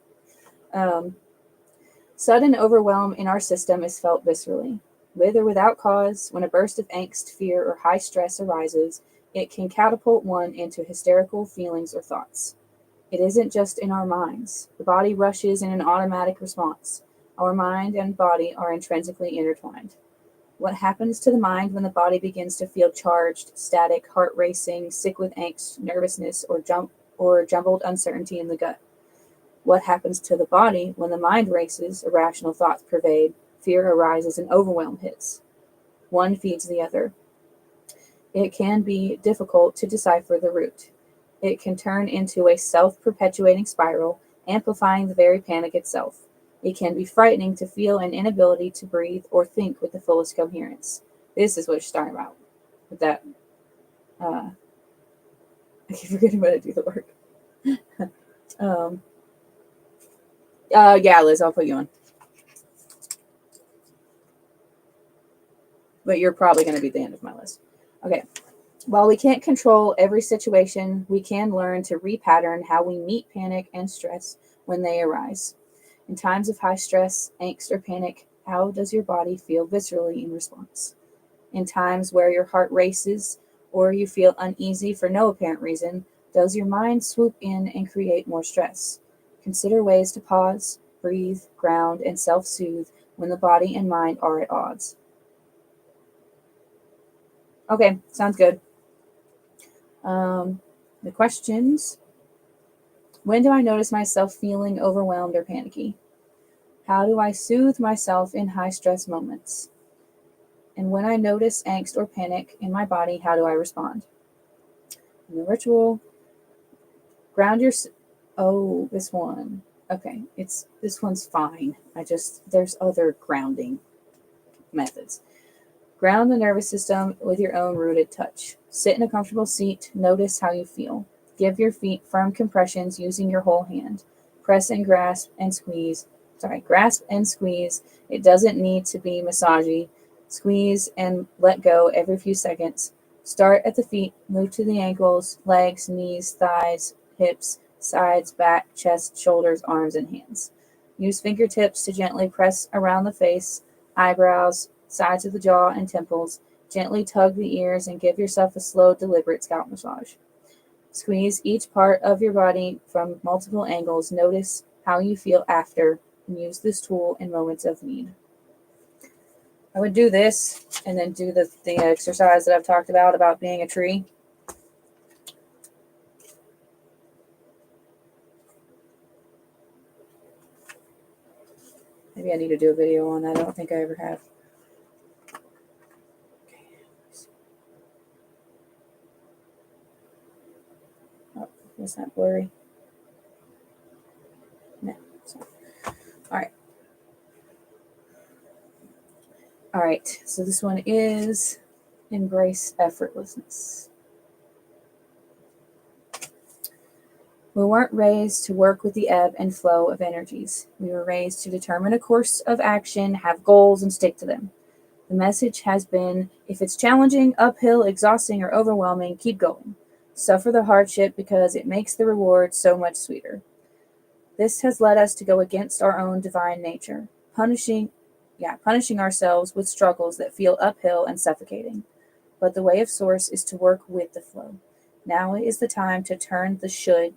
A: Sudden overwhelm in our system is felt viscerally. With or without cause, when a burst of angst, fear, or high stress arises, it can catapult one into hysterical feelings or thoughts. It isn't just in our minds. The body rushes in an automatic response. Our mind and body are intrinsically intertwined. What happens to the mind when the body begins to feel charged, static, heart racing, sick with angst, nervousness, or jump or jumbled uncertainty in the gut. What happens to the body when the mind races, irrational thoughts pervade, fear arises, and overwhelm hits? One feeds the other. It can be difficult to decipher the root. It can turn into a self perpetuating spiral, amplifying the very panic itself. It can be frightening to feel an inability to breathe or think with the fullest coherence. This is what she's talking about with that. I keep forgetting when I do the work. Yeah, Liz, I'll put you on. But you're probably going to be the end of my list. Okay. While we can't control every situation, we can learn to repattern how we meet panic and stress when they arise. In times of high stress, angst, or panic, how does your body feel viscerally in response? In times where your heart races or you feel uneasy for no apparent reason, does your mind swoop in and create more stress? Consider ways to pause, breathe, ground, and self-soothe when the body and mind are at odds. Okay, sounds good. The questions. When do I notice myself feeling overwhelmed or panicky? How do I soothe myself in high stress moments? And when I notice angst or panic in my body, how do I respond? And the ritual. Ground your. Oh, this one. Okay, this one's fine. There's other grounding methods. Ground the nervous system with your own rooted touch. Sit in a comfortable seat. Notice how you feel. Give your feet firm compressions using your whole hand. Press and grasp and squeeze. Grasp and squeeze. It doesn't need to be massagey. Squeeze and let go every few seconds. Start at the feet. Move to the ankles, legs, knees, thighs, hips, sides, back, chest, shoulders, arms, and hands. Use fingertips to gently press around the face, eyebrows, sides of the jaw, and temples. Gently tug the ears and give yourself a slow, deliberate scalp massage. Squeeze each part of your body from multiple angles. Notice how you feel after, and use this tool in moments of need. I would do this and then do the exercise that I've talked about being a tree. Maybe I need to do a video on that. I don't think I ever have. Oh, is that blurry? No. All right. All right. So this one is embrace effortlessness. We weren't raised to work with the ebb and flow of energies. We were raised to determine a course of action, have goals, and stick to them. The message has been, if it's challenging, uphill, exhausting, or overwhelming, keep going. Suffer the hardship because it makes the reward so much sweeter. This has led us to go against our own divine nature, punishing ourselves with struggles that feel uphill and suffocating. But the way of Source is to work with the flow. Now is the time to turn the should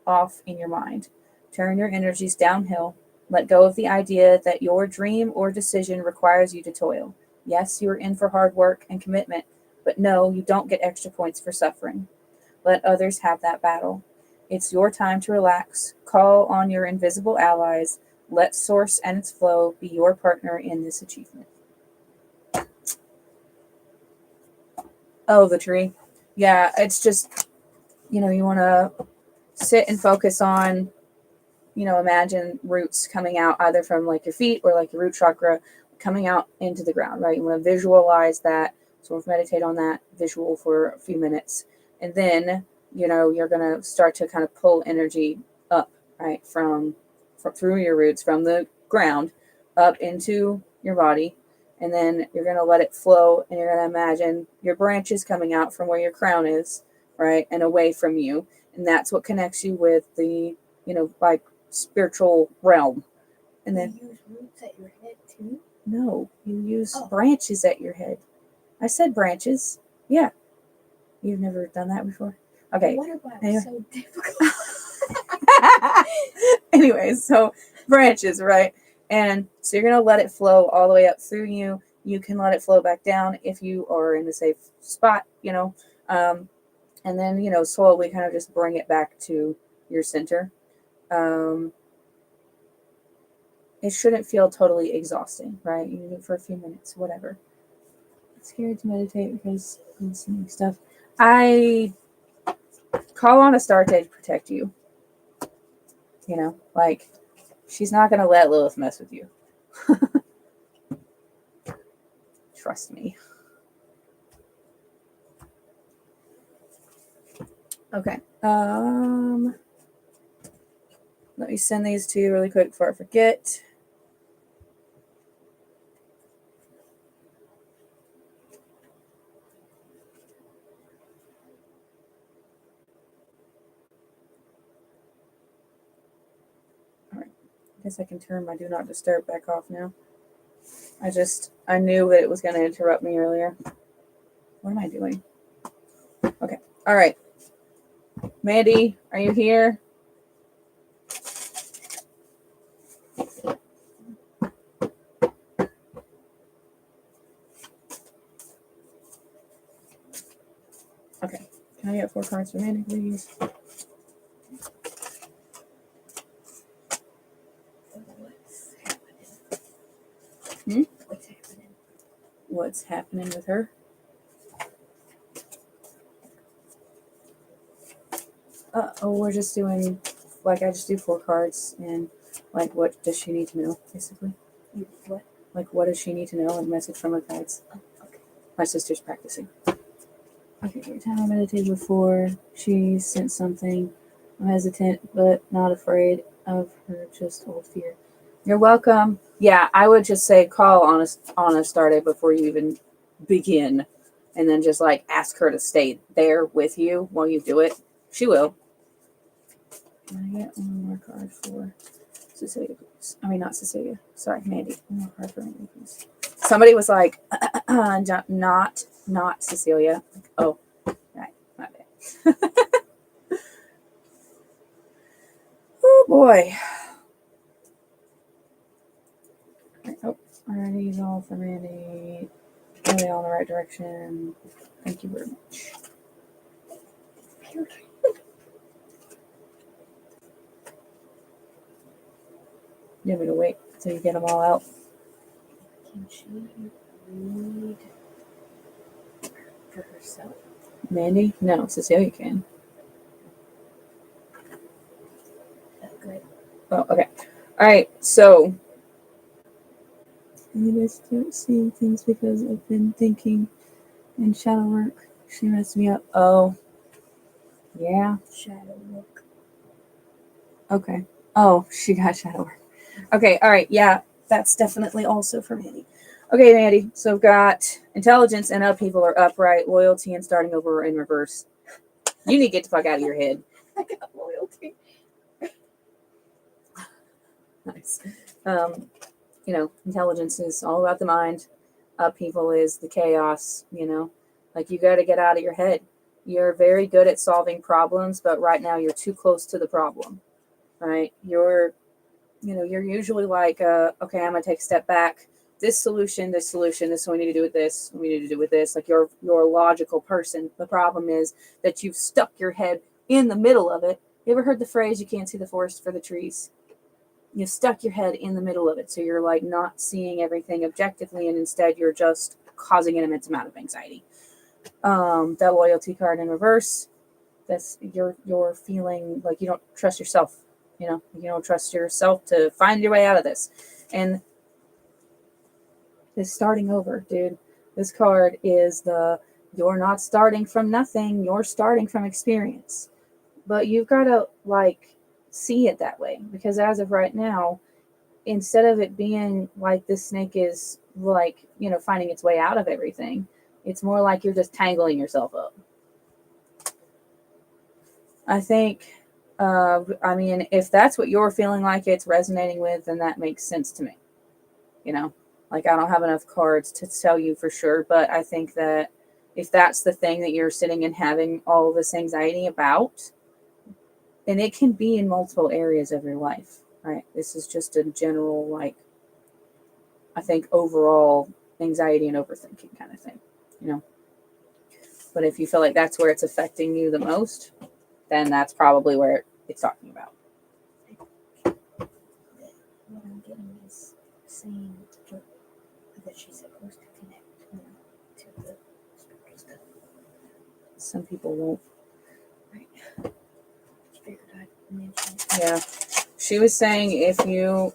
A: off in your mind. Turn your energies downhill. Let go of the idea that your dream or decision requires you to toil. Yes, you are in for hard work and commitment, but no, you don't get extra points for suffering. Let others have that battle. It's your time to relax. Call on your invisible allies. Let Source and its flow be your partner in this achievement. Oh, the tree. Yeah, it's just, you want to sit and focus on, imagine roots coming out either from like your feet or like your root chakra coming out into the ground, right? You want to visualize that, sort of meditate on that visual for a few minutes. And then, you're going to start to kind of pull energy up, right? From through your roots, from the ground up into your body. And then you're going to let it flow, and you're going to imagine your branches coming out from where your crown is, right? And away from you. And that's what connects you with the, like spiritual realm. And then
B: you use roots at your head too?
A: No, you use branches at your head. I said branches. Yeah. You've never done that before? Okay.
B: I wonder why it's so difficult.
A: Anyways, so branches, right? And so you're going to let it flow all the way up through you. You can let it flow back down if you are in a safe spot, And then, slowly kind of just bring it back to your center. It shouldn't feel totally exhausting, right? You do it for a few minutes, whatever. I'm scared to meditate because I'm seeing stuff. I call on Astarte to protect you. Like, she's not going to let Lilith mess with you. Trust me. Okay. Let me send these to you really quick before I forget. All right. I guess I can turn my do not disturb back off now. I knew that it was going to interrupt me earlier. What am I doing? Okay. All right. Mandy, are you here? Okay. Can I get 4 cards for Mandy, please?
B: What's happening?
A: Hmm?
B: What's happening?
A: What's happening with her? We're just doing, I just do 4 cards, and, what does she need to know, basically?
B: What?
A: What does she need to know? A message from her guides.
B: Oh, okay.
A: My sister's practicing. Okay, every time I meditated before, she sent something. I'm hesitant, but not afraid of her, just old fear. You're welcome. Yeah, I would just say call on Astarte before you even begin, and then just ask her to stay there with you while you do it. She will. Can I get one more card for Cecilia, please? I mean, not Cecilia. Sorry, Mandy. One more card for Mandy, please. Somebody was like, not Cecilia. Oh, right, my bad. Oh boy. Oh, are these all for Mandy? Are they all in the right direction? Thank you very much. You want me to wait until you get them all out?
B: Can she read for herself?
A: Mandy? No, Cecilia can.
B: Good.
A: Oh, okay. All right, so I just don't see things because I've been thinking in shadow work. She messed me up. Oh, yeah.
B: Shadow work.
A: Okay. Oh, she got shadow work. Okay, all right. Yeah, that's definitely also for Mandy. Okay, Mandy. So I've got intelligence and upheaval are upright, loyalty and starting over are in reverse. You need to get the fuck out of your head.
B: I got loyalty.
A: Nice. Intelligence is all about the mind. Upheaval is the chaos, you got to get out of your head. You're very good at solving problems, but right now you're too close to the problem, right? You're usually okay, I'm going to take a step back. This solution, this what we need to do with this, we need to do with this. You're a logical person. The problem is that you've stuck your head in the middle of it. You ever heard the phrase, you can't see the forest for the trees? You stuck your head in the middle of it, so you're not seeing everything objectively, and instead you're just causing an immense amount of anxiety. That loyalty card in reverse, that's you're feeling like you don't trust yourself. You don't trust yourself to find your way out of this. And this starting over, dude. This card is you're not starting from nothing, you're starting from experience. But you've got to see it that way, because as of right now, instead of it being like this snake is finding its way out of everything, it's more like you're just tangling yourself up. I think, if that's what you're feeling like it's resonating with, then that makes sense to me. I don't have enough cards to tell you for sure, but I think that if that's the thing that you're sitting and having all this anxiety about, and it can be in multiple areas of your life, right? This is just a general, I think overall anxiety and overthinking kind of thing, But if you feel like that's where it's affecting you the most, then that's probably where it's talking about.
B: What I'm getting is saying that she's supposed to connect to the spiritual stuff.
A: Some people won't.
B: Right. Just figured I'd mention it.
A: Yeah. She was saying you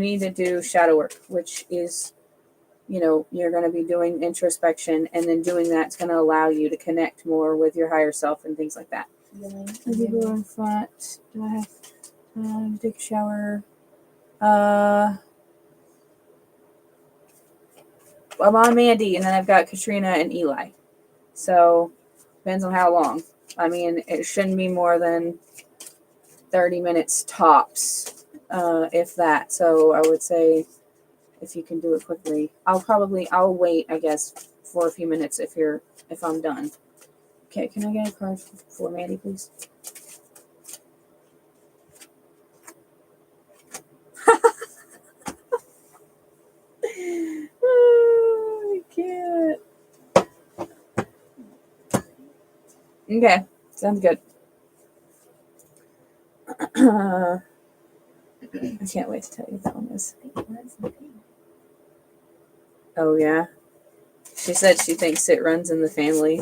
A: need to do shadow work, which is, you're going to be doing introspection, and then doing that's going to allow you to connect more with your higher self and things like that.
B: Healing.
A: People in front. Do I have time to take a shower? I'm on Mandy, and then I've got Katrina and Eli. So, depends on how long. I mean, it shouldn't be more than 30 minutes tops, if that. So, I would say if you can do it quickly. I'll wait, I guess, for a few minutes if I'm done. Okay, can I get a card for Mandy, please? Oh, I can't. Okay, sounds good. I can't wait to tell you what that one is.
B: I think it runs in the family.
A: Oh, yeah. She said she thinks it runs in the family.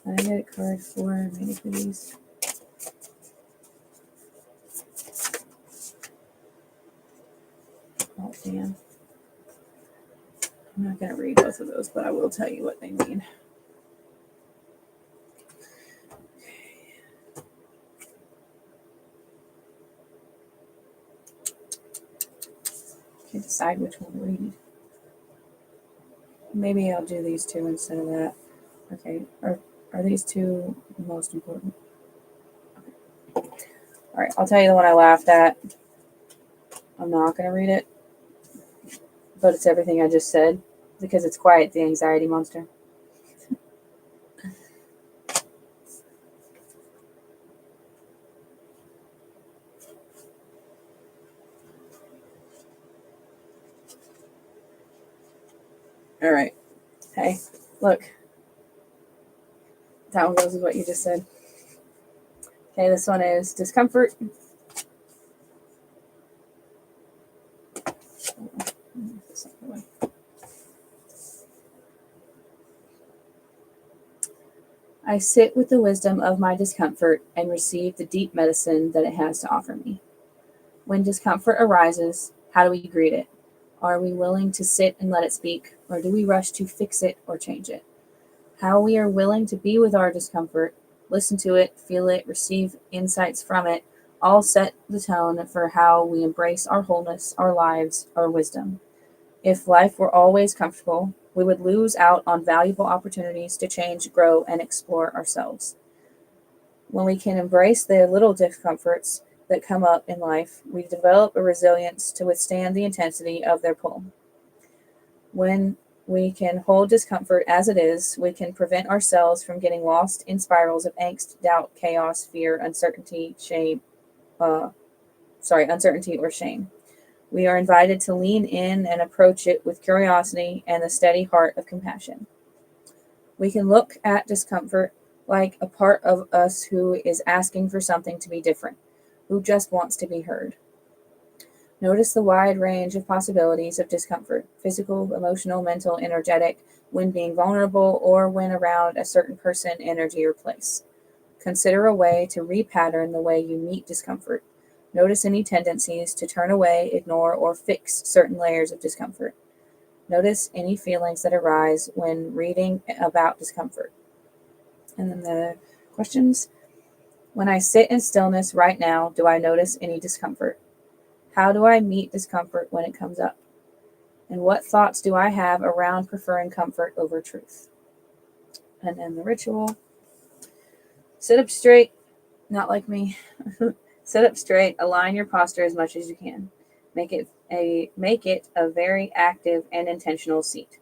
A: Can I get a card for Mandy, please? Oh, damn. I'm not going to read both of those, but I will tell you what they mean. Can't decide which one to read. Maybe I'll do these two instead of that. Okay. Are these two the most important? Okay. All right. I'll tell you the one I laughed at. I'm not going to read it, but it's everything I just said because it's Quiet the Anxiety Monster. All right. Hey, look. That one goes with what you just said. Okay, this one is discomfort. I sit with the wisdom of my discomfort and receive the deep medicine that it has to offer me. When discomfort arises, how do we greet it? Are we willing to sit and let it speak, or do we rush to fix it or change it? How we are willing to be with our discomfort, listen to it, feel it, receive insights from it, all set the tone for how we embrace our wholeness, our lives, our wisdom. If life were always comfortable, we would lose out on valuable opportunities to change, grow, and explore ourselves. When we can embrace the little discomforts that come up in life, we develop a resilience to withstand the intensity of their pull. When we can hold discomfort as it is, we can prevent ourselves from getting lost in spirals of angst, doubt, chaos, fear, uncertainty, uncertainty or shame. We are invited to lean in and approach it with curiosity and a steady heart of compassion. We can look at discomfort like a part of us who is asking for something to be different, who just wants to be heard. Notice the wide range of possibilities of discomfort: physical, emotional, mental, energetic, when being vulnerable, or when around a certain person, energy, or place. Consider a way to repattern the way you meet discomfort. Notice any tendencies to turn away, ignore, or fix certain layers of discomfort. Notice any feelings that arise when reading about discomfort. And then the questions. When I sit in stillness right now, do I notice any discomfort? How do I meet discomfort when it comes up? And what thoughts do I have around preferring comfort over truth? And then the ritual. Sit up straight, not like me. Sit up straight, align your posture as much as you can. Make it a very active and intentional seat.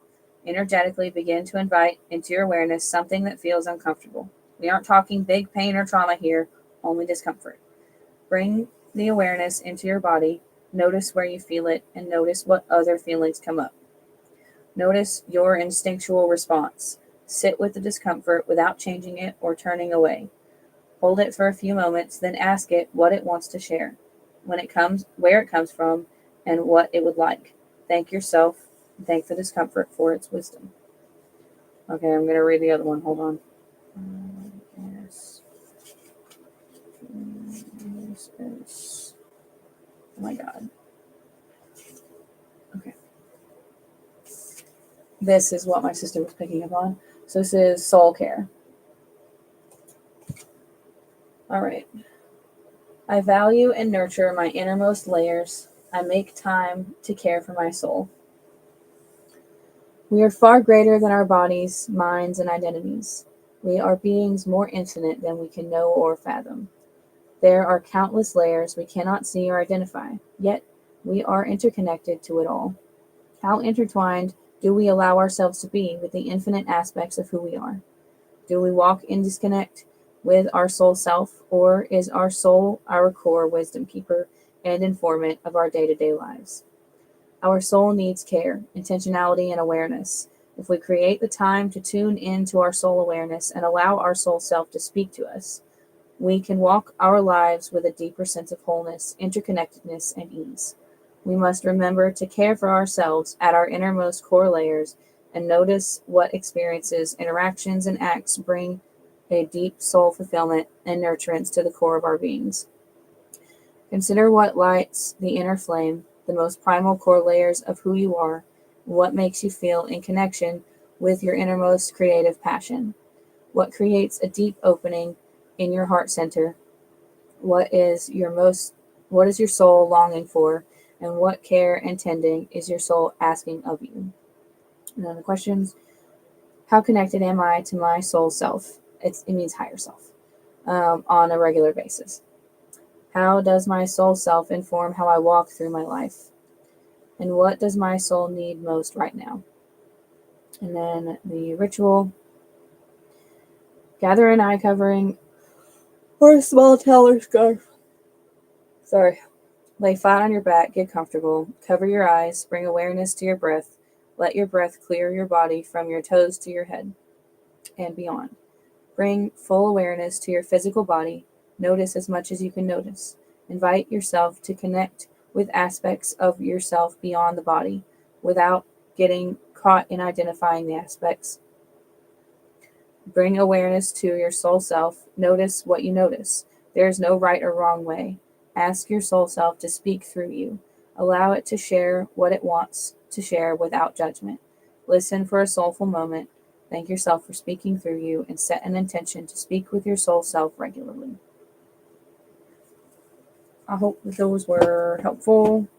A: Energetically begin to invite into your awareness something that feels uncomfortable. We aren't talking big pain or trauma here, only discomfort. Bring the awareness into your body. Notice where you feel it and notice what other feelings come up. Notice your instinctual response. Sit with the discomfort without changing it or turning away. Hold it for a few moments, then ask it what it wants to share, when it comes, where it comes from, and what it would like. Thank yourself and thank the discomfort for its wisdom. Okay, I'm going to read the other one. Hold on. Yes. Oh my God. Okay. This is what my sister was picking up on. So this is soul care. All right. I value and nurture my innermost layers. I make time to care for my soul. We are far greater than our bodies, minds, and identities. We are beings more infinite than we can know or fathom. There are countless layers we cannot see or identify, yet we are interconnected to it all. How intertwined do we allow ourselves to be with the infinite aspects of who we are? Do we walk in disconnect with our soul self, or is our soul our core wisdom keeper and informant of our day-to-day lives? Our soul needs care, intentionality, and awareness. If we create the time to tune into our soul awareness and allow our soul self to speak to us, we can walk our lives with a deeper sense of wholeness, interconnectedness, and ease. We must remember to care for ourselves at our innermost core layers and notice what experiences, interactions, and acts bring a deep soul fulfillment and nurturance to the core of our beings. Consider what lights the inner flame, the most primal core layers of who you are, what makes you feel in connection with your innermost creative passion, what creates a deep opening in your heart center, what is your soul longing for, and what care and tending is your soul asking of you? And then the questions: how connected am I to my soul self? It means higher self, on a regular basis. How does my soul self inform how I walk through my life? And what does my soul need most right now? And then the ritual: gather an eye covering or a small towel or scarf. Sorry. Lay flat on your back, get comfortable, cover your eyes, bring awareness to your breath. Let your breath clear your body from your toes to your head and beyond. Bring full awareness to your physical body. Notice as much as you can notice. Invite yourself to connect with aspects of yourself beyond the body without getting caught in identifying the aspects. Bring awareness to your soul self. Notice what you notice. There is no right or wrong way. Ask your soul self to speak through you. Allow it to share what it wants to share without judgment. Listen for a soulful moment. Thank yourself for speaking through you and set an intention to speak with your soul self regularly. I hope that those were helpful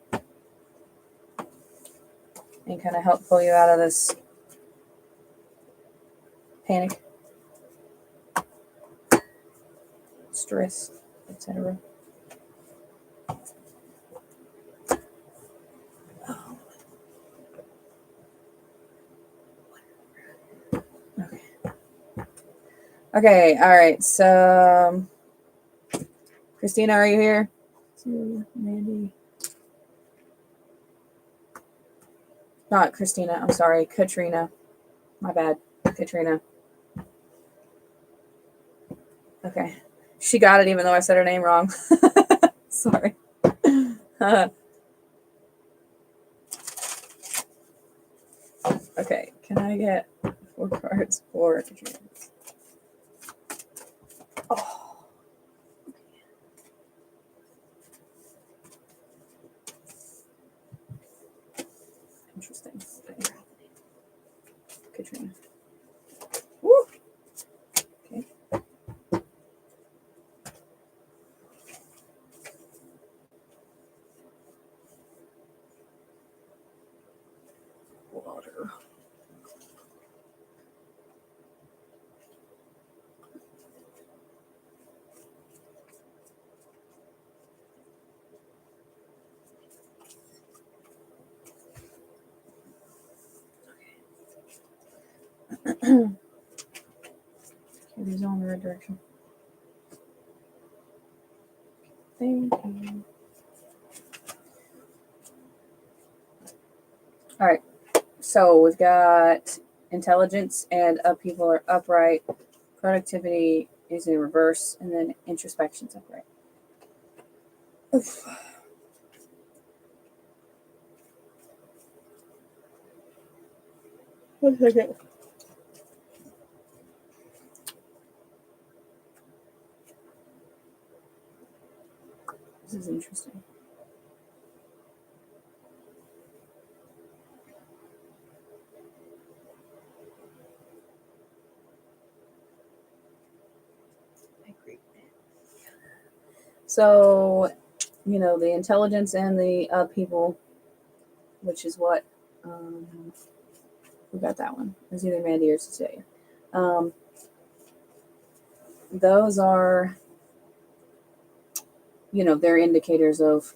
A: and kind of help pull you out of this panic, stress, etc. Okay. Okay, all right. So, Christina, are you here? Mandy. Not Christina. I'm sorry. Katrina. My bad. Katrina. Okay. She got it even though I said her name wrong. Sorry. Okay. Can I get 4 cards for Katrina? Oh. Interesting. Okay. Katrina. Woo. Okay. Water. Okay, these are all in the right direction. Thank you. All right. So we've got intelligence and upheaval are upright, productivity is in reverse, and then introspection's upright. Oof. One second. This is interesting.
B: I agree.
A: So, the intelligence and the upheaval, which is what we got that one. It was either Mandy or Cecilia. Those are, they're indicators of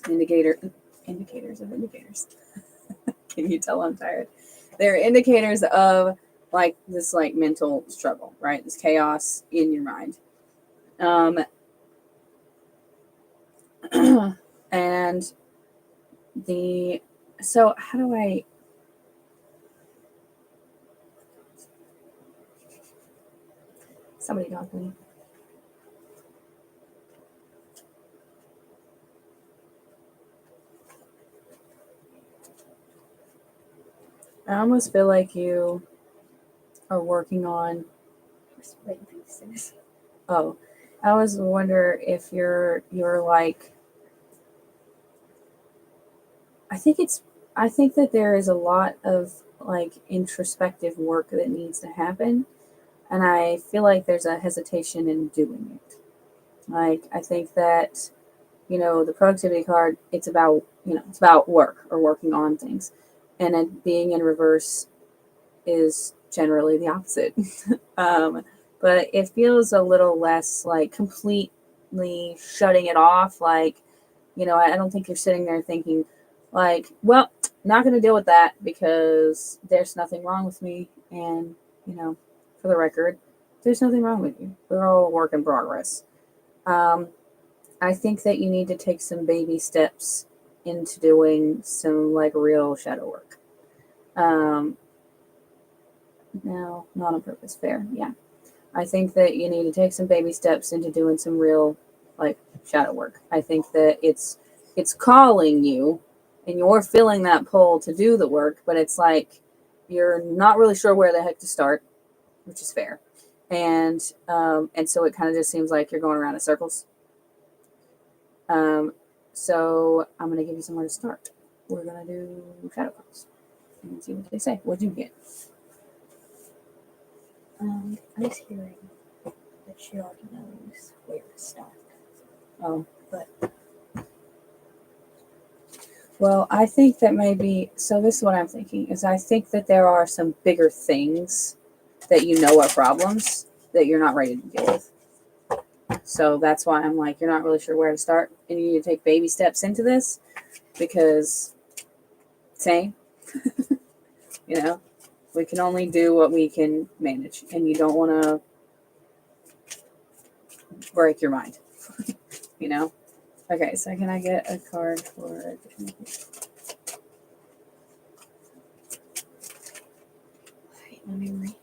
A: indicators. Can you tell I'm tired? They're indicators of like this like mental struggle, right? This chaos in your mind. And so how do I somebody got me. I almost feel like you are working on
B: Just waiting for you to say this.
A: oh, I always wonder if you're like I think that there is a lot of like introspective work that needs to happen, and I feel like there's a hesitation in doing it. Like I think that the productivity card, it's about work or working on things, and then being in reverse is generally the opposite. But it feels a little less like completely shutting it off. Like, I don't think you're sitting there thinking, like, well, not going to deal with that because there's nothing wrong with me. And, for the record, there's nothing wrong with you. We're all a work in progress. I think that you need to take some baby steps into doing some like real shadow work. No, not on purpose. Fair. Yeah. I think that you need to take some baby steps into doing some real like shadow work. I think that it's calling you and you're feeling that pull to do the work, but it's like you're not really sure where the heck to start, which is fair. And so it kind of just seems like you're going around in circles. So I'm gonna give you somewhere to start. We're gonna do shadow cards and see what they say. What'd you get?
B: I was hearing that she already knows where to start.
A: Oh,
B: But
A: well, I think that maybe, so this is what I'm thinking, is I think that there are some bigger things that are problems that you're not ready to deal with. So that's why I'm like, you're not really sure where to start, and you need to take baby steps into this because, same, we can only do what we can manage, and you don't want to break your mind, Okay, so can I get a card for...
B: I hate my memory.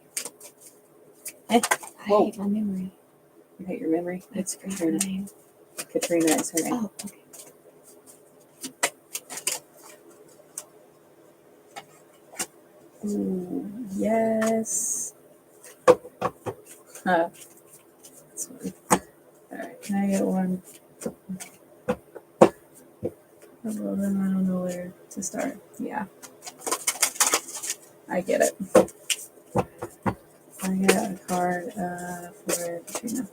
A: Eh?
B: I
A: Whoa.
B: hate my memory.
A: You hate your memory?
B: That's
A: It's Katrina.
B: her name.
A: Katrina is her name.
B: Oh, okay.
A: Ooh, yes. That's funny. Alright, can I get one? Well, then I don't know where to start. Yeah. I get it. I got a card for Katrina.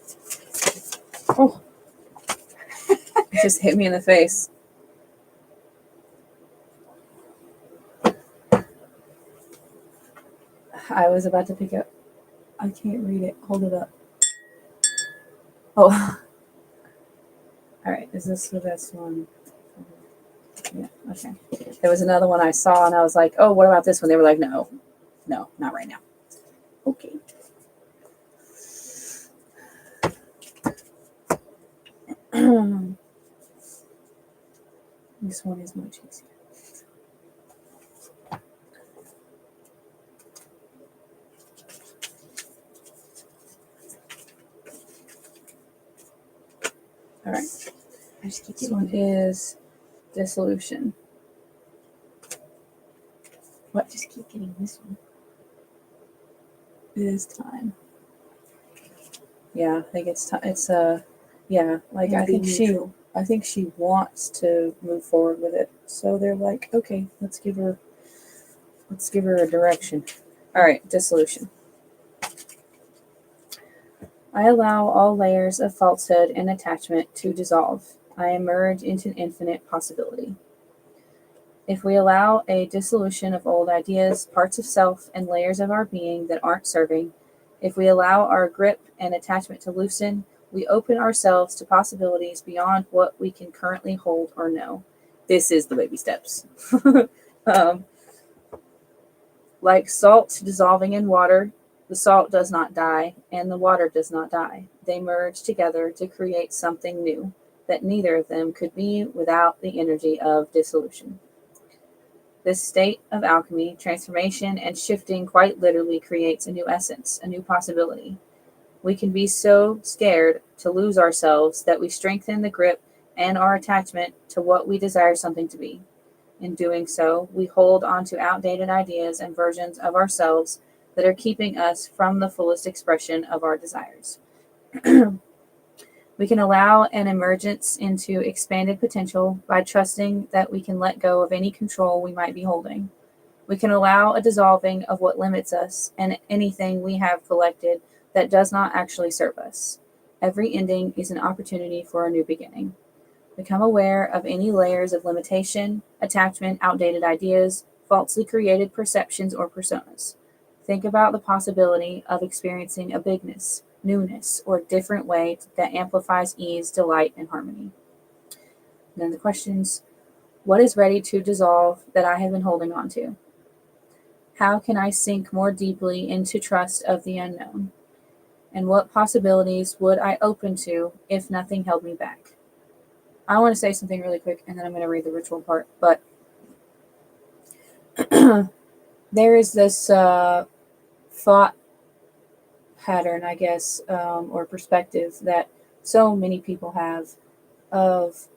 A: Oh! It just hit me in the face. I was about to pick up. I can't read it. Hold it up. Oh. Alright, is this the best one? Yeah, okay. There was another one I saw and I was like, oh, what about this one? They were like, no, not right now. Okay. This one is much easier. All right.
B: I just keep
A: This
B: getting
A: one is dissolution.
B: I just keep getting this one.
A: It is time. Yeah, I think it's time. It's yeah. Like
B: And
A: I
B: be
A: think
B: neutral.
A: she wants to move forward with it. So they're like, okay, let's give her a direction. All right, dissolution. I allow all layers of falsehood and attachment to dissolve. I emerge into infinite possibility. If we allow a dissolution of old ideas, parts of self, and layers of our being that aren't serving, if we allow our grip and attachment to loosen, we open ourselves to possibilities beyond what we can currently hold or know. This is the baby steps. um, like salt dissolving in water, the salt does not die and the water does not die. They merge together to create something new that neither of them could be without the energy of dissolution. This state of alchemy, transformation, and shifting quite literally creates a new essence, a new possibility. We can be so scared to lose ourselves that we strengthen the grip and our attachment to what we desire something to be. In doing so, we hold on to outdated ideas and versions of ourselves that are keeping us from the fullest expression of our desires. We can allow an emergence into expanded potential by trusting that we can let go of any control we might be holding. We can allow a dissolving of what limits us and anything we have collected that does not actually serve us. Every ending is an opportunity for a new beginning. Become aware of any layers of limitation, attachment, outdated ideas, falsely created perceptions or personas. Think about the possibility of experiencing a bigness, newness, or different way that amplifies ease, delight, and harmony. And then the questions: what is ready to dissolve that I have been holding on to? How can I sink more deeply into trust of the unknown? And what possibilities would I open to if nothing held me back? I want to say something really quick and then I'm going to read the ritual part. But there is this thought pattern, I guess, or perspective that so many people have of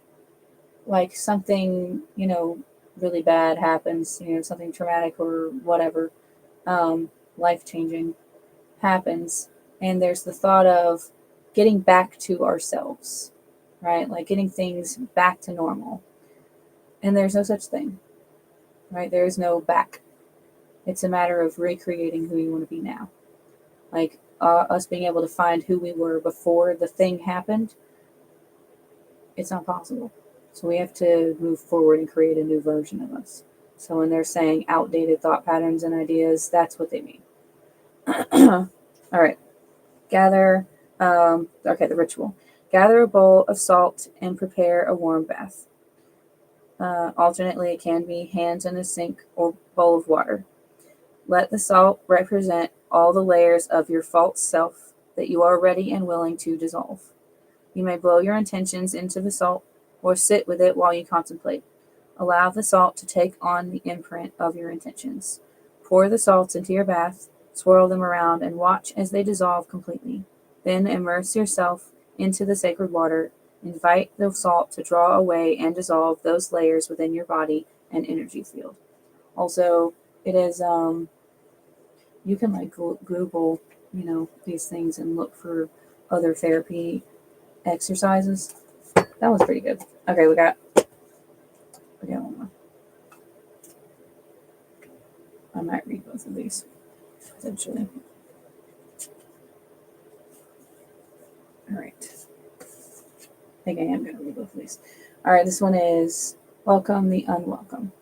A: like something, really bad happens, something traumatic or whatever, life changing happens. And there's the thought of getting back to ourselves, right? Like getting things back to normal. And there's no such thing, right? There is no back. It's a matter of recreating who you want to be now. Like us being able to find who we were before the thing happened, it's not possible. So we have to move forward and create a new version of us. So when they're saying outdated thought patterns and ideas, that's what they mean. All right. Gather, the ritual. Gather a bowl of salt and prepare a warm bath. Alternately, it can be hands in a sink or bowl of water. Let the salt represent all the layers of your false self that you are ready and willing to dissolve. You may blow your intentions into the salt or sit with it while you contemplate. Allow the salt to take on the imprint of your intentions. Pour the salts into your bath, swirl them around, and watch as they dissolve completely. Then immerse yourself into the sacred water. Invite the salt to draw away and dissolve those layers within your body and energy field. Also, it is you can like Google, these things and look for other therapy exercises. That was pretty good. Okay, we got one more. I might read both of these potentially. All right. I think I am going to read both of these. All right, this one is Welcome the Unwelcome.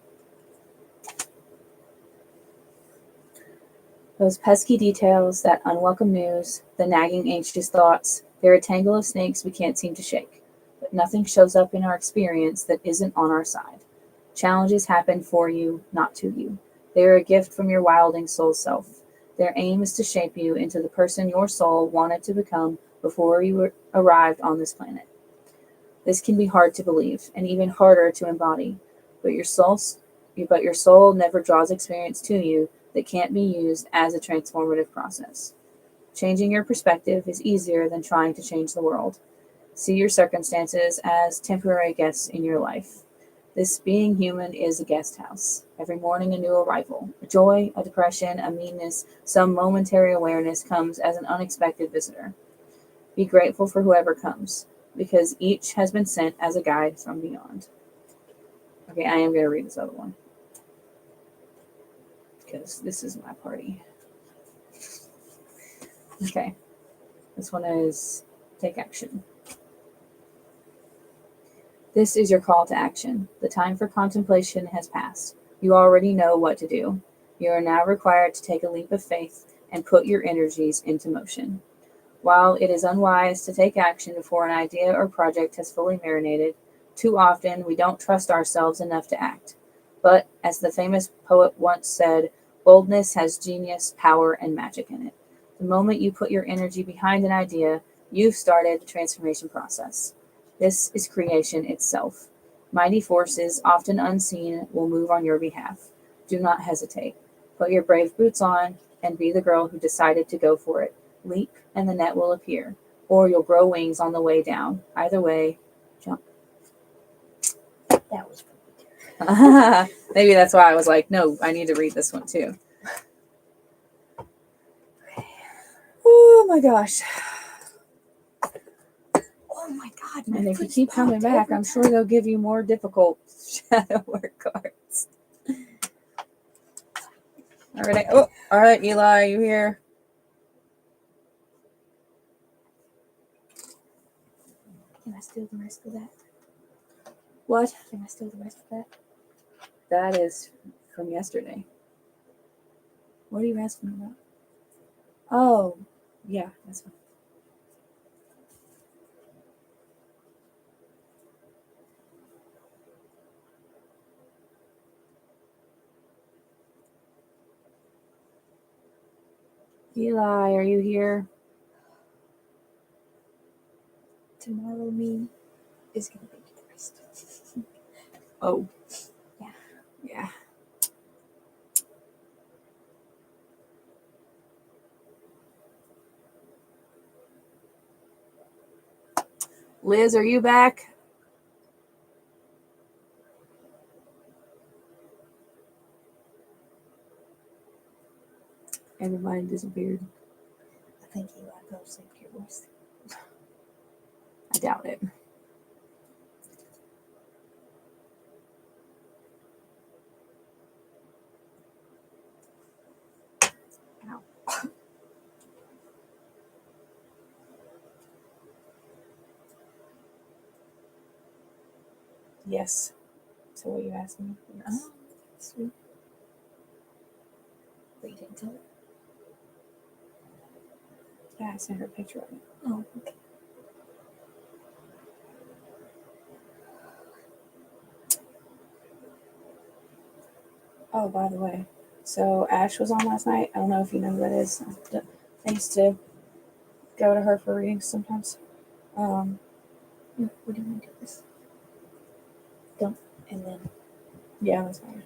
A: Those pesky details, that unwelcome news, the nagging anxious thoughts, they're a tangle of snakes we can't seem to shake. But nothing shows up in our experience that isn't on our side. Challenges happen for you, not to you. They are a gift from your wilding soul self. Their aim is to shape you into the person your soul wanted to become before you arrived on this planet. This can be hard to believe and even harder to embody, but your soul never draws experience to you that can't be used as a transformative process. Changing your perspective is easier than trying to change the world. See your circumstances as temporary guests in your life. This being human is a guest house. Every morning, a new arrival. A joy, a depression, a meanness, some momentary awareness comes as an unexpected visitor. Be grateful for whoever comes, because each has been sent as a guide from beyond. Okay, I am going to read this other one, because this is my party. Okay, this one is take action. This is your call to action. The time for contemplation has passed. You already know what to do. You are now required to take a leap of faith and put your energies into motion. While it is unwise to take action before an idea or project has fully marinated, too often we don't trust ourselves enough to act. But, as the famous poet once said, boldness has genius, power, and magic in it. The moment you put your energy behind an idea, you've started the transformation process. This is creation itself. Mighty forces, often unseen, will move on your behalf. Do not hesitate. Put your brave boots on and be the girl who decided to go for it. Leap and the net will appear, or you'll grow wings on the way down. Either way, jump.
B: That was pretty terrible.
A: Maybe that's why I was like, no, I need to read this one too. Oh my gosh.
B: Oh my god.
A: And if you keep coming back, I'm sure they'll give you more difficult shadow work cards. All right, Eli, you here?
B: Can I steal the rest of that?
A: What?
B: Can I steal the rest of that?
A: That is from yesterday. What are you asking about? Oh, yeah, that's fine. Eli, are you here?
B: Tomorrow me is gonna be depressed.
A: Oh.
B: Yeah.
A: Yeah. Liz, are you back? Everybody disappeared.
B: I think Eli go to sleep to your voice.
A: I doubt it. Ow. Yes. So what you asking me? Yes.
B: Oh, sweet. But you didn't tell her?
A: Yeah, I sent her a picture of it.
B: Oh, okay.
A: Oh, by the way, so Ash was on last night. I don't know if you know who that is. I used to go to her for readings sometimes.
B: What do you want to do this? Don't. And then.
A: Yeah, that's fine.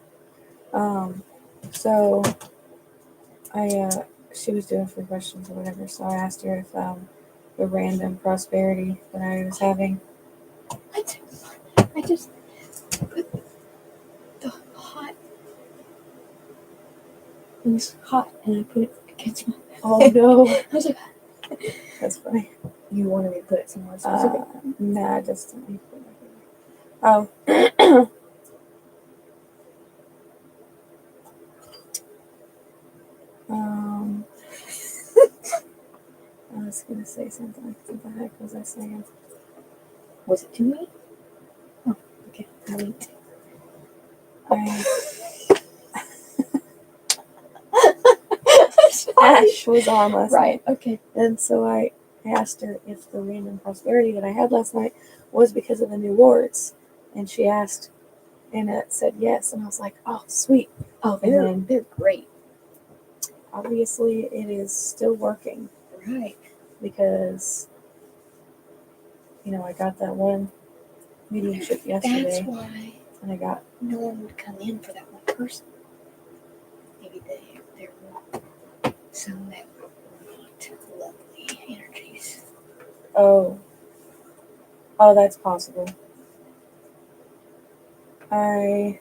A: So she was doing free questions or whatever. So I asked her if the random prosperity that I was having.
B: I just put the hot. It was hot, and I put it against my.
A: Oh no,
B: I was like,
A: that's funny.
B: you wanted me to put it somewhere specific?
A: Nah, just let me put it here. Oh. I was gonna say something. What the heck was I saying?
B: Was it to me? Oh, okay. I winked.
A: Ash was on last night.
B: Okay.
A: And so I asked her if the random prosperity that I had last night was because of the new wards. And she asked, and it said yes. And I was like, oh, sweet.
B: Oh,
A: And
B: they're great.
A: Obviously, it is still working.
B: Right.
A: Because, I got that one mediumship yesterday.
B: That's why.
A: And I got.
B: No one would come in for that one person. Maybe there were some that were not lovely energies.
A: Oh. Oh, that's possible. I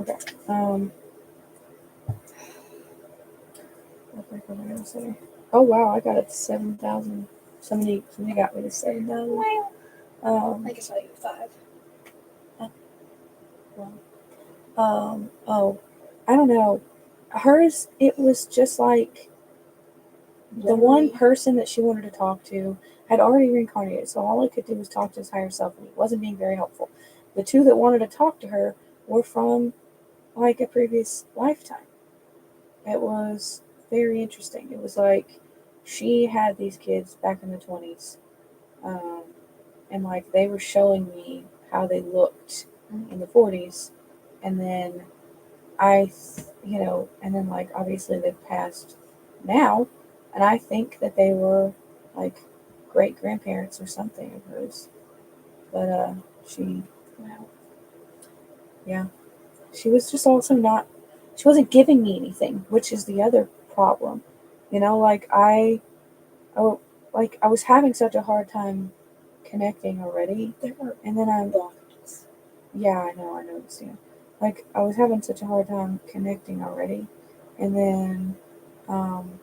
A: okay. What the heck was I gonna say? Oh wow, I got it to 7,000. Somebody got me to 7,000.
B: Wow.
A: Um,
B: I guess I'll use 5.
A: oh, I don't know. Hers, it was just like the one person that she wanted to talk to had already reincarnated, so all I could do was talk to his higher self, and he wasn't being very helpful. The two that wanted to talk to her were from like a previous lifetime. It was very interesting. It was like she had these kids back in the 20s, um, and like they were showing me how they looked in the 40s, and then and then like obviously they've passed now, and I think that they were like great grandparents or something of hers. But she,
B: Wow.
A: yeah, she was just also not. She wasn't giving me anything, which is the other problem. Like oh, like I was having such a hard time connecting already,
B: There are
A: and then I'm
B: blockages.
A: yeah, I noticed. Yeah, like I was having such a hard time connecting already, and then um,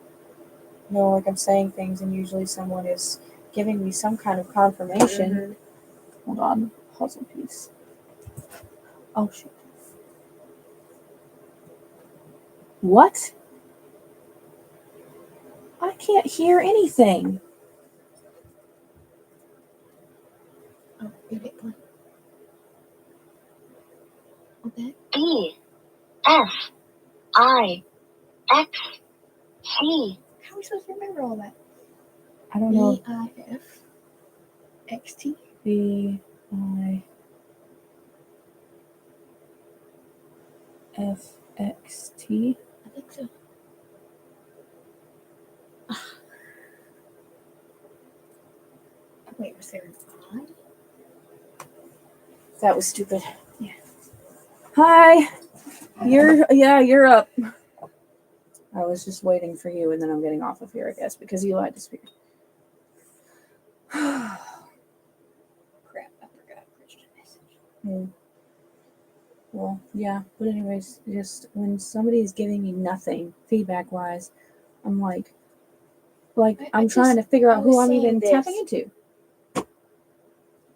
A: like I'm saying things, and usually someone is giving me some kind of confirmation.
B: Mm-hmm.
A: Hold on, puzzle piece. Oh shit! What? I can't hear anything.
B: Oh, you hit play. Okay.
C: D F I X T.
B: How are we supposed to remember all that?
A: I don't know.
B: BIF XT.
A: BIFXT.
B: I think so. Wait, was there an I?
A: That was stupid.
B: Yeah.
A: Hi. You're up. I was just waiting for you, and then I'm getting off of here, I guess, because you had to speak.
B: Crap, I forgot Christian message.
A: Well, yeah. But anyways, just when somebody is giving me nothing feedback wise, I'm like I'm trying to figure out who I'm even tapping into.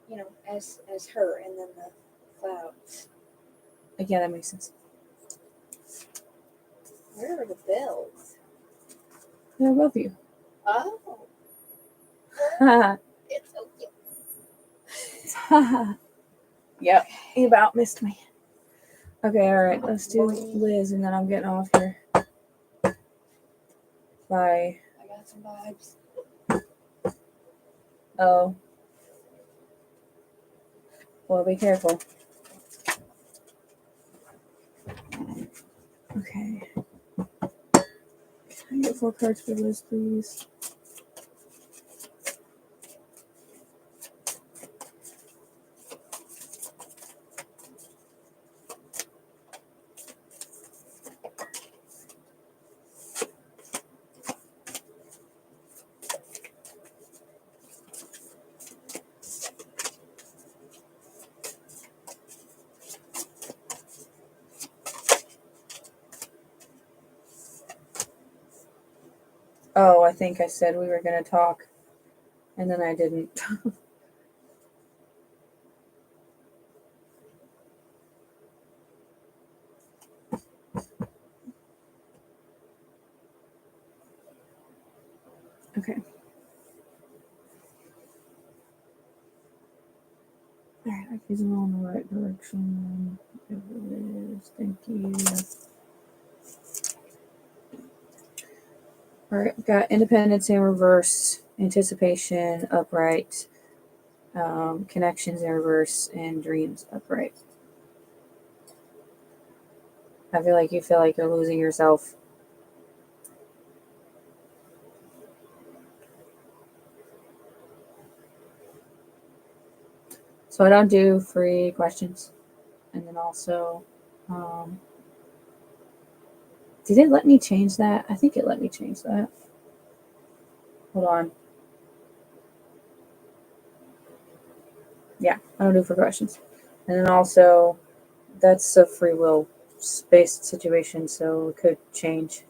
B: You know, as her and then the clouds.
A: Yeah, that makes sense.
B: Where are the bells?
A: They're above you.
B: Oh,
A: Haha.
B: it's so cute.
A: Yep. You about missed me. Okay, alright, let's do Liz and then I'm getting off here. Bye.
B: I got some vibes.
A: Oh. Well, be careful. Okay. Can I get 4 cards for Liz, please? Oh, I think I said we were going to talk, and then I didn't. Okay. Alright, I think I'm on the right direction. Whatever it is. Thank you. Alright, we've got independence in reverse, anticipation upright, connections in reverse, and dreams upright. I feel like you feel like you're losing yourself. So I don't do free questions. And then also, Did it let me change that? I think it let me change that. Hold on. Yeah, I don't do progressions. And then also, that's a free will based situation, so it could change.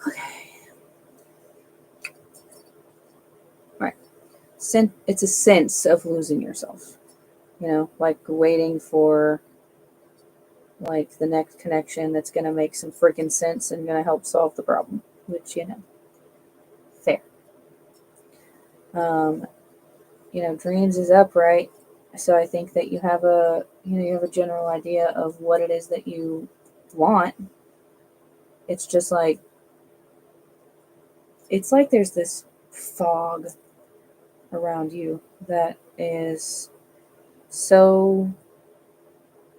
A: Okay. Right. It's a sense of losing yourself. You know, like waiting for like the next connection that's going to make some freaking sense and going to help solve the problem, which, you know, fair. Um, dreams is upright, so I think that you have a general idea of what it is that you want. It's just like there's this fog around you that is so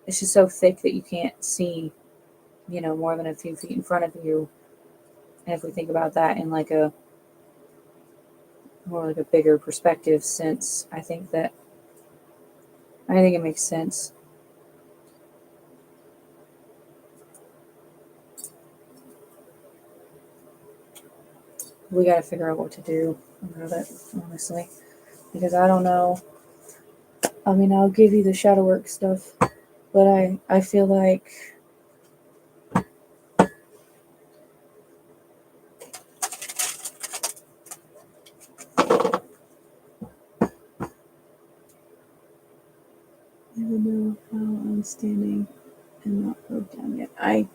A: it's just so thick that you can't see, more than a few feet in front of you. And if we think about that in like a more like a bigger perspective sense, I think it makes sense. We got to figure out what to do about it, honestly, because I don't know. I mean, I'll give you the shadow work stuff, but I feel like I don't know how I'm standing and not broke down yet. I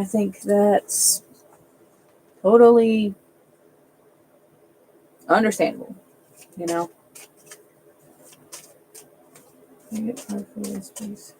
A: think that's totally understandable, you know. Make it hard for this, please.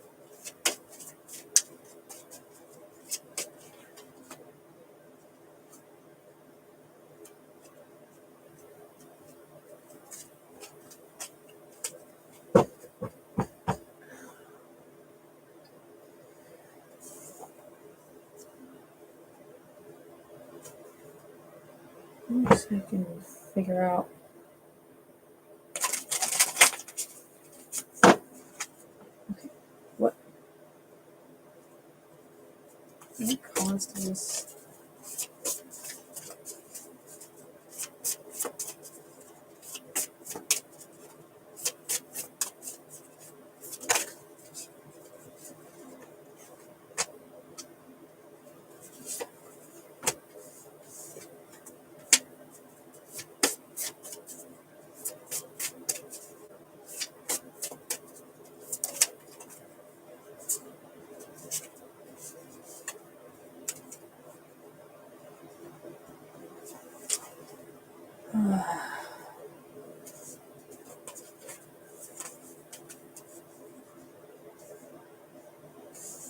A: Once I can figure out. Okay, what caused this?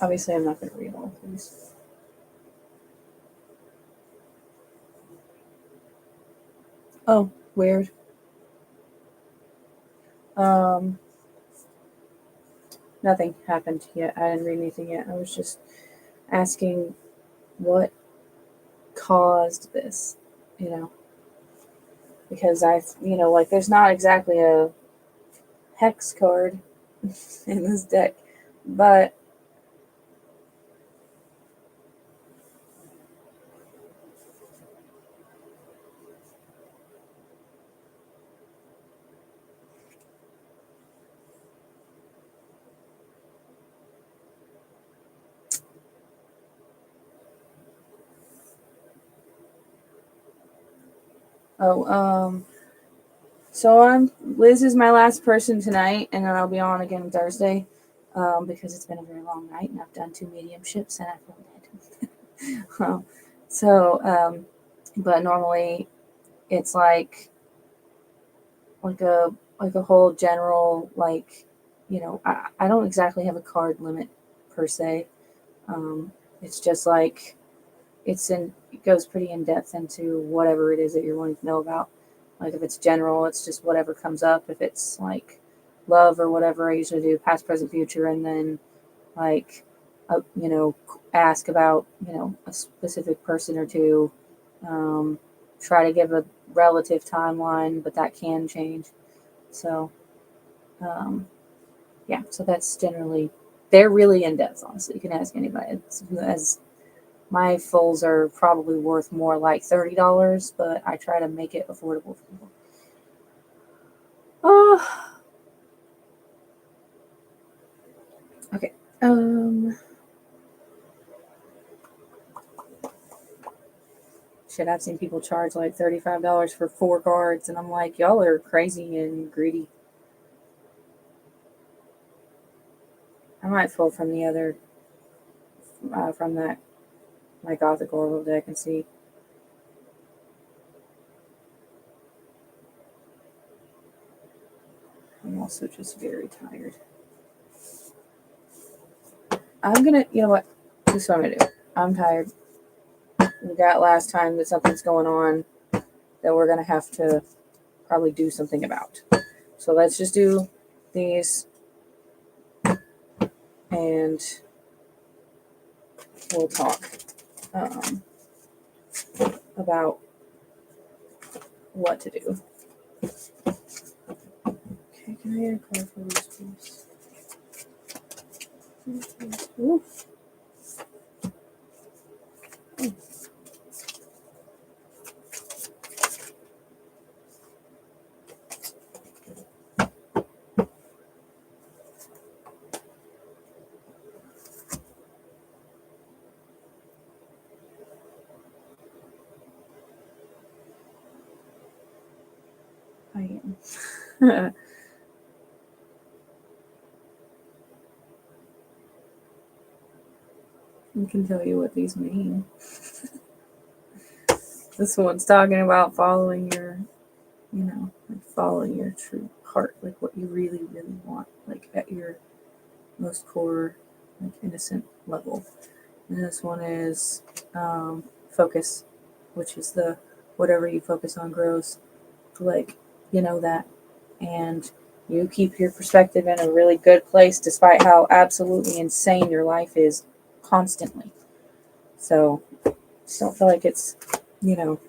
A: Obviously, I'm not going to read all of these. Oh, weird. Nothing happened yet. I didn't read anything yet. I was just asking what caused this, because like there's not exactly a hex card in this deck, but oh, so Liz is my last person tonight, and then I'll be on again Thursday, because it's been a very long night, and I've done 2 mediumships, and I feel dead. So, but normally it's like a whole general, like, I don't exactly have a card limit per se. It's just like it goes pretty in depth into whatever it is that you're wanting to know about. Like if it's general, it's just whatever comes up. If it's like love or whatever, I usually do past, present, future, and then like ask about a specific person or two. Try to give a relative timeline, but that can change. So yeah, so that's generally they're really in depth, honestly. You can ask anybody. As my fulls are probably worth more like $30, but I try to make it affordable for people. Okay. Shit, I've seen people charge like $35 for 4 cards, and I'm like, y'all are crazy and greedy. I might pull from the other, from that, my Gothic Oracle deck and see. I'm also just very tired. I'm gonna, you know what? This is what I'm gonna do. I'm tired. We got last time that something's going on that we're gonna have to probably do something about. So let's just do these and we'll talk about what to do. Okay, can I get a card for this, please? Ooh. I am. I can tell you what these mean. This one's talking about following your, like following your true heart, like what you really, really want, like at your most core, like innocent level. And this one is focus, which is the whatever you focus on grows. Like, that. And you keep your perspective in a really good place despite how absolutely insane your life is constantly. So just don't feel like it's, I don't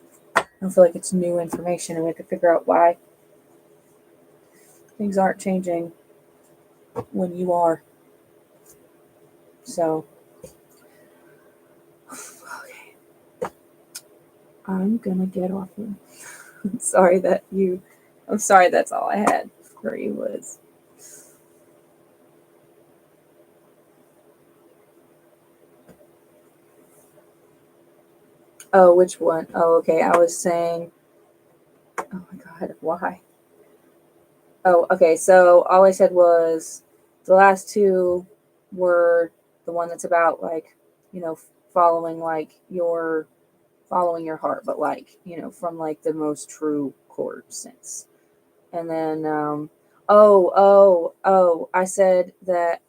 A: feel like it's new information, and we have to figure out why things aren't changing when you are. So, okay. I'm gonna get off here. I'm sorry that's all I had for you was. Oh, which one? Oh, okay. I was saying, oh my God, why? Oh, okay. So all I said was the last two were the one that's about like, following like following your heart, but like, from like the most true core sense. And then, I said that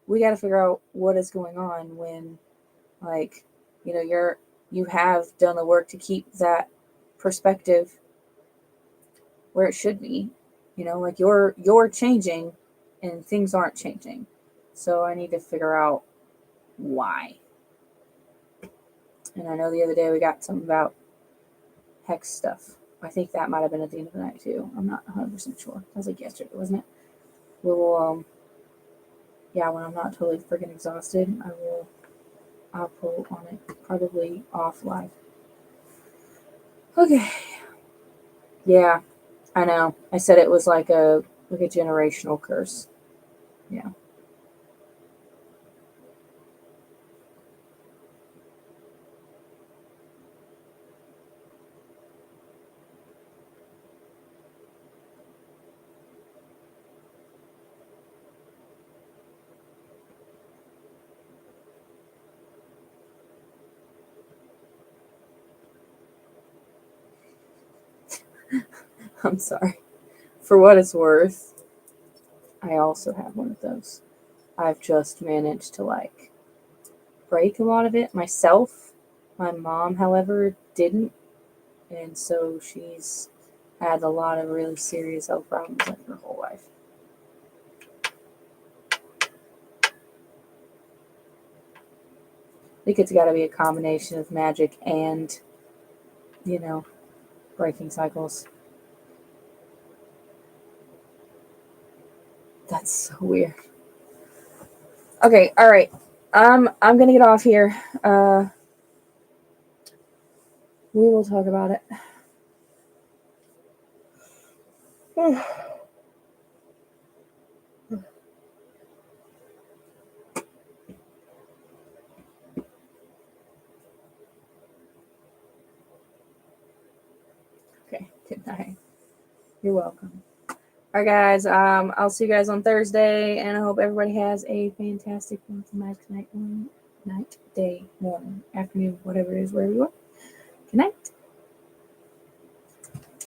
A: we got to figure out what is going on when, like, you have done the work to keep that perspective where it should be, like you're changing and things aren't changing. So I need to figure out why. And I know the other day we got something about hex stuff. I think that might have been at the end of the night too. I'm not 100% sure. That was like yesterday, wasn't it? We'll yeah, when I'm not totally freaking exhausted, I'll pull on it, probably off live. Okay. Yeah, I know. I said it was like a generational curse. Yeah. I'm sorry. For what it's worth, I also have one of those. I've just managed to like break a lot of it myself. My mom, however, didn't. And so she's had a lot of really serious health problems like her whole life. I think it's got to be a combination of magic and, breaking cycles. That's so weird. Okay, all right. I'm gonna get off here. We will talk about it. Okay, good night. You're welcome. All right, guys. I'll see you guys on Thursday, and I hope everybody has a fantastic night, day, morning, afternoon, whatever it is, wherever you are. Good night.